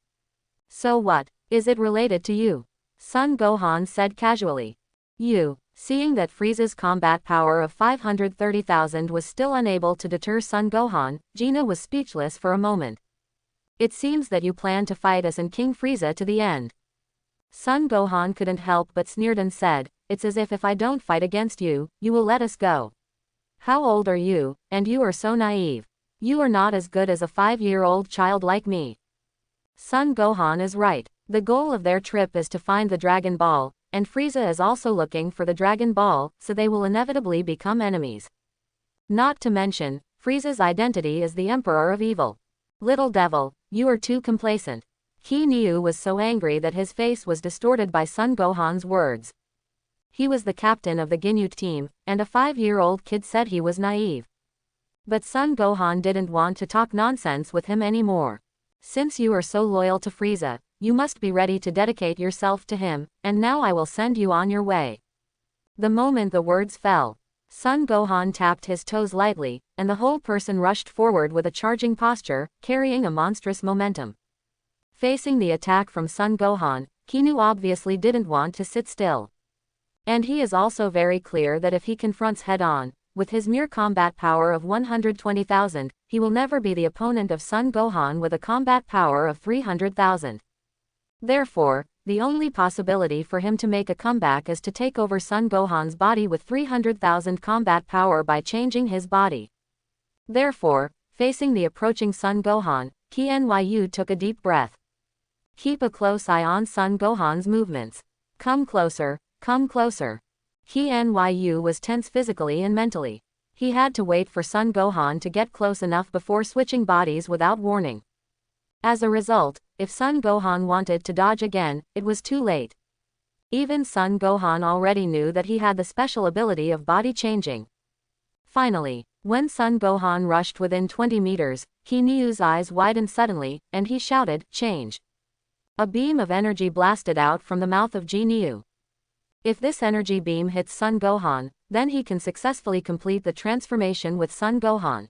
So what, is it related to you? Son Gohan said casually. Seeing that Frieza's combat power of 530,000 was still unable to deter Son Gohan, Gina was speechless for a moment. It seems that you plan to fight us and King Frieza to the end. Son Gohan couldn't help but sneered and said, "It's as if I don't fight against you, you will let us go. How old are you, and you are so naive? You are not as good as a 5-year-old child like me." Son Gohan is right. The goal of their trip is to find the Dragon Ball, and Frieza is also looking for the Dragon Ball, so they will inevitably become enemies. Not to mention, Frieza's identity is the Emperor of Evil. Little devil, you are too complacent. Ginyu was so angry that his face was distorted by Son Gohan's words. He was the captain of the Ginyu team, and a 5-year-old kid said he was naive. But Son Gohan didn't want to talk nonsense with him anymore. Since you are so loyal to Frieza, you must be ready to dedicate yourself to him, and now I will send you on your way. The moment the words fell, Son Gohan tapped his toes lightly, and the whole person rushed forward with a charging posture, carrying a monstrous momentum. Facing the attack from Son Gohan, Ginyu obviously didn't want to sit still. And he is also very clear that if he confronts head-on, with his mere combat power of 120,000, he will never be the opponent of Son Gohan with a combat power of 300,000. Therefore, the only possibility for him to make a comeback is to take over Son Gohan's body with 300,000 combat power by changing his body. Therefore, facing the approaching Son Gohan, Ginyu took a deep breath. Keep a close eye on Son Gohan's movements. Come closer, come closer. Ginyu was tense physically and mentally. He had to wait for Son Gohan to get close enough before switching bodies without warning. As a result, if Son Gohan wanted to dodge again, it was too late. Even Son Gohan already knew that he had the special ability of body changing. Finally, when Son Gohan rushed within 20 meters, Ginyu's eyes widened suddenly, and he shouted, "Change!" A beam of energy blasted out from the mouth of Ginyu. If this energy beam hits Son Gohan, then he can successfully complete the transformation with Son Gohan.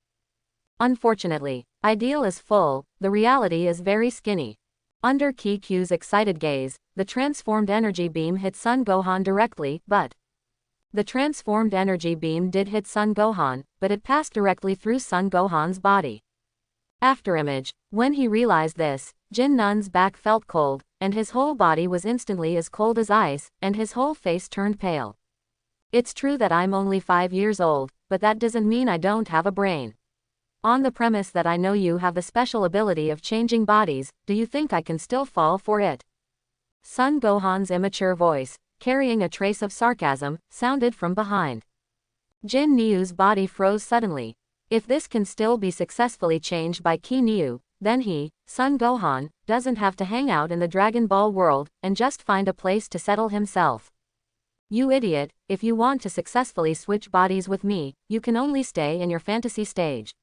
Unfortunately, ideal is full, the reality is very skinny. Under Kikyu's excited gaze, the transformed energy beam hit Son Gohan directly, but the transformed energy beam did hit Son Gohan, but it passed directly through Son Gohan's body. Afterimage, when he realized this, Jin Nun's back felt cold, and his whole body was instantly as cold as ice, and his whole face turned pale. It's true that I'm only 5 years old, but that doesn't mean I don't have a brain. On the premise that I know you have the special ability of changing bodies, do you think I can still fall for it? Son Gohan's immature voice, carrying a trace of sarcasm, sounded from behind. Jinyu's body froze suddenly. If this can still be successfully changed by Ginyu, then he, Son Gohan, doesn't have to hang out in the Dragon Ball world, and just find a place to settle himself. You idiot, if you want to successfully switch bodies with me, you can only stay in your fantasy stage.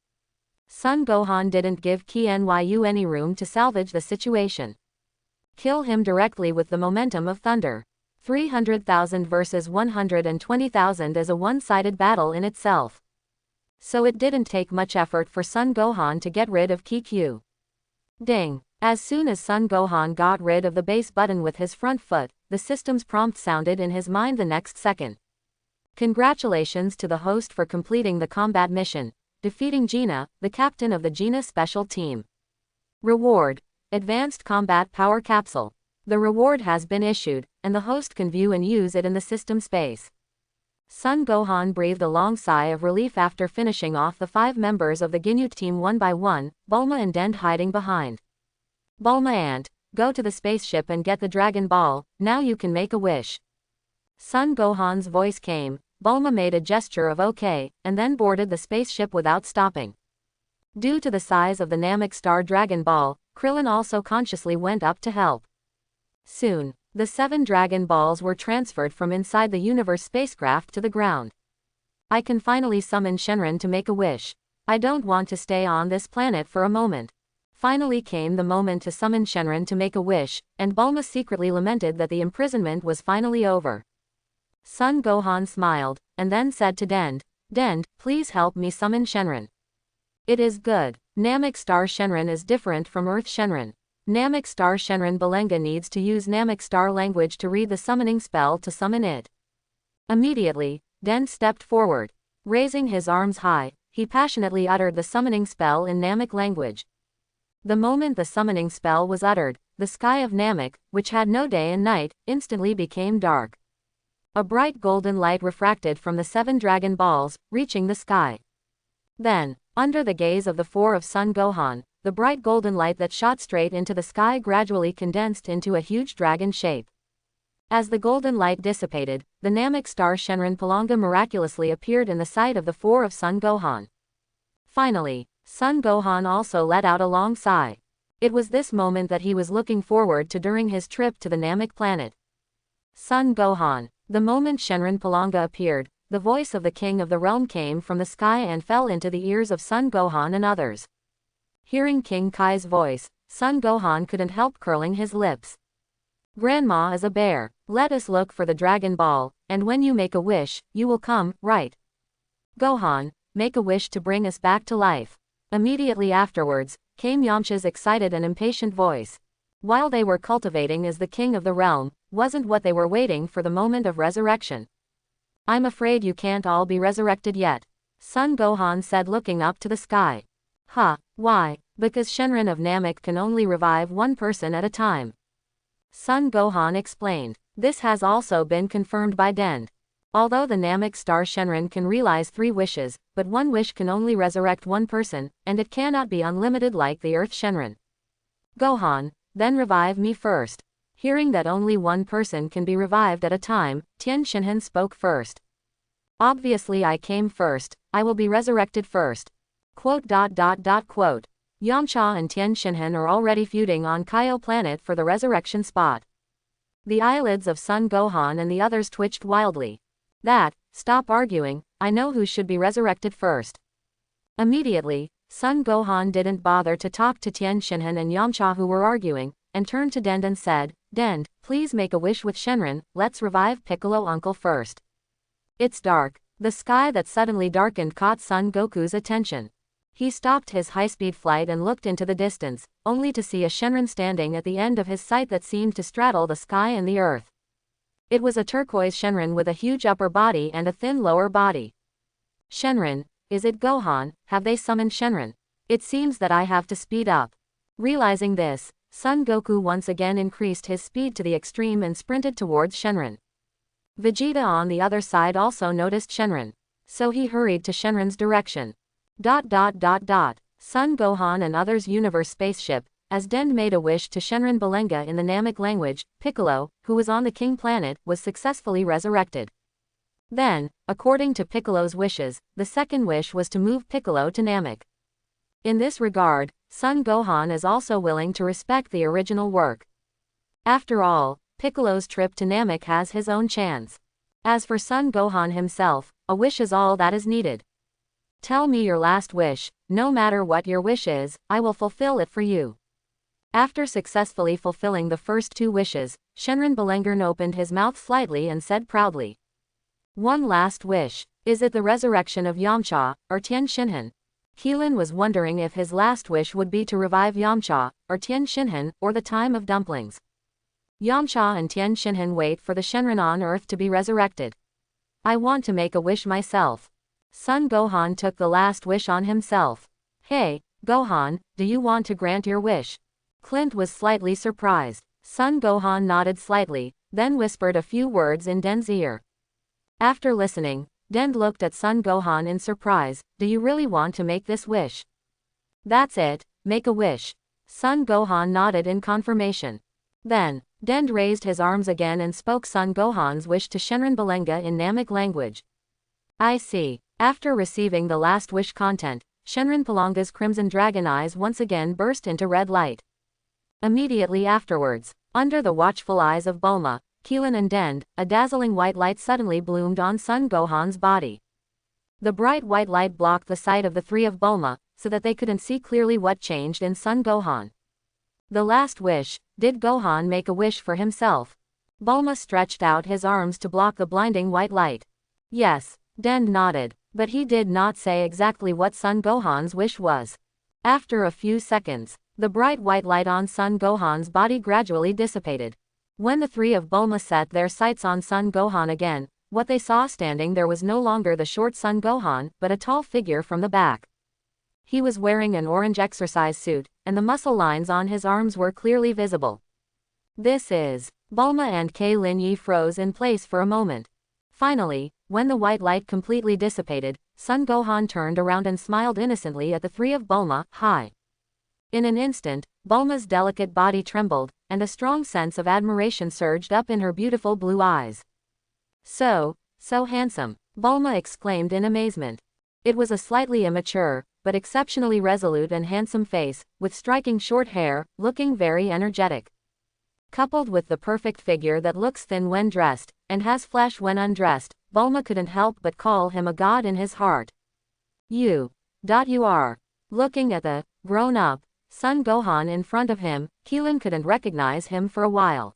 Son Gohan didn't give Ginyu any room to salvage the situation. Kill him directly with the momentum of thunder. 300,000 versus 120,000 is a one-sided battle in itself. So it didn't take much effort for Son Gohan to get rid of Q. Ding! As soon as Son Gohan got rid of the base button with his front foot, the system's prompt sounded in his mind the next second. Congratulations to the host for completing the combat mission, defeating Gina, the captain of the Gina Special Team. Reward: Advanced Combat Power Capsule. The reward has been issued, and the host can view and use it in the system space. Son Gohan breathed a long sigh of relief after finishing off the 5 members of the Ginyu team one by one, Bulma and Dend hiding behind. Bulma Aunt, go to the spaceship and get the Dragon Ball, now you can make a wish. Son Gohan's voice came. Bulma made a gesture of okay, and then boarded the spaceship without stopping. Due to the size of the Namek Star Dragon Ball, Krillin also consciously went up to help. Soon, the 7 Dragon Balls were transferred from inside the universe spacecraft to the ground. I can finally summon Shenron to make a wish. I don't want to stay on this planet for a moment. Finally came the moment to summon Shenron to make a wish, and Bulma secretly lamented that the imprisonment was finally over. Son Gohan smiled, and then said to Dend, Dend, please help me summon Shenron. It is good. Namek Star Shenron is different from Earth Shenron. Namek Star Shenron Belenga needs to use Namek Star language to read the summoning spell to summon it. Immediately, Dend stepped forward. Raising his arms high, he passionately uttered the summoning spell in Namek language. The moment the summoning spell was uttered, the sky of Namek, which had no day and night, instantly became dark. A bright golden light refracted from the 7 Dragon Balls, reaching the sky. Then, under the gaze of the 4 of Son Gohan, the bright golden light that shot straight into the sky gradually condensed into a huge dragon shape. As the golden light dissipated, the Namek Star Shenron Palanga miraculously appeared in the sight of the 4 of Son Gohan. Finally, Son Gohan also let out a long sigh. It was this moment that he was looking forward to during his trip to the Namek planet. Son Gohan. The moment Shenron Palanga appeared, the voice of the king of the realm came from the sky and fell into the ears of Son Gohan and others. Hearing King Kai's voice, Son Gohan couldn't help curling his lips. Grandma is a bear. Let us look for the Dragon Ball, and when you make a wish, you will come, right? Gohan, make a wish to bring us back to life. Immediately afterwards, came Yamcha's excited and impatient voice. While they were cultivating as the king of the realm, wasn't what they were waiting for the moment of resurrection. I'm afraid you can't all be resurrected yet. Son Gohan said looking up to the sky. Huh, why? Because Shenron of Namek can only revive one person at a time. Son Gohan explained. This has also been confirmed by Dend. Although the Namek Star Shenron can realize 3 wishes, but one wish can only resurrect one person, and it cannot be unlimited like the Earth Shenron. Gohan, then revive me first. Hearing that only one person can be revived at a time, Tien Shinhan spoke first. Obviously I came first, I will be resurrected first. Quote. Yamcha and Tien Shinhan are already feuding on Kaio planet for the resurrection spot. The eyelids of Son Gohan and the others twitched wildly. Stop arguing, I know who should be resurrected first. Immediately, Son Gohan didn't bother to talk to Tien Shinhan and Yamcha who were arguing, and turned to Dend and said, Dend, please make a wish with Shenron, let's revive Piccolo Uncle first. It's dark. The sky that suddenly darkened caught Son Goku's attention. He stopped his high-speed flight and looked into the distance, only to see a Shenron standing at the end of his sight that seemed to straddle the sky and the earth. It was a turquoise Shenron with a huge upper body and a thin lower body. Shenron, is it Gohan? Have they summoned Shenron? It seems that I have to speed up. Realizing this, Son Goku once again increased his speed to the extreme and sprinted towards Shenron. Vegeta on the other side also noticed Shenron. So he hurried to Shenron's direction. Son Gohan and others' universe spaceship, as Dend made a wish to Shenron Belenga in the Namek language, Piccolo, who was on the King planet, was successfully resurrected. Then, according to Piccolo's wishes, the second wish was to move Piccolo to Namek. In this regard, Son Gohan is also willing to respect the original work. After all, Piccolo's trip to Namek has his own chance. As for Son Gohan himself, a wish is all that is needed. Tell me your last wish. No matter what your wish is, I will fulfill it for you. After successfully fulfilling the first 2 wishes, Shenron Belengarn opened his mouth slightly and said proudly. One last wish. Is it the resurrection of Yamcha, or Tien Shinhan? Keelan was wondering if his last wish would be to revive Yamcha, or Tien Shinhan, or the time of dumplings. Yamcha and Tien Shinhan wait for the Shenron on Earth to be resurrected. I want to make a wish myself. Son Gohan took the last wish on himself. Hey, Gohan, do you want to grant your wish? Clint was slightly surprised. Son Gohan nodded slightly, then whispered a few words in Den's ear. After listening, Den looked at Son Gohan in surprise. Do you really want to make this wish? That's it, make a wish. Son Gohan nodded in confirmation. Then, Den raised his arms again and spoke Son Gohan's wish to Shenron Belenga in Namek language. I see. After receiving the last wish content, Shenron Belenga's crimson dragon eyes once again burst into red light. Immediately afterwards, under the watchful eyes of Bulma, Keelan and Den, a dazzling white light suddenly bloomed on Son Gohan's body. The bright white light blocked the sight of the 3 of Bulma, so that they couldn't see clearly what changed in Son Gohan. The last wish. Did Gohan make a wish for himself? Bulma stretched out his arms to block the blinding white light. Yes, Den nodded, but he did not say exactly what Son Gohan's wish was. After a few seconds, the bright white light on Son Gohan's body gradually dissipated. When the 3 of Bulma set their sights on Son Gohan again, what they saw standing there was no longer the short Son Gohan, but a tall figure from the back. He was wearing an orange exercise suit, and the muscle lines on his arms were clearly visible. This is... Bulma and Kei Lin Yi froze in place for a moment. Finally, when the white light completely dissipated, Son Gohan turned around and smiled innocently at the 3 of Bulma. Hi. In an instant, Bulma's delicate body trembled, and a strong sense of admiration surged up in her beautiful blue eyes. So handsome, Bulma exclaimed in amazement. It was a slightly immature, but exceptionally resolute and handsome face, with striking short hair, looking very energetic. Coupled with the perfect figure that looks thin when dressed, and has flesh when undressed, Bulma couldn't help but call him a god in his heart. You are. Looking at the grown-up Son Gohan in front of him, Keelan couldn't recognize him for a while.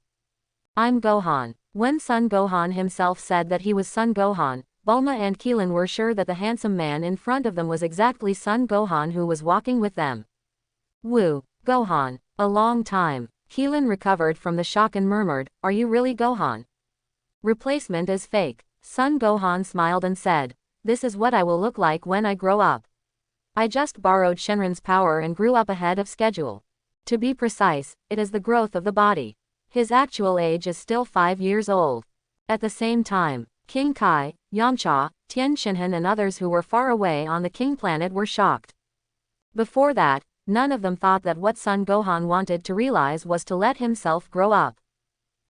I'm Gohan. When Son Gohan himself said that he was Son Gohan, Bulma and Keelan were sure that the handsome man in front of them was exactly Son Gohan who was walking with them. Woo, Gohan, a long time. Keelan recovered from the shock and murmured, are you really Gohan? Replacement is fake. Son Gohan smiled and said, this is what I will look like when I grow up. I just borrowed Shenron's power and grew up ahead of schedule. To be precise, it is the growth of the body. His actual age is still 5 years old. At the same time, King Kai, Yamcha, Tien Shinhan and others who were far away on the King planet were shocked. Before that, none of them thought that what Son Gohan wanted to realize was to let himself grow up.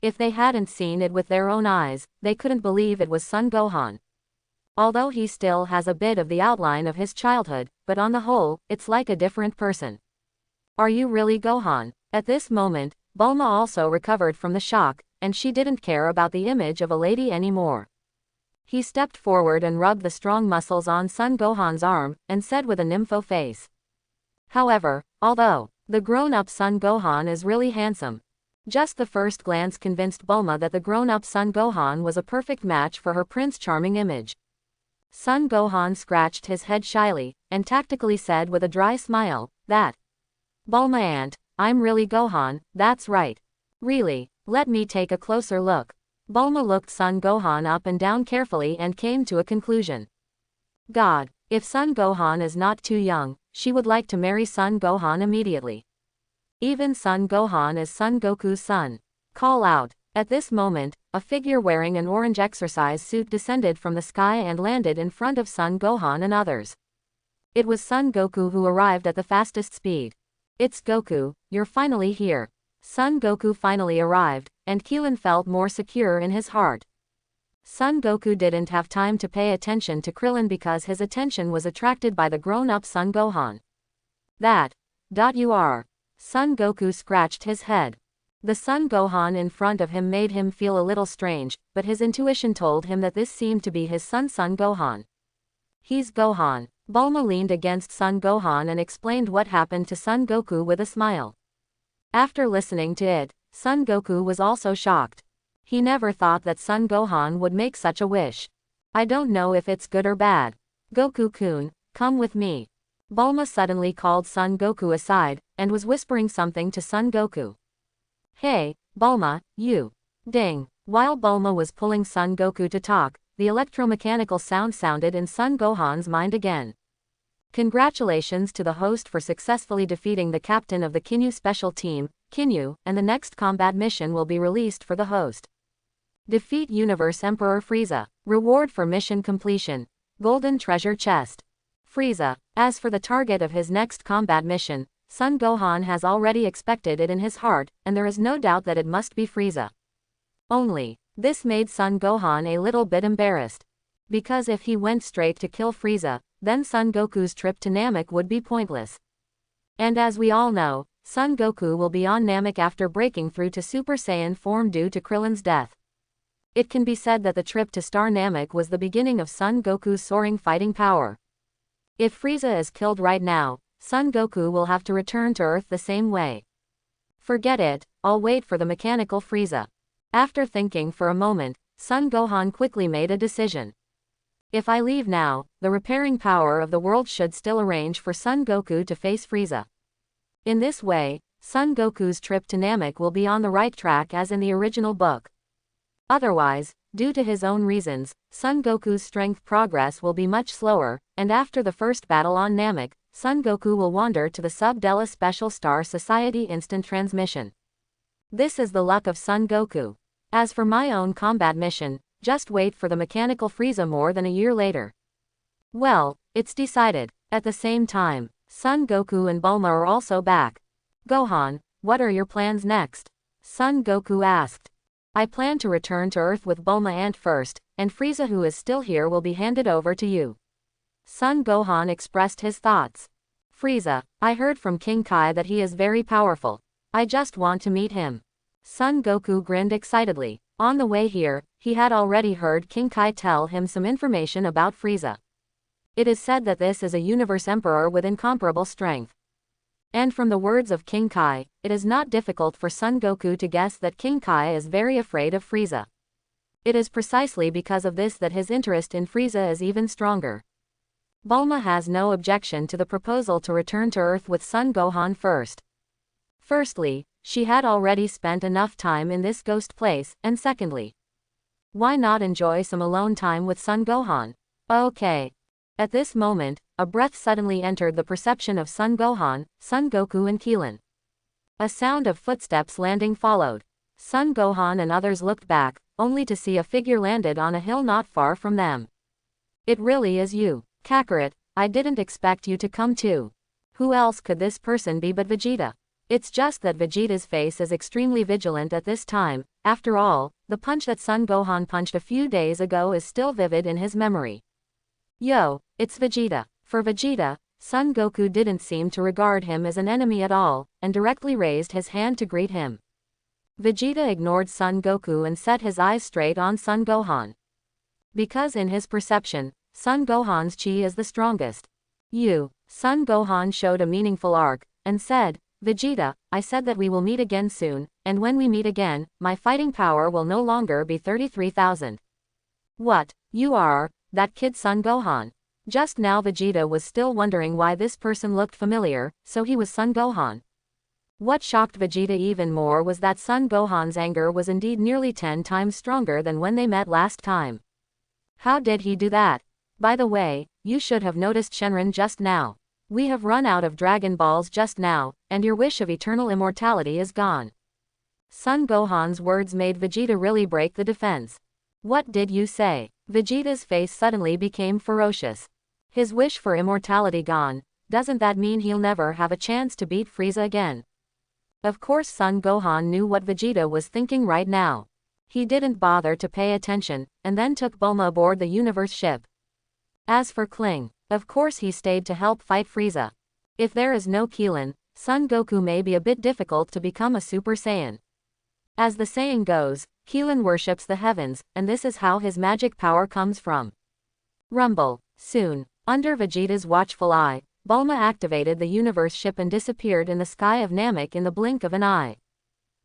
If they hadn't seen it with their own eyes, they couldn't believe it was Son Gohan. Although he still has a bit of the outline of his childhood, but on the whole, it's like a different person. Are you really Gohan? At this moment, Bulma also recovered from the shock, and she didn't care about the image of a lady anymore. He stepped forward and rubbed the strong muscles on Son Gohan's arm, and said with a nympho face. However, although the grown-up Son Gohan is really handsome. Just the first glance convinced Bulma that the grown-up Son Gohan was a perfect match for her Prince Charming image. Son Gohan scratched his head shyly, and tactically said with a dry smile, that. Bulma aunt, I'm really Gohan, that's right. Really, let me take a closer look. Bulma looked Son Gohan up and down carefully and came to a conclusion. God, if Son Gohan is not too young, she would like to marry Son Gohan immediately. Even Son Gohan is Son Goku's son. Call out. At this moment, a figure wearing an orange exercise suit descended from the sky and landed in front of Son Gohan and others. It was Son Goku who arrived at the fastest speed. It's Goku, you're finally here. Son Goku finally arrived, and Keelan felt more secure in his heart. Son Goku didn't have time to pay attention to Krillin because his attention was attracted by the grown-up Son Gohan. That. You are. Son Goku scratched his head. The Son Gohan in front of him made him feel a little strange, but his intuition told him that this seemed to be his son Son Gohan. He's Gohan. Bulma leaned against Son Gohan and explained what happened to Son Goku with a smile. After listening to it, Son Goku was also shocked. He never thought that Son Gohan would make such a wish. I don't know if it's good or bad. Goku-kun, come with me. Bulma suddenly called Son Goku aside, and was whispering something to Son Goku. Hey, Bulma, you. Ding. While Bulma was pulling Son Goku to talk, the electromechanical sound sounded in Son Gohan's mind again. Congratulations to the host for successfully defeating the captain of the Ginyu special team, Ginyu, and the next combat mission will be released for the host. Defeat Universe Emperor Frieza. Reward for mission completion. Golden treasure chest. Frieza. As for the target of his next combat mission, Son Gohan has already expected it in his heart, and there is no doubt that it must be Frieza. Only, this made Son Gohan a little bit embarrassed. Because if he went straight to kill Frieza, then Son Goku's trip to Namek would be pointless. And as we all know, Son Goku will be on Namek after breaking through to Super Saiyan form due to Krillin's death. It can be said that the trip to Star Namek was the beginning of Son Goku's soaring fighting power. If Frieza is killed right now, Son Goku will have to return to Earth the same way. Forget it, I'll wait for the mechanical Frieza. After thinking for a moment, Son Gohan quickly made a decision. If I leave now, the repairing power of the world should still arrange for Son Goku to face Frieza. In this way, Son Goku's trip to Namek will be on the right track as in the original book. Otherwise, due to his own reasons, Son Goku's strength progress will be much slower, and after the first battle on Namek, Son Goku will wander to the Sub-Dela Special Star Society instant transmission. This is the luck of Son Goku. As for my own combat mission, just wait for the mechanical Frieza more than a year later. Well, it's decided. At the same time, Son Goku and Bulma are also back. Gohan, what are your plans next? Son Goku asked. I plan to return to Earth with Bulma Aunt first, and Frieza who is still here will be handed over to you. Son Gohan expressed his thoughts. Frieza, I heard from King Kai that he is very powerful. I just want to meet him. Son Goku grinned excitedly. On the way here, he had already heard King Kai tell him some information about Frieza. It is said that this is a universe emperor with incomparable strength. And from the words of King Kai, it is not difficult for Son Goku to guess that King Kai is very afraid of Frieza. It is precisely because of this that his interest in Frieza is even stronger. Bulma has no objection to the proposal to return to Earth with Son Gohan first. Firstly, she had already spent enough time in this ghost place, and secondly, why not enjoy some alone time with Son Gohan? Okay. At this moment, a breath suddenly entered the perception of Son Gohan, Son Goku and Krillin. A sound of footsteps landing followed. Son Gohan and others looked back, only to see a figure landed on a hill not far from them. It really is you, Kakarot. I didn't expect you to come too. Who else could this person be but Vegeta? It's just that Vegeta's face is extremely vigilant at this time. After all, the punch that Son Gohan punched a few days ago is still vivid in his memory. Yo, it's Vegeta. For Vegeta, Son Goku didn't seem to regard him as an enemy at all, and directly raised his hand to greet him. Vegeta ignored Son Goku and set his eyes straight on Son Gohan. Because in his perception, Son Gohan's chi is the strongest. Son Gohan showed a meaningful arc, and said, Vegeta, I said that we will meet again soon, and when we meet again, my fighting power will no longer be 33,000. What, you are, that kid Son Gohan? Just now Vegeta was still wondering why this person looked familiar, so he was Son Gohan. What shocked Vegeta even more was that Son Gohan's anger was indeed nearly 10 times stronger than when they met last time. How did he do that? By the way, you should have noticed Shenron just now. We have run out of Dragon Balls just now, and your wish of eternal immortality is gone. Son Gohan's words made Vegeta really break the defense. What did you say? Vegeta's face suddenly became ferocious. His wish for immortality gone, doesn't that mean he'll never have a chance to beat Frieza again? Of course Son Gohan knew what Vegeta was thinking right now. He didn't bother to pay attention, and then took Bulma aboard the universe ship. As for Kling, of course he stayed to help fight Frieza. If there is no Krillin, Son Goku may be a bit difficult to become a Super Saiyan. As the saying goes, Krillin worships the heavens, and this is how his magic power comes from. Rumble. Soon. Under Vegeta's watchful eye, Bulma activated the universe ship and disappeared in the sky of Namek in the blink of an eye.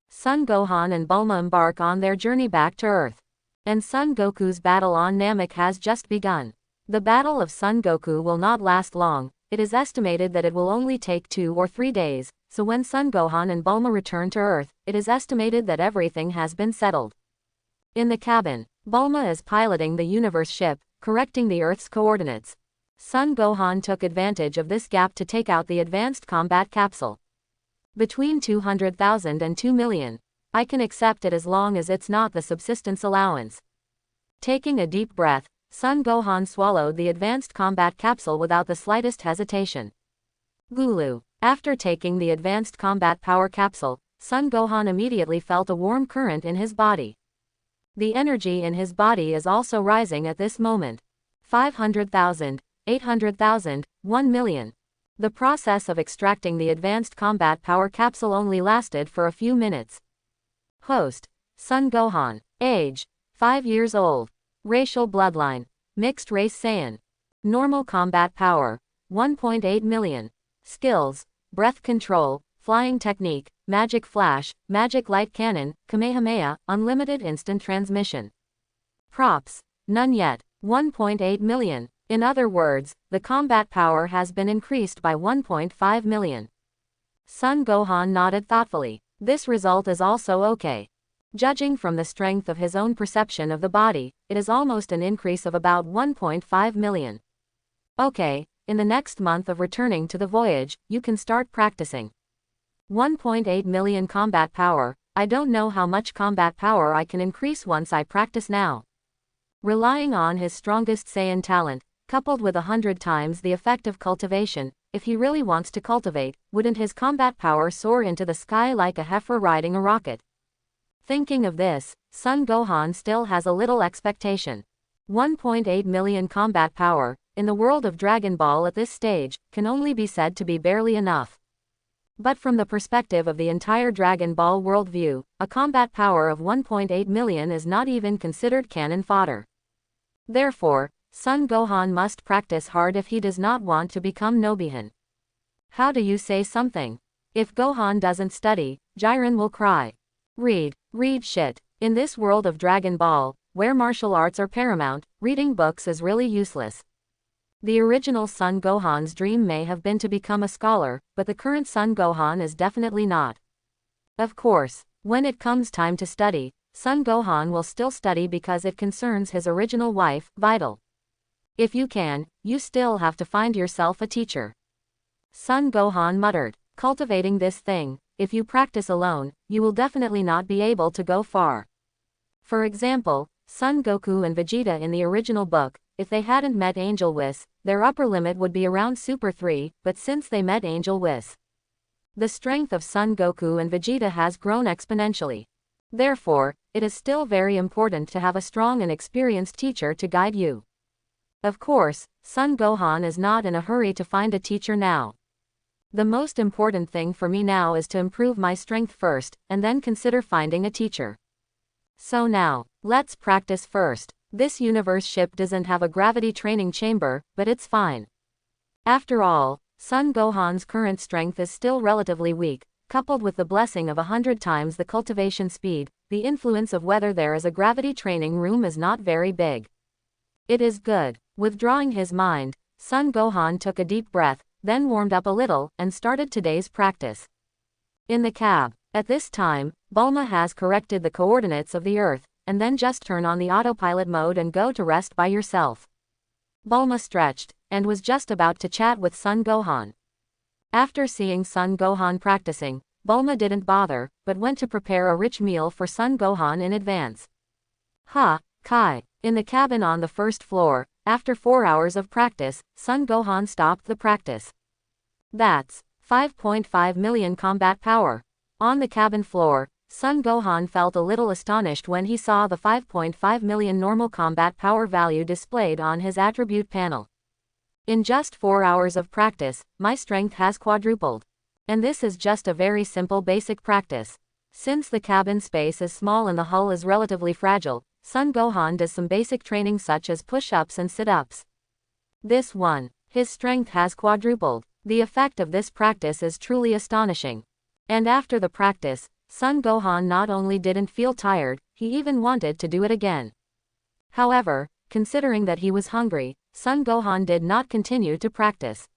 Son Gohan and Bulma embark on their journey back to Earth. And Son Goku's battle on Namek has just begun. The battle of Son Goku will not last long. It is estimated that it will only take 2 or 3 days, so when Son Gohan and Bulma return to Earth, it is estimated that everything has been settled. In the cabin, Bulma is piloting the universe ship, correcting the Earth's coordinates. Son Gohan took advantage of this gap to take out the advanced combat capsule. Between 200,000 and 2 million. I can accept it as long as it's not the subsistence allowance. Taking a deep breath, Son Gohan swallowed the advanced combat capsule without the slightest hesitation. Gulu. After taking the advanced combat power capsule, Son Gohan immediately felt a warm current in his body. The energy in his body is also rising at this moment. 500,000, 800,000, 1 million. The process of extracting the advanced combat power capsule only lasted for a few minutes. Host: Son Gohan. Age: 5 years old. Racial bloodline: mixed race Saiyan. Normal combat power: 1.8 million. Skills: breath control, flying technique, magic flash, magic light cannon, Kamehameha, unlimited instant transmission. Props: none yet. 1.8 million. In other words, the combat power has been increased by 1.5 million. Son Gohan nodded thoughtfully. This result is also okay. Judging from the strength of his own perception of the body, it is almost an increase of about 1.5 million. Okay, in the next month of returning to the voyage, you can start practicing. 1.8 million combat power. I don't know how much combat power I can increase once I practice now. Relying on his strongest Saiyan talent, coupled with 100 times the effect of cultivation, if he really wants to cultivate, wouldn't his combat power soar into the sky like a heifer riding a rocket? Thinking of this, Son Gohan still has a little expectation. 1.8 million combat power, in the world of Dragon Ball at this stage, can only be said to be barely enough. But from the perspective of the entire Dragon Ball worldview, a combat power of 1.8 million is not even considered cannon fodder. Therefore, Son Gohan must practice hard if he does not want to become Nobihan. How do you say something? If Gohan doesn't study, Jiren will cry. Read shit. In this world of Dragon Ball, where martial arts are paramount, reading books is really useless. The original Son Gohan's dream may have been to become a scholar, but the current Son Gohan is definitely not. Of course, when it comes time to study, Son Gohan will still study because it concerns his original wife, Vital. If you can, you still have to find yourself a teacher. Son Gohan muttered, cultivating this thing, if you practice alone, you will definitely not be able to go far. For example, Son Goku and Vegeta in the original book, if they hadn't met Angel Whis, their upper limit would be around Super 3, but since they met Angel Whis, the strength of Son Goku and Vegeta has grown exponentially. Therefore, it is still very important to have a strong and experienced teacher to guide you. Of course, Son Gohan is not in a hurry to find a teacher now. The most important thing for me now is to improve my strength first, and then consider finding a teacher. So now, let's practice first. This universe ship doesn't have a gravity training chamber, but it's fine. After all, Son Gohan's current strength is still relatively weak, coupled with the blessing of 100 times the cultivation speed, the influence of whether there is a gravity training room is not very big. It is good. Withdrawing his mind, Son Gohan took a deep breath, then warmed up a little, and started today's practice. In the cab. At this time, Bulma has corrected the coordinates of the Earth, and then just turn on the autopilot mode and go to rest by yourself. Bulma stretched, and was just about to chat with Son Gohan. After seeing Son Gohan practicing, Bulma didn't bother, but went to prepare a rich meal for Son Gohan in advance. Kai. In the cabin on the first floor, after 4 hours of practice, Son Gohan stopped the practice. That's 5.5 million combat power. On the cabin floor, Son Gohan felt a little astonished when he saw the 5.5 million normal combat power value displayed on his attribute panel. In just 4 hours of practice, my strength has quadrupled. And this is just a very simple basic practice. Since the cabin space is small and the hull is relatively fragile, Son Gohan does some basic training such as push-ups and sit-ups. This one. His strength has quadrupled. The effect of this practice is truly astonishing. And after the practice, Son Gohan not only didn't feel tired, he even wanted to do it again. However, considering that he was hungry, Son Gohan did not continue to practice.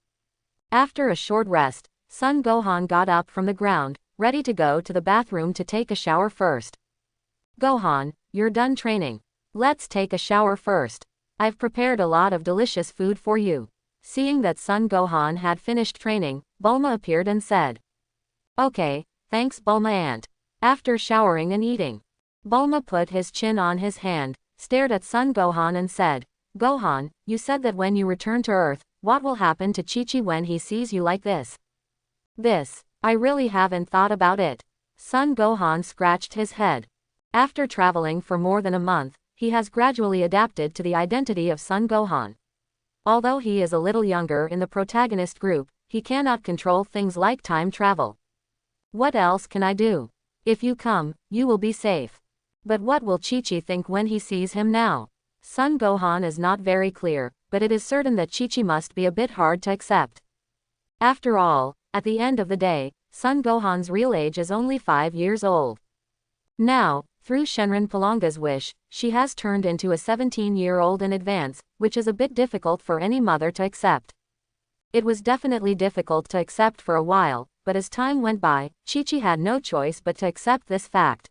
After a short rest, Son Gohan got up from the ground, ready to go to the bathroom to take a shower first. Gohan, you're done training. Let's take a shower first. I've prepared a lot of delicious food for you. Seeing that Son Gohan had finished training, Bulma appeared and said, Okay, thanks Bulma aunt. After showering and eating, Bulma put his chin on his hand, stared at Son Gohan and said, Gohan, you said that when you return to Earth, what will happen to Chi-Chi when he sees you like this? I really haven't thought about it. Son Gohan scratched his head. After traveling for more than a month, he has gradually adapted to the identity of Son Gohan. Although he is a little younger in the protagonist group, he cannot control things like time travel. What else can I do? If you come, you will be safe. But what will Chi-Chi think when he sees him now? Son Gohan is not very clear, but it is certain that Chi-Chi must be a bit hard to accept. After all, at the end of the day, Son Gohan's real age is only 5 years old. Now, through Shenron Palanga's wish, she has turned into a 17-year-old in advance, which is a bit difficult for any mother to accept. It was definitely difficult to accept for a while, but as time went by, Chi-Chi had no choice but to accept this fact.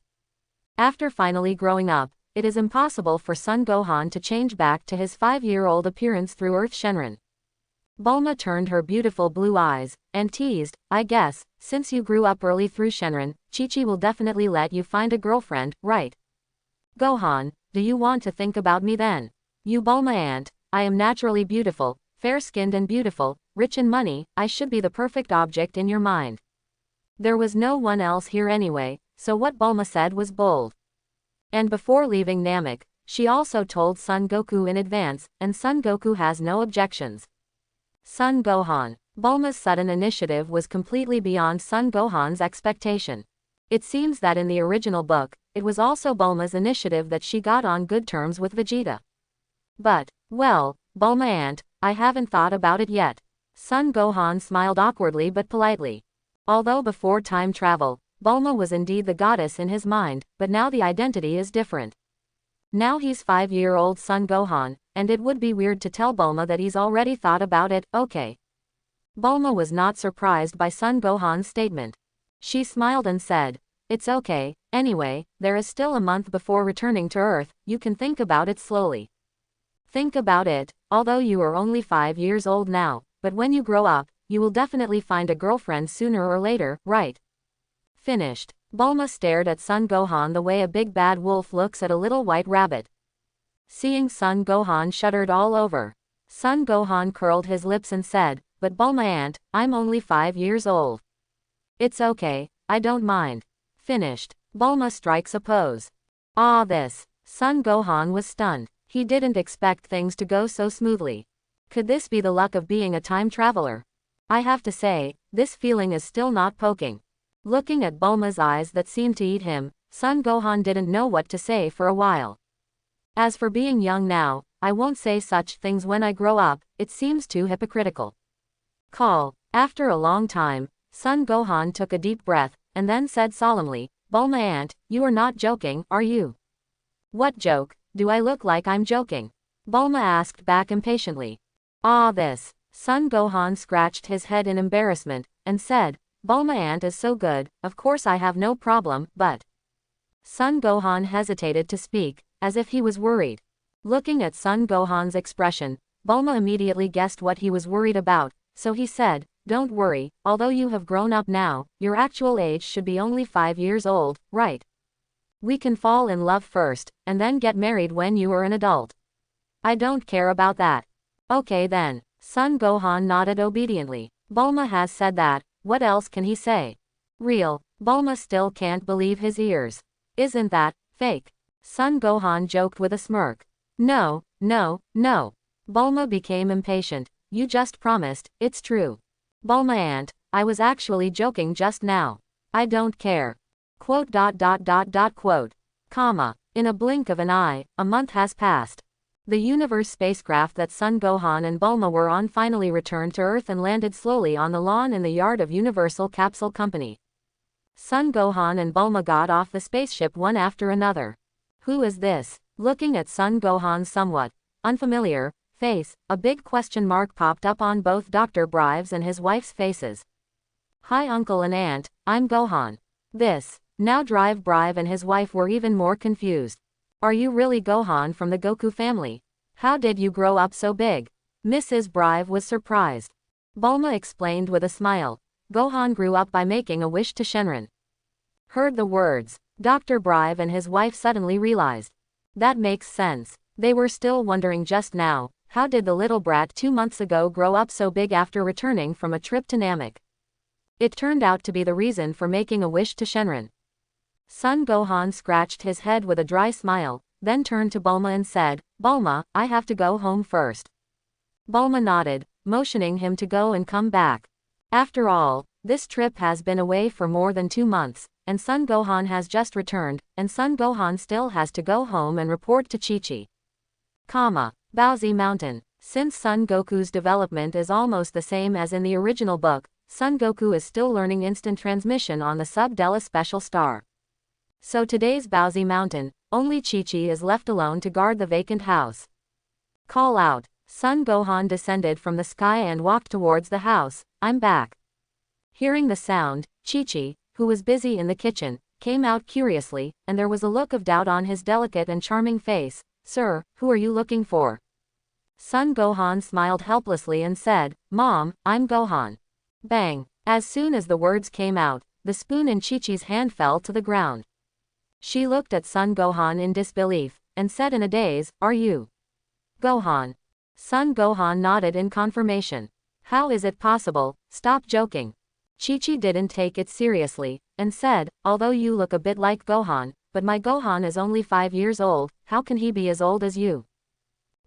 After finally growing up, it is impossible for Son Gohan to change back to his 5-year-old appearance through Earth Shenron. Bulma turned her beautiful blue eyes, and teased, I guess, since you grew up early through Shenron, Chi-Chi will definitely let you find a girlfriend, right? Gohan, do you want to think about me then? You Bulma aunt, I am naturally beautiful, fair-skinned and beautiful, rich in money, I should be the perfect object in your mind. There was no one else here anyway, so what Bulma said was bold. And before leaving Namek, she also told Son Goku in advance, and Son Goku has no objections. Son Gohan. Bulma's sudden initiative was completely beyond Son Gohan's expectation. It seems that in the original book, it was also Bulma's initiative that she got on good terms with Vegeta. But, well, Bulma aunt, I haven't thought about it yet. Son Gohan smiled awkwardly but politely. Although before time travel, Bulma was indeed the goddess in his mind, but now the identity is different. Now he's 5-year-old Son Gohan, and it would be weird to tell Bulma that he's already thought about it, okay. Bulma was not surprised by Son Gohan's statement. She smiled and said, It's okay, anyway, there is still a month before returning to Earth, you can think about it slowly. Think about it, although you are only 5 years old now, but when you grow up, you will definitely find a girlfriend sooner or later, right? Finished. Bulma stared at Son Gohan the way a big bad wolf looks at a little white rabbit. Seeing Son Gohan shuddered all over. Son Gohan curled his lips and said, But Bulma aunt, I'm only 5 years old. It's okay, I don't mind. Finished. Bulma strikes a pose. This. Son Gohan was stunned. He didn't expect things to go so smoothly. Could this be the luck of being a time traveler? I have to say, this feeling is still not poking. Looking at Bulma's eyes that seemed to eat him, Son Gohan didn't know what to say for a while. As for being young now, I won't say such things when I grow up, it seems too hypocritical. After a long time, Son Gohan took a deep breath, and then said solemnly, Bulma aunt, you are not joking, are you? What joke? Do I look like I'm joking? Bulma asked back impatiently. This. Son Gohan scratched his head in embarrassment, and said, Bulma aunt is so good, of course I have no problem, but... Son Gohan hesitated to speak, as if he was worried. Looking at Son Gohan's expression, Bulma immediately guessed what he was worried about, so he said, Don't worry, although you have grown up now, your actual age should be only 5 years old, right? We can fall in love first, and then get married when you are an adult. I don't care about that. Okay then. Son Gohan nodded obediently. Bulma has said that, what else can he say? Real. Bulma still can't believe his ears. Isn't that fake? Son Gohan joked with a smirk. No. Bulma became impatient. You just promised, it's true. Bulma aunt, I was actually joking just now. I don't care. Quote. In a blink of an eye, a month has passed. The universe spacecraft that Son Gohan and Bulma were on finally returned to Earth and landed slowly on the lawn in the yard of Universal Capsule Company. Son Gohan and Bulma got off the spaceship one after another. Who is this? Looking at Son Gohan's somewhat unfamiliar face, a big question mark popped up on both Dr. Brive's and his wife's faces. Hi uncle and aunt, I'm Gohan. This. Now Brive and his wife were even more confused. Are you really Gohan from the Goku family? How did you grow up so big? Mrs. Brive was surprised. Bulma explained with a smile. Gohan grew up by making a wish to Shenron. Heard the words. Dr. Brive and his wife suddenly realized. That makes sense. They were still wondering just now, how did the little brat 2 months ago grow up so big after returning from a trip to Namek? It turned out to be the reason for making a wish to Shenron. Son Gohan scratched his head with a dry smile, then turned to Bulma and said, Bulma, I have to go home first. Bulma nodded, motioning him to go and come back. After all, this trip has been away for more than 2 months, and Son Gohan has just returned, and Son Gohan still has to go home and report to Chi-Chi. Bowsy Mountain. Since Son Goku's development is almost the same as in the original book, Son Goku is still learning instant transmission on the Sub-Della Special Star. So today's Bowsy Mountain, only Chi-Chi is left alone to guard the vacant house. Call out. Son Gohan descended from the sky and walked towards the house. I'm back. Hearing the sound, Chi-Chi, who was busy in the kitchen, came out curiously, and there was a look of doubt on his delicate and charming face. Sir, who are you looking for? Son Gohan smiled helplessly and said, Mom, I'm Gohan. Bang! As soon as the words came out, the spoon in Chi-Chi's hand fell to the ground. She looked at Son Gohan in disbelief, and said in a daze, Are you Gohan? Son Gohan nodded in confirmation. How is it possible? Stop joking. Chi-Chi didn't take it seriously, and said, Although you look a bit like Gohan, but my Gohan is only 5 years old, how can he be as old as you?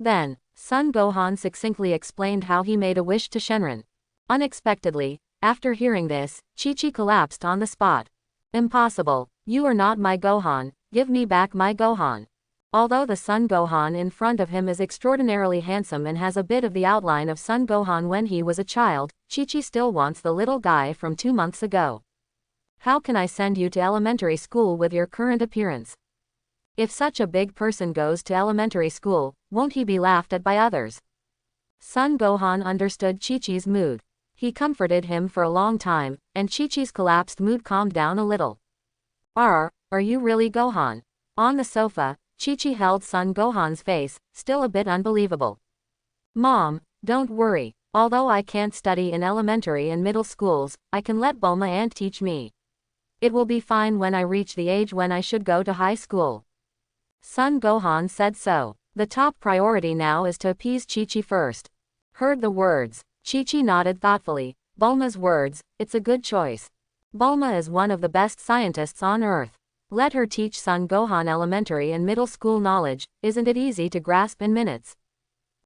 Then, Son Gohan succinctly explained how he made a wish to Shenron. Unexpectedly, after hearing this, Chi-Chi collapsed on the spot. Impossible. You are not my Gohan, give me back my Gohan. Although the Son Gohan in front of him is extraordinarily handsome and has a bit of the outline of Son Gohan when he was a child, Chi-Chi still wants the little guy from 2 months ago. How can I send you to elementary school with your current appearance? If such a big person goes to elementary school, won't he be laughed at by others? Son Gohan understood Chi-Chi's mood. He comforted him for a long time, and Chi-Chi's collapsed mood calmed down a little. Are you really Gohan? On the sofa, Chi-Chi held Son Gohan's face, still a bit unbelievable. Mom, don't worry. Although I can't study in elementary and middle schools, I can let Bulma aunt teach me. It will be fine when I reach the age when I should go to high school. Son Gohan said so. The top priority now is to appease Chi-Chi first. Heard the words. Chi-Chi nodded thoughtfully. Bulma's words, it's a good choice. Bulma is one of the best scientists on Earth. Let her teach Son Gohan elementary and middle school knowledge, isn't it easy to grasp in minutes?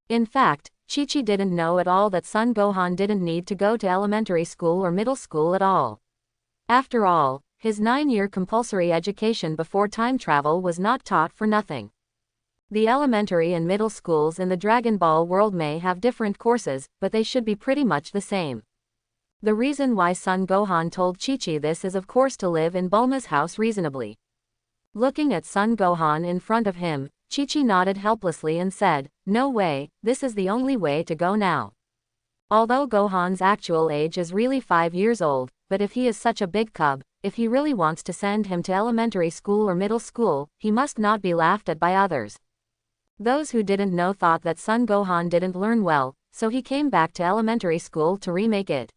In fact, Chi-Chi didn't know at all that Son Gohan didn't need to go to elementary school or middle school at all. After all, his 9-year compulsory education before time travel was not taught for nothing. The elementary and middle schools in the Dragon Ball world may have different courses, but they should be pretty much the same. The reason why Son Gohan told Chi-Chi this is of course to live in Bulma's house reasonably. Looking at Son Gohan in front of him, Chi-Chi nodded helplessly and said, No way, this is the only way to go now. Although Gohan's actual age is really 5 years old, but if he is such a big cub, if he really wants to send him to elementary school or middle school, he must not be laughed at by others. Those who didn't know thought that Son Gohan didn't learn well, so he came back to elementary school to remake it.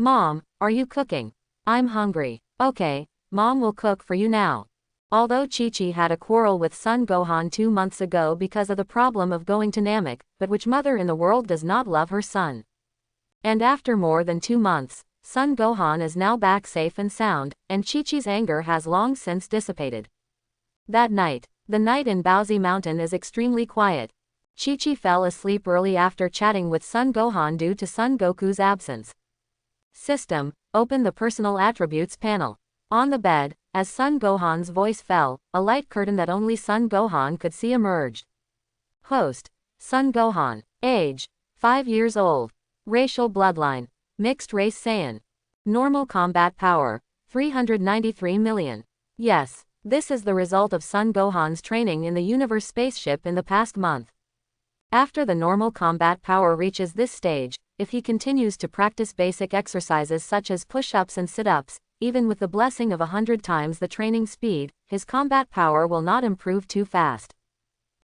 Mom, are you cooking? I'm hungry. Okay, Mom will cook for you now. Although Chi-Chi had a quarrel with Son Gohan 2 months ago because of the problem of going to Namek, but which mother in the world does not love her son? And after more than 2 months, Son Gohan is now back safe and sound, and Chi-Chi's anger has long since dissipated. That night, the night in Bowsy Mountain is extremely quiet. Chi-Chi fell asleep early after chatting with Son Gohan due to Son Goku's absence. System, open the personal attributes panel. On the bed, as Son Gohan's voice fell, a light curtain that only Son Gohan could see emerged. Host: Son Gohan. Age: 5 years old. Racial bloodline: mixed race Saiyan. Normal combat power: 393 million. Yes, this is the result of Son Gohan's training in the universe spaceship in the past month. After the normal combat power reaches this stage, if he continues to practice basic exercises such as push-ups and sit-ups, even with the blessing of 100 times the training speed, his combat power will not improve too fast.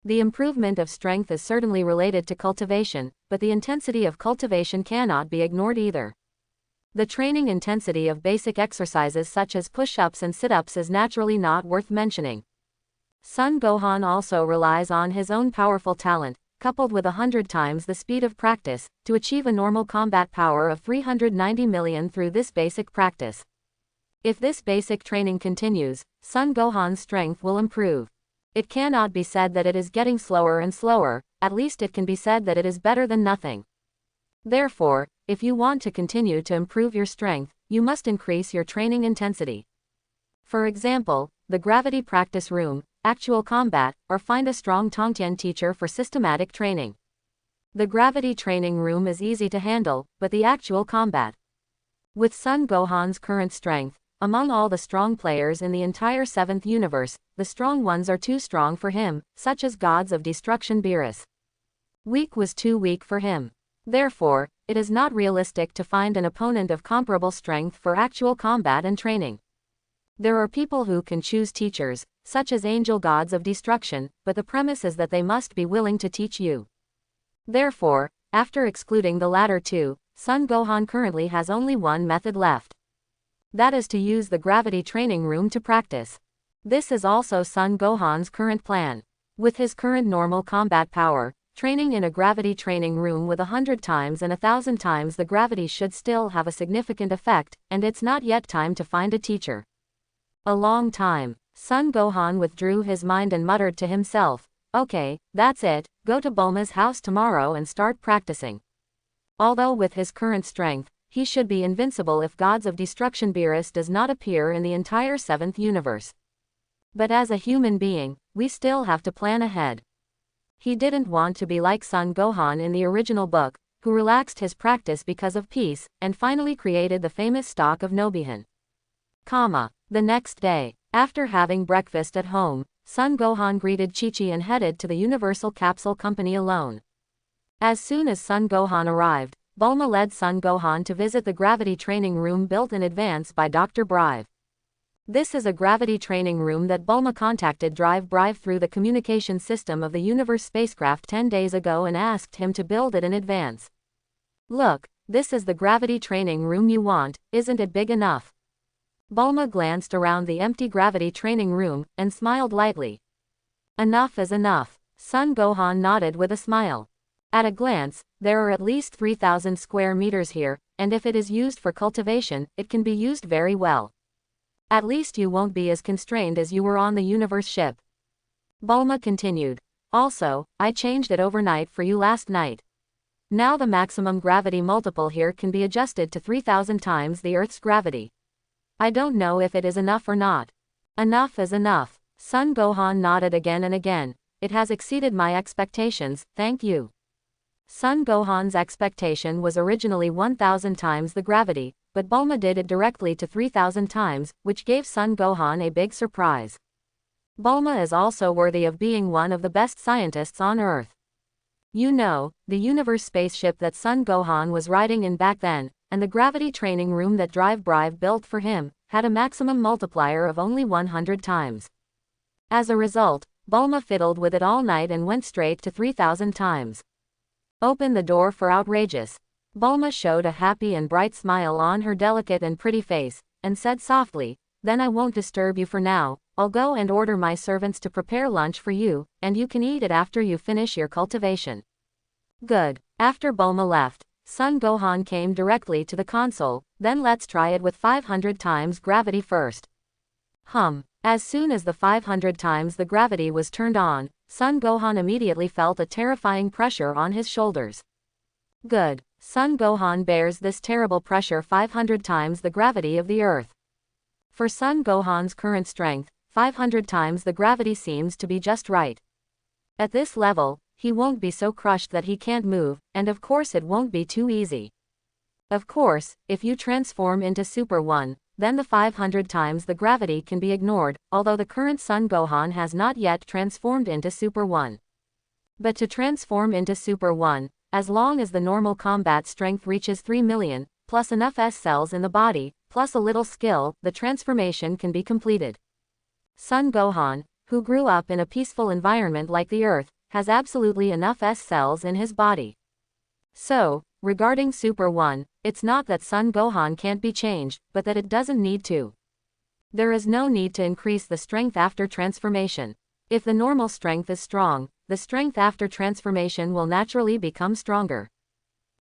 The improvement of strength is certainly related to cultivation, but the intensity of cultivation cannot be ignored either. The training intensity of basic exercises such as push-ups and sit-ups is naturally not worth mentioning. Son Gohan also relies on his own powerful talent, coupled with 100 times the speed of practice, to achieve a normal combat power of 390 million through this basic practice. If this basic training continues, Son Gohan's strength will improve. It cannot be said that it is getting slower and slower, at least it can be said that it is better than nothing. Therefore, if you want to continue to improve your strength, you must increase your training intensity. For example, the gravity practice room, actual combat, or find a strong Tongtian teacher for systematic training. The gravity training room is easy to handle, but the actual combat. With Son Gohan's current strength, among all the strong players in the entire 7th universe, the strong ones are too strong for him, such as gods of destruction Beerus. Weak was too weak for him. Therefore, it is not realistic to find an opponent of comparable strength for actual combat and training. There are people who can choose teachers, such as angel gods of destruction, but the premise is that they must be willing to teach you. Therefore, after excluding the latter two, Son Gohan currently has only one method left. That is to use the gravity training room to practice. This is also Son Gohan's current plan. With his current normal combat power, training in a gravity training room with 100 times and 1,000 times the gravity should still have a significant effect, and it's not yet time to find a teacher. A long time. Son Gohan withdrew his mind and muttered to himself, "Okay, that's it, go to Bulma's house tomorrow and start practicing." Although with his current strength, he should be invincible if Gods of Destruction Beerus does not appear in the entire 7th universe. But as a human being, we still have to plan ahead. He didn't want to be like Son Gohan in the original book, who relaxed his practice because of peace, and finally created the famous stock of Nobihan. The next day, after having breakfast at home, Son Gohan greeted Chi-Chi and headed to the Universal Capsule Company alone. As soon as Son Gohan arrived, Bulma led Son Gohan to visit the gravity training room built in advance by Dr. Brive. This is a gravity training room that Bulma contacted Drive Brive through the communication system of the Universe spacecraft 10 days ago and asked him to build it in advance. "Look, this is the gravity training room you want, isn't it big enough?" Bulma glanced around the empty gravity training room, and smiled lightly. "Enough is enough." Son Gohan nodded with a smile. At a glance, there are at least 3,000 square meters here, and if it is used for cultivation, it can be used very well. At least you won't be as constrained as you were on the Universe ship. Bulma continued. "Also, I changed it overnight for you last night. Now the maximum gravity multiple here can be adjusted to 3,000 times the Earth's gravity. I don't know if it is enough or not." "Enough is enough." Son Gohan nodded again and again. "It has exceeded my expectations, thank you." Son Gohan's expectation was originally 1,000 times the gravity, but Bulma did it directly to 3,000 times, which gave Son Gohan a big surprise. Bulma is also worthy of being one of the best scientists on Earth. You know, the Universe spaceship that Son Gohan was riding in back then, and the gravity training room that Drive Brive built for him, had a maximum multiplier of only 100 times. As a result, Bulma fiddled with it all night and went straight to 3,000 times. "Open the door for outrageous." Bulma showed a happy and bright smile on her delicate and pretty face, and said softly, "Then I won't disturb you for now, I'll go and order my servants to prepare lunch for you, and you can eat it after you finish your cultivation." Good. After Bulma left, Son Gohan came directly to the console, "Then let's try it with 500 times gravity first." As soon as the 500 times the gravity was turned on, Son Gohan immediately felt a terrifying pressure on his shoulders. Good. Son Gohan bears this terrible pressure 500 times the gravity of the Earth. For Son Gohan's current strength, 500 times the gravity seems to be just right. At this level, he won't be so crushed that he can't move, and of course it won't be too easy. Of course, if you transform into Super 1, then the 500 times the gravity can be ignored, although the current Son Gohan has not yet transformed into Super 1. But to transform into Super 1, as long as the normal combat strength reaches 3 million, plus enough S cells in the body, plus a little skill, the transformation can be completed. Son Gohan, who grew up in a peaceful environment like the Earth, has absolutely enough S cells in his body. So, regarding Super 1, it's not that Son Gohan can't be changed, but that it doesn't need to. There is no need to increase the strength after transformation. If the normal strength is strong, the strength after transformation will naturally become stronger.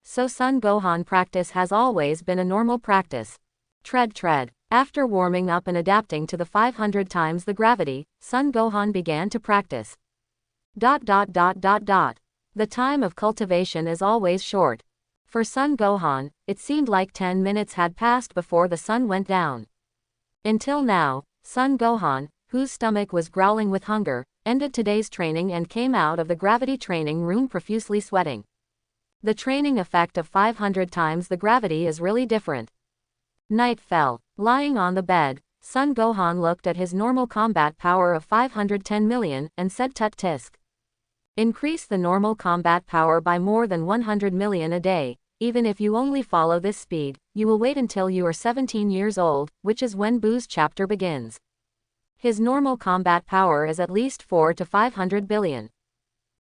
So Son Gohan practice has always been a normal practice. Tread. After warming up and adapting to the 500 times the gravity, Son Gohan began to practice. The time of cultivation is always short. For Son Gohan, it seemed like 10 minutes had passed before the sun went down. Until now, Son Gohan, whose stomach was growling with hunger, ended today's training and came out of the gravity training room profusely sweating. The training effect of 500 times the gravity is really different. Night fell. Lying on the bed, Son Gohan looked at his normal combat power of 510 million and said tut tisk. Increase the normal combat power by more than 100 million a day. Even if you only follow this speed, you will wait until you are 17 years old, which is when Boo's chapter begins. His normal combat power is at least 4 to 500 billion.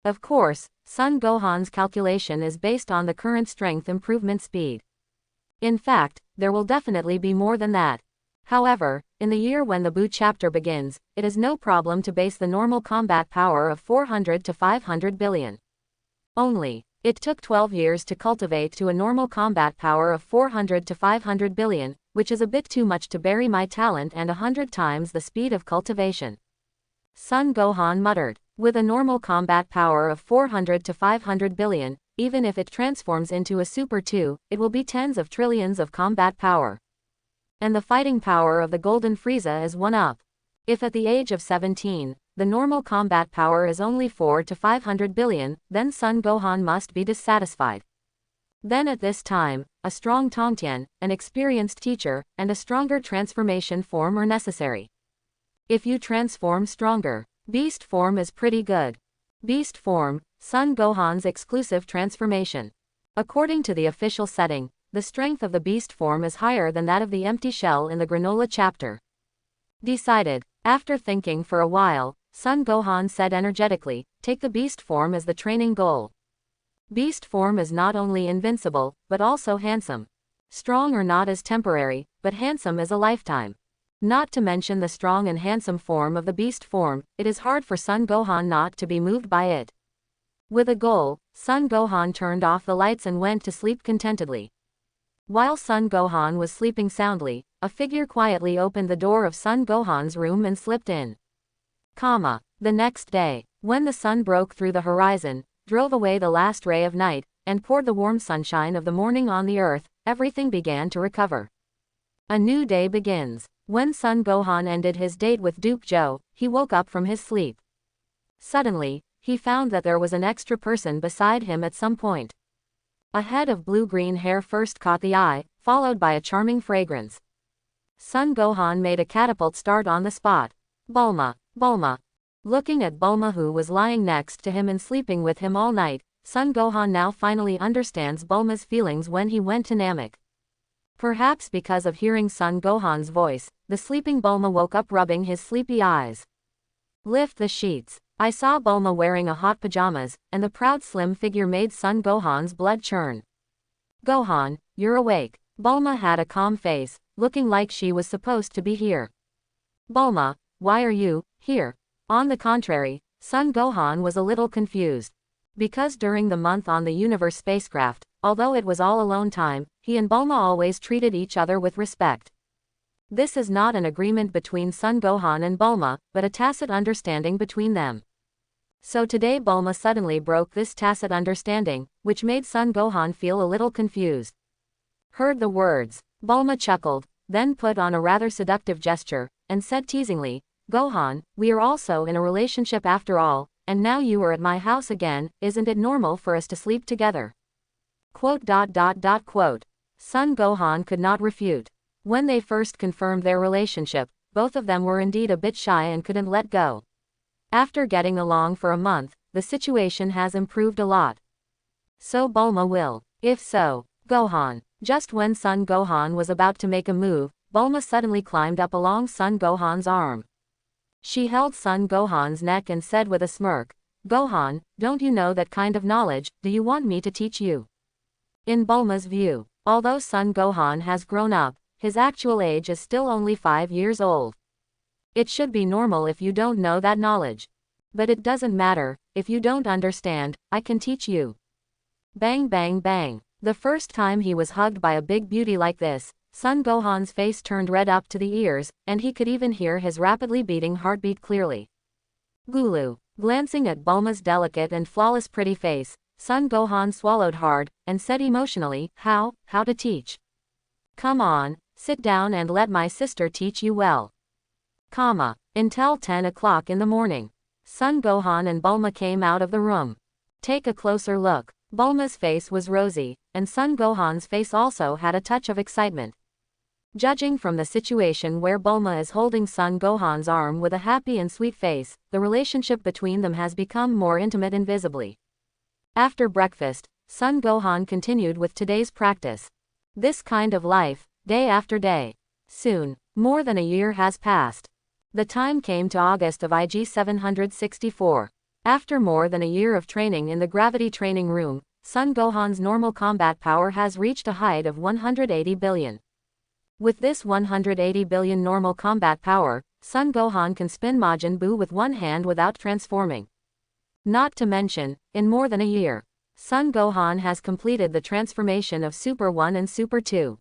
Of course, Son Gohan's calculation is based on the current strength improvement speed. In fact, there will definitely be more than that. However, in the year when the Boo chapter begins, it is no problem to base the normal combat power of 400 to 500 billion. Only, it took 12 years to cultivate to a normal combat power of 400 to 500 billion, which is a bit too much to bury my talent and 100 times the speed of cultivation. Son Gohan muttered. With a normal combat power of 400 to 500 billion, even if it transforms into a Super 2, it will be tens of trillions of combat power. And the fighting power of the Golden Frieza is 1 up. If at the age of 17, the normal combat power is only 4 to 500 billion, then Son Gohan must be dissatisfied. Then at this time, a strong Tongtian, an experienced teacher, and a stronger transformation form are necessary. If you transform stronger, Beast form is pretty good. Beast form, Son Gohan's exclusive transformation. According to the official setting, the strength of the beast form is higher than that of the empty shell in the Granola chapter. Decided. After thinking for a while, Son Gohan said energetically, take the beast form as the training goal. Beast form is not only invincible, but also handsome. Strong or not is temporary, but handsome is a lifetime. Not to mention the strong and handsome form of the beast form, it is hard for Son Gohan not to be moved by it. With a goal, Son Gohan turned off the lights and went to sleep contentedly. While Son Gohan was sleeping soundly, a figure quietly opened the door of Son Gohan's room and slipped in. The next day, when the sun broke through the horizon, drove away the last ray of night, and poured the warm sunshine of the morning on the earth, everything began to recover. A new day begins. When Son Gohan ended his date with Duke Joe, he woke up from his sleep. Suddenly, he found that there was an extra person beside him at some point. A head of blue-green hair first caught the eye, followed by a charming fragrance. Son Gohan made a catapult start on the spot. Bulma. Looking at Bulma, who was lying next to him and sleeping with him all night, Son Gohan now finally understands Bulma's feelings when he went to Namek. Perhaps because of hearing Son Gohan's voice, the sleeping Bulma woke up rubbing his sleepy eyes. Lift the sheets. I saw Bulma wearing a hot pajamas, and the proud slim figure made Son Gohan's blood churn. Gohan, you're awake. Bulma had a calm face, looking like she was supposed to be here. Bulma, why are you here? On the contrary, Son Gohan was a little confused. Because during the month on the Universe spacecraft, although it was all alone time, he and Bulma always treated each other with respect. This is not an agreement between Son Gohan and Bulma, but a tacit understanding between them. So today Bulma suddenly broke this tacit understanding, which made Son Gohan feel a little confused. Heard the words, Bulma chuckled, then put on a rather seductive gesture, and said teasingly, Gohan, we are also in a relationship after all, and now you are at my house again, isn't it normal for us to sleep together? Quote. Son Gohan could not refute. When they first confirmed their relationship, both of them were indeed a bit shy and couldn't let go. After getting along for a month, the situation has improved a lot. So Bulma will. If so, Gohan. Just when Son Gohan was about to make a move, Bulma suddenly climbed up along Son Gohan's arm. She held Son Gohan's neck and said with a smirk, "Gohan, don't you know that kind of knowledge, do you want me to teach you?" In Bulma's view, although Son Gohan has grown up, his actual age is still only 5 years old. It should be normal if you don't know that knowledge. But it doesn't matter, if you don't understand, I can teach you. Bang bang bang. The first time he was hugged by a big beauty like this, Son Gohan's face turned red up to the ears, and he could even hear his rapidly beating heartbeat clearly. Gulu. Glancing at Bulma's delicate and flawless pretty face, Son Gohan swallowed hard, and said emotionally, How to teach? Come on, sit down and let my sister teach you well. Until 10 o'clock in the morning. Son Gohan and Bulma came out of the room. Take a closer look. Bulma's face was rosy, and Son Gohan's face also had a touch of excitement. Judging from the situation where Bulma is holding Son Gohan's arm with a happy and sweet face, the relationship between them has become more intimate and visibly. After breakfast, Son Gohan continued with today's practice. This kind of life, day after day. Soon, more than a year has passed. The time came to August of IG 764. After more than a year of training in the gravity training room, Son Gohan's normal combat power has reached a height of 180 billion. With this 180 billion normal combat power, Son Gohan can spin Majin Buu with one hand without transforming. Not to mention, in more than a year, Son Gohan has completed the transformation of Super 1 and Super 2.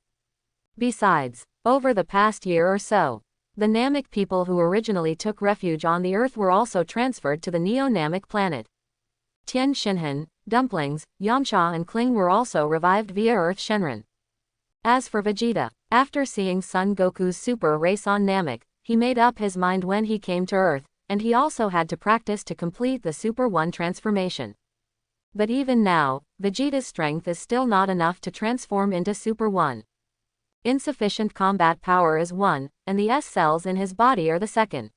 Besides, over the past year or so, the Namek people who originally took refuge on the Earth were also transferred to the Neo-Namek planet. Tien Shinhan, Dumplings, Yamcha and Kling were also revived via Earth Shenron. As for Vegeta, after seeing Son Goku's super race on Namek, he made up his mind when he came to Earth, and he also had to practice to complete the Super 1 transformation. But even now, Vegeta's strength is still not enough to transform into Super 1. Insufficient combat power is 1, and the S cells in his body are the 2nd.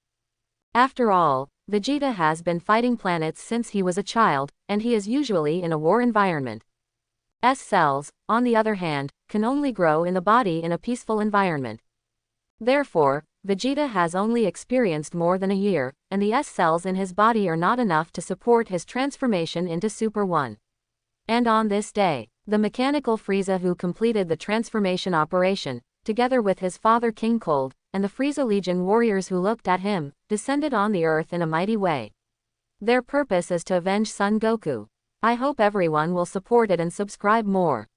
After all, Vegeta has been fighting planets since he was a child, and he is usually in a war environment. S cells, on the other hand, can only grow in the body in a peaceful environment. Therefore, Vegeta has only experienced more than a year, and the S cells in his body are not enough to support his transformation into Super 1. And on this day, the mechanical Frieza who completed the transformation operation, together with his father King Cold, and the Frieza Legion warriors who looked at him, descended on the Earth in a mighty way. Their purpose is to avenge Son Goku. I hope everyone will support it and subscribe more.